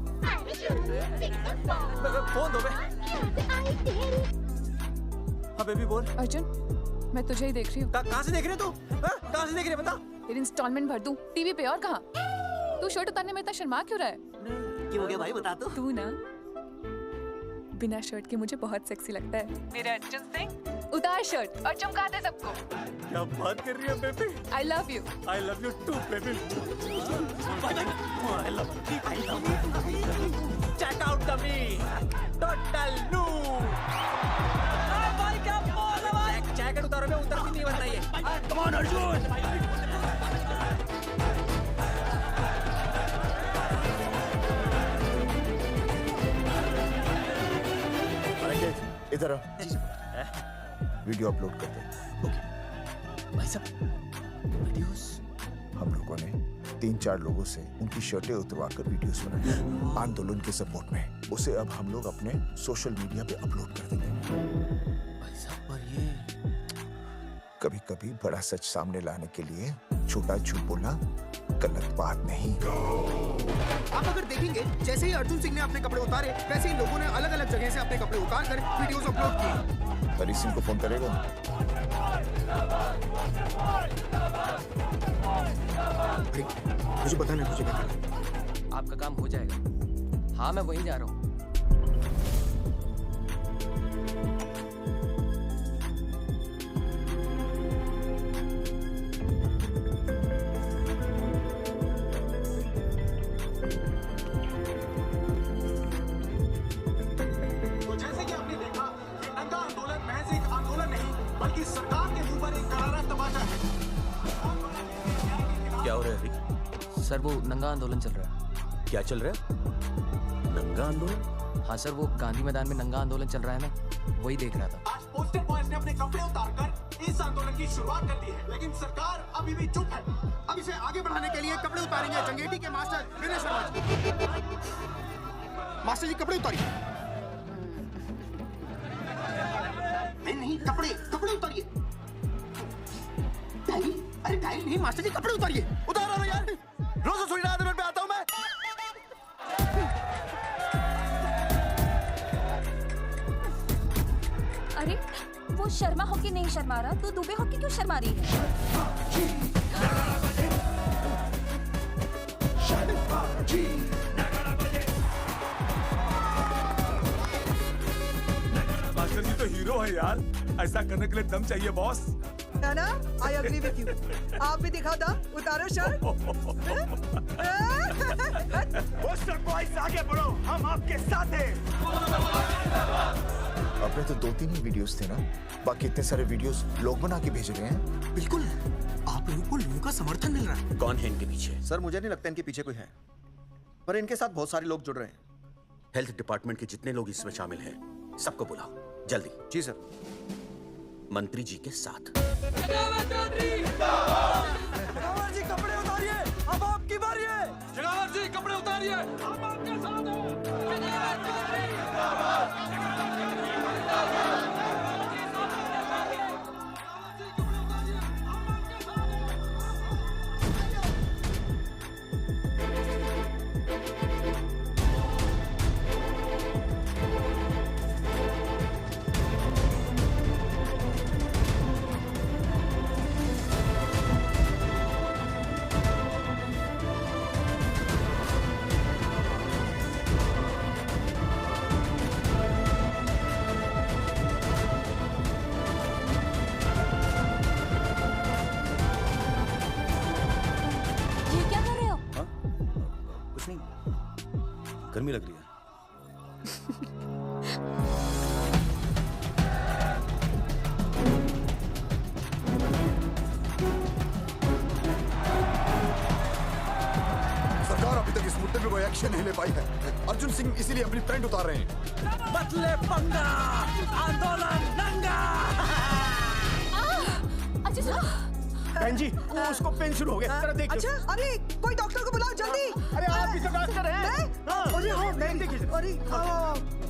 फोन दो बे। हाँ बेबी बोल। अर्जुन मैं तुझे ही देख रही हूँ। कहाँ से देख रहे हो तू? कहाँ से देख रही है बता? तेरी इंस्टॉलमेंट भर दूं टीवी पे और कहाँ? तू शर्ट उतारने में इतना शर्मा क्यों रहा है? क्यों हो गया भाई बता तो। तू ना बिना शर्ट के मुझे बहुत सेक्सी लगता है। मेरे अर्जुन सिंह उतार शर्ट और चमका दे सबको। क्या बात कर रही है baby? I love you. I love you too baby. I love you. Check out the me. Total new. भाई क्या बोल रहा है भाई? जैकेट उतारो बे, उतर भी नहीं बनना ये। Come on Arjun. इधर आओ। वीडियो अपलोड कर दे। भाई साहब वीडियोस हम लोगों ने 3-4 लोगों से उनकी शर्टें उतरवाकर वीडियोस बनाए आंदोलन के सपोर्ट में। उसे अब हम लोग अपने सोशल मीडिया पे अपलोड कर देंगे। भाई साहब पर ये कभी कभी बड़ा सच सामने लाने के लिए छोटा झूठ बोलना गलत बात नहीं। आप अगर देखेंगे जैसे ही अर्जुन सिंह ने अपने कपड़े उतारे, वैसे ही लोगों ने अलग अलग जगह से अपने कपड़े उतार कर वीडियोस अपलोड किए। हरी सिंह को फोन करेगा? मुझे पता नहीं मुझे क्या करना है। आपका काम हो जाएगा। हाँ मैं वहीं जा रहा हूँ। क्या हो रहा है अभी? सर वो नंगा आंदोलन चल रहा है। क्या चल रहा है? नंगा आंदोलन? हाँ सर, वो गांधी मैदान में नंगा आंदोलन चल रहा है ना, वही देख रहा था। आज पोस्टर बॉयज ने अपने कपड़े उतारकर इस आंदोलन की शुरुआत कर दी है, लेकिन सरकार अभी भी चुप है। अब इसे आगे बढ़ाने के लिए कपड़े उतारेंगे चंगेटी के मास्टर विनय शर्मा जी। मास्टर जी कपड़े उतारिए। नहीं, कपड़े उतारिए। टाइल? अरे टाइल नहीं मास्टर जी, कपड़े उतारिए। उतारो ना यार, रोज रसोई आंदोलन पे आता हूँ मैं। अरे वो शर्मा होके नहीं शर्मा रहा तो दुबे होके क्यों शर्मा रही है? मास्टर जी तो हीरो है यार, ऐसा करने के लिए दम चाहिए बॉस। है ना? I agree with you. आप भी दिखा दो, उतारो शर्ट। पोस्टर बॉयज आगे बढ़ो, हम आपके साथ हैं। अपने तो 2-3 ही वीडियोस थे ना, बाकी इतने सारे वीडियोस लोग बना के भेज रहे हैं। बिल्कुल, आप लोगों को लोगों का समर्थन मिल रहा है। कौन है इनके पीछे? सर मुझे नहीं लगता इनके पीछे कोई है, पर इनके साथ बहुत सारे लोग जुड़ रहे हैं। हेल्थ डिपार्टमेंट के जितने लोग इसमें शामिल हैं, सबको बुलाओ जल्दी। जी सर। मंत्री जी के साथ। शेखावत जी कपड़े उतारिए, अब आपकी बारी है। शेखावत जी कपड़े उतारिए, हम आपके साथ गर्मी लग रही है। सरकार अभी तक इस मुद्दे पे कोई एक्शन नहीं ले पाई है। अर्जुन सिंह इसीलिए अपनी पैंट उतार रहे हैं। बदले पंगा, आंदोलन नंगा। बहन जी, वो उसको पेन शुरू हो गया। जरा देख। अच्छा, अरे कोई डॉक्टर को बुलाओ जल्दी। अरे आप भी तो डॉक्टर हैं। अरे हाँ, मैं देखिए। अरे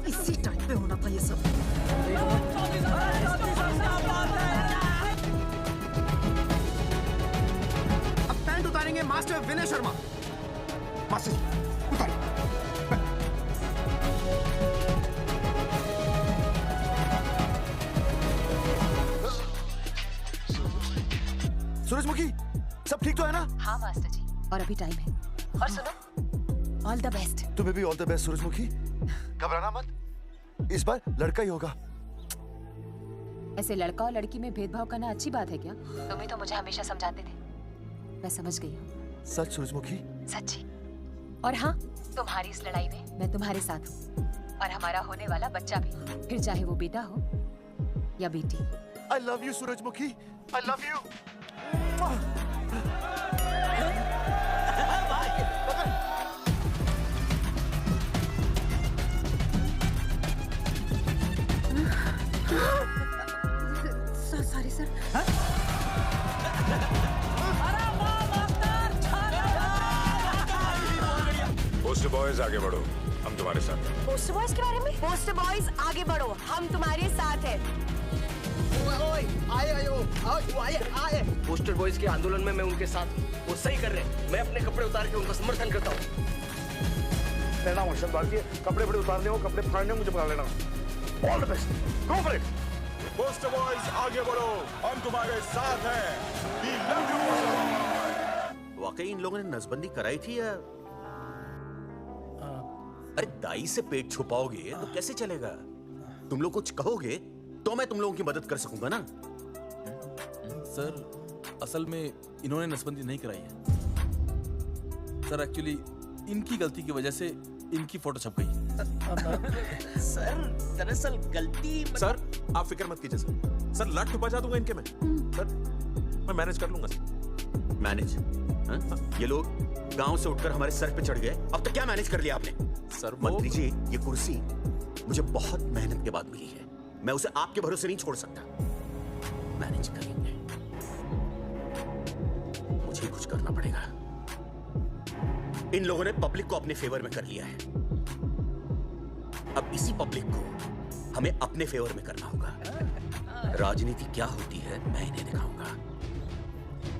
इसी टाइम पे होना था ये सब। अब पैंट उतारेंगे मास्टर विनय शर्मा। मास्टर जी उतारिए। सूरजमुखी, सब ठीक तो है ना? हाँ मास्टर जी, और अभी टाइम है। और सुनो, ऑल द बेस्ट। तुम्हें भी ऑल द बेस्ट सूरजमुखी। घबराना मत, इस बार लड़का ही होगा। ऐसे लड़का और लड़की में भेदभाव करना अच्छी बात है क्या? तुम ही तो मुझे हमेशा समझाते थे। मैं समझ गई हूँ। सच सूरजमुखी? सच्ची। और हाँ, तुम्हारी इस लड़ाई में मैं तुम्हारे साथ हूँ, और हमारा होने वाला बच्चा भी, फिर चाहे वो बेटा हो या बेटी। I love you सूरजमुखी, I love you। Sorry sir. Poster boys आगे बढ़ो, हम तुम्हारे साथ हैं। पोस्टर बॉयज के बारे में? पोस्टर बॉयज आगे बढ़ो, हम तुम्हारे साथ हैं। आए। पोस्टर बॉयज के आंदोलन में मैं उनके साथ हूँ। वो सही कर रहे हैं। मैं अपने कपड़े उतार के उनका समर्थन करता हूँ। मेरा नाम हर्षद भारती है। कपड़े बड़े उतारने हो, कपड़े फाड़ने हो, मुझे पकड़ लेना। All the best, go for it. Poster boys आगे बढ़ो, हम तुम्हारे साथ हैं। We love you, poster boys. वाकई इन लोगों ने नसबंदी कराई थी या? अरे दाई से पेट छुपाओगे तो कैसे चलेगा? तुम लोग कुछ कहोगे तो मैं तुम लोगों की मदद कर सकूंगा ना। सर असल में इन्होंने नसबंदी नहीं कराई है सर। एक्चुअली इनकी गलती की वजह से इनकी फोटो छप गई। सर दरअसल गलती सर आप फिक्र मत कीजिए सर। सर लट छुपा जा दूंगा इनके में। सर मैं मैनेज कर लूंगा सर। मैनेज? ये लोग गांव से उठकर हमारे सर पे चढ़ गए, अब तक क्या मैनेज कर लिया आपने? सर मंत्री जी, ये कुर्सी मुझे बहुत मेहनत के बाद मिली है, मैं उसे आपके भरोसे नहीं छोड़ सकता। मैनेज करेंगे, मुझे कुछ करना पड़ेगा। इन लोगों ने पब्लिक को अपने फेवर में कर लिया है, अब इसी पब्लिक को हमें अपने फेवर में करना होगा। राजनीति क्या होती है मैं इन्हें दिखाऊंगा।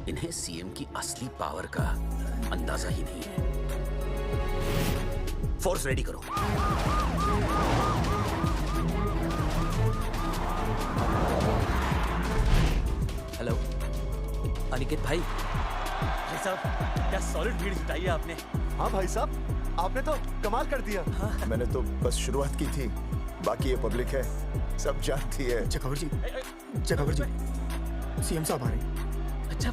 इन्हें सीएम की असली पावर का अंदाजा ही नहीं है। फोर्स रेडी करो। हेलो अनिकेत भाई साहब, क्या सॉलिड भीड़ जुटाई है आपने। हाँ भाई साहब, आपने तो कमाल कर दिया। मैंने तो बस शुरुआत की थी, बाकी ये पब्लिक है, सब जानती है। जगावर जी, जगावर जी, सीएम साहब आ रहे हैं। अच्छा,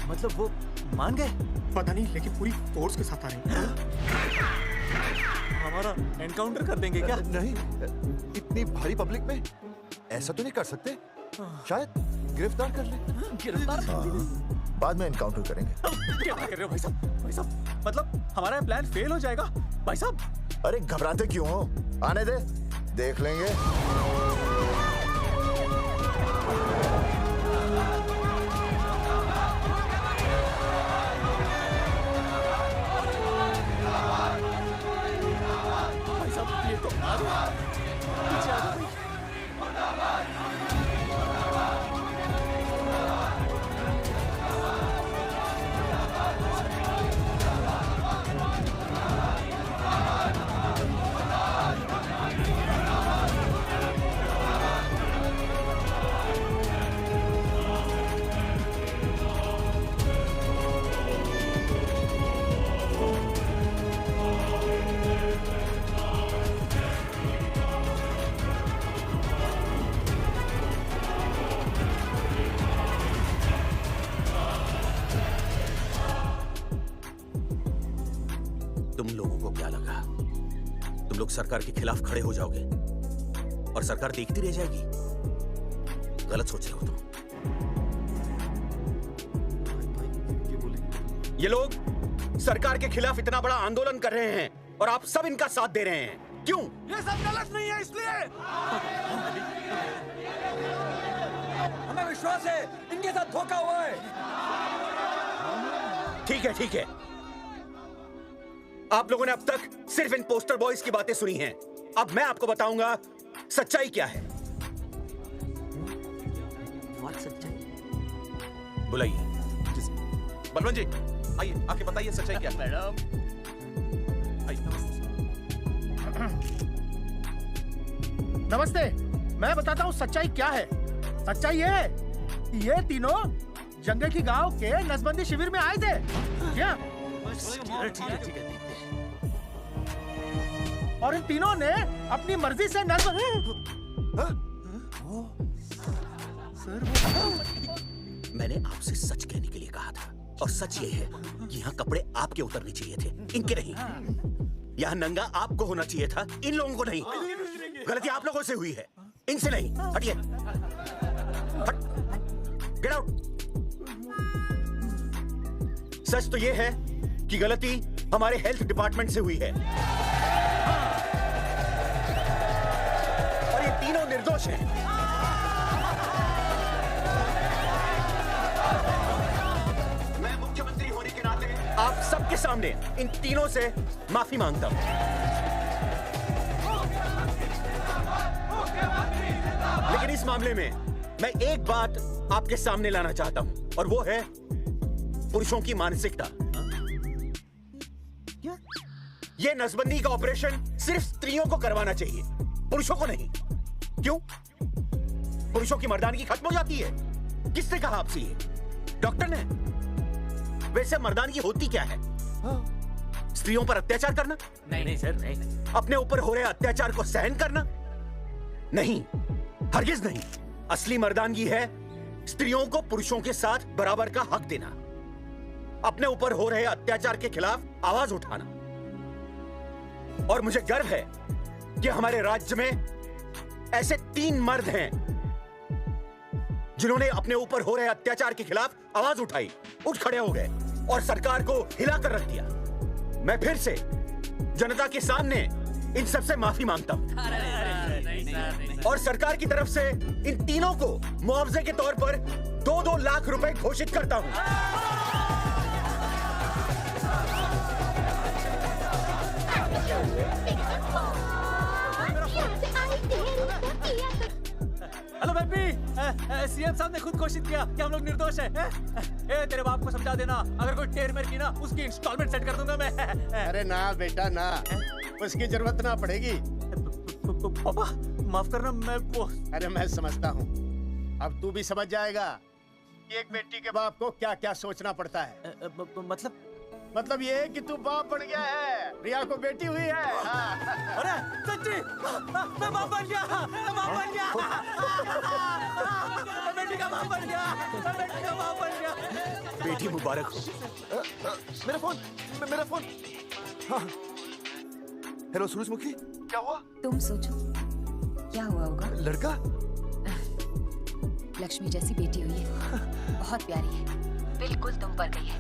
मतलब वो मान गए? पता नहीं, लेकिन पूरी फोर्स के साथ आ रहे हैं। हमारा एनकाउंटर कर देंगे क्या? नहीं, इतनी भारी पब्लिक में ऐसा तो नहीं कर सकते, शायद गिरफ्तार कर ले। गिरफ्तार बाद में एनकाउंटर करेंगे। क्या कर रहे हो भाई साहब? भाई साहब, मतलब हमारा प्लान फेल हो जाएगा भाई साहब? अरे घबराते क्यों हो, आने दे, देख लेंगे। भाई साहब, ये तो आ गया। पीछे आ जाओ। तुम लोगों को क्या लगा तुम लोग सरकार के खिलाफ खड़े हो जाओगे और सरकार देखती रह जाएगी? गलत सोच रहे हो तुम। ये लोग सरकार के खिलाफ इतना बड़ा आंदोलन कर रहे हैं और आप सब इनका साथ दे रहे हैं, क्यों? ये सब गलत नहीं है, इसलिए हमें विश्वास है इनके साथ धोखा हुआ है। ठीक है, ठीक है। आप लोगों ने अब तक सिर्फ इन पोस्टर बॉयज की बातें सुनी हैं, अब मैं आपको बताऊंगा सच्चाई क्या है। बुलाइए। बलवंत जी, आइए, आके बताइए सच्चाई क्या है। मैडम, नमस्ते, मैं बताता हूँ सच्चाई क्या है। सच्चाई ये है कि ये तीनों जंगल की गांव के नसबंदी शिविर में आए थे। क्या? ठीक है। और इन तीनों ने अपनी मर्जी से मैंने आपसे सच कहने के लिए कहा था, और सच ये है कि यहाँ कपड़े आपके उतरने चाहिए थे, इनके नहीं। यहाँ नंगा आपको होना चाहिए था, इन लोगों को नहीं। गलती आप लोगों से हुई है, इनसे नहीं। हटिए, गेट आउट। सच तो ये है कि गलती हमारे हेल्थ डिपार्टमेंट से हुई है और ये तीनों निर्दोष हैं। मैं मुख्यमंत्री होने के नाते आप सबके सामने इन तीनों से माफी मांगता हूं। लेकिन इस मामले में मैं एक बात आपके सामने लाना चाहता हूं, और वो है पुरुषों की मानसिकता। ये नसबंदी का ऑपरेशन सिर्फ स्त्रियों को करवाना चाहिए, पुरुषों को नहीं। क्यों? पुरुषों की मर्दानगी खत्म हो जाती है। किसने कहा आपसे ये? डॉक्टर ने? वैसे मर्दानगी होती क्या है? स्त्रियों पर अत्याचार करना? नहीं सर, नहीं। अपने ऊपर हो रहे अत्याचार को सहन करना? नहीं, हरगिज नहीं। असली मर्दानगी है स्त्रियों को पुरुषों के साथ बराबर का हक देना, अपने ऊपर हो रहे अत्याचार के खिलाफ आवाज उठाना। और मुझे गर्व है कि हमारे राज्य में ऐसे 3 मर्द हैं जिन्होंने अपने ऊपर हो रहे अत्याचार के खिलाफ आवाज उठाई, उठ खड़े हो गए और सरकार को हिलाकर रख दिया। मैं फिर से जनता के सामने इन सबसे माफी मांगता हूं और सरकार की तरफ से इन तीनों को मुआवजे के तौर पर 2-2 लाख रुपए घोषित करता हूं। हेलो बेबी, सीएम साहब ने खुद घोषित किया कि हम लोग निर्दोष हैं। ए तेरे बाप को समझा देना, अगर कोई टेर मेर की ना उसकी इंस्टॉलमेंट सेट कर दूंगा मैं। अरे ना बेटा ना, उसकी जरूरत ना पड़ेगी। पापा माफ करना, मैं वो। अरे मैं समझता हूँ, अब तू भी समझ जाएगा कि एक बेटी के बाप को क्या क्या सोचना पड़ता है। मतलब ये कि तू बाप बन गया है, रिया को बेटी हुई है। अरे सच्ची, मैं बाप बन गया, मैं बाप बन गया, मैं बेटी का बाप बन गया, मैं बेटी का बाप बन गया। बेटी मुबारक हो। मेरा फोन। हाँ। हेलो सूरजमुखी, क्या हुआ? तुम सोचो क्या हुआ होगा। लड़का? लक्ष्मी जैसी बेटी हुई है, बहुत प्यारी है, बिल्कुल तुम पर गई है।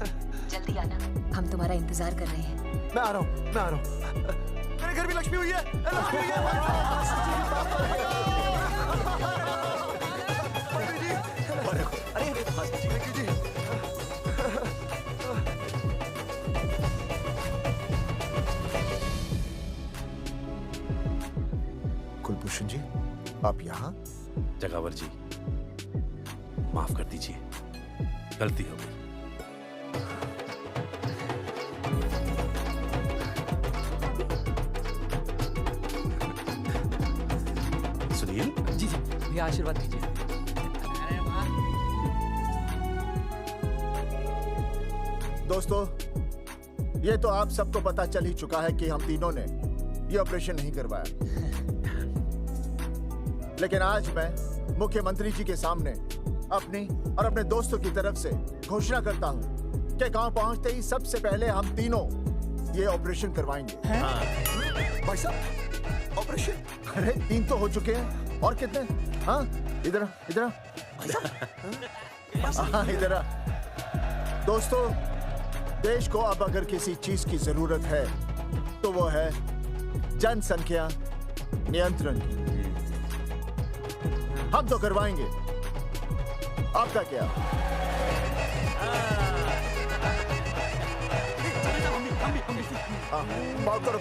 जल्दी आना, हम तुम्हारा इंतजार कर रहे हैं। मैं आ रहा हूँ। मेरे घर भी लक्ष्मी हुई है। लक्ष्मी हुई है। अरे कुलभूषण जी, आप यहाँ? जगावर जी, माफ कर दीजिए, गलती हो गई। सुनील जी भैया आशीर्वाद दीजिए। दोस्तों, ये तो आप सबको पता चल ही चुका है कि हम तीनों ने ये ऑपरेशन नहीं करवाया, लेकिन आज मैं मुख्यमंत्री जी के सामने अपनी और अपने दोस्तों की तरफ से घोषणा करता हूं कि गांव पहुंचते ही सबसे पहले हम तीनों ये ऑपरेशन करवाएंगे। भाई साहब, ऑपरेशन? अरे 3 तो हो चुके हैं, और कितने? हाँ, इधर आ। दोस्तों, देश को अब अगर किसी चीज की जरूरत है तो वो है जनसंख्या नियंत्रण की। हम तो करवाएंगे, आपका क्या? पाव करो।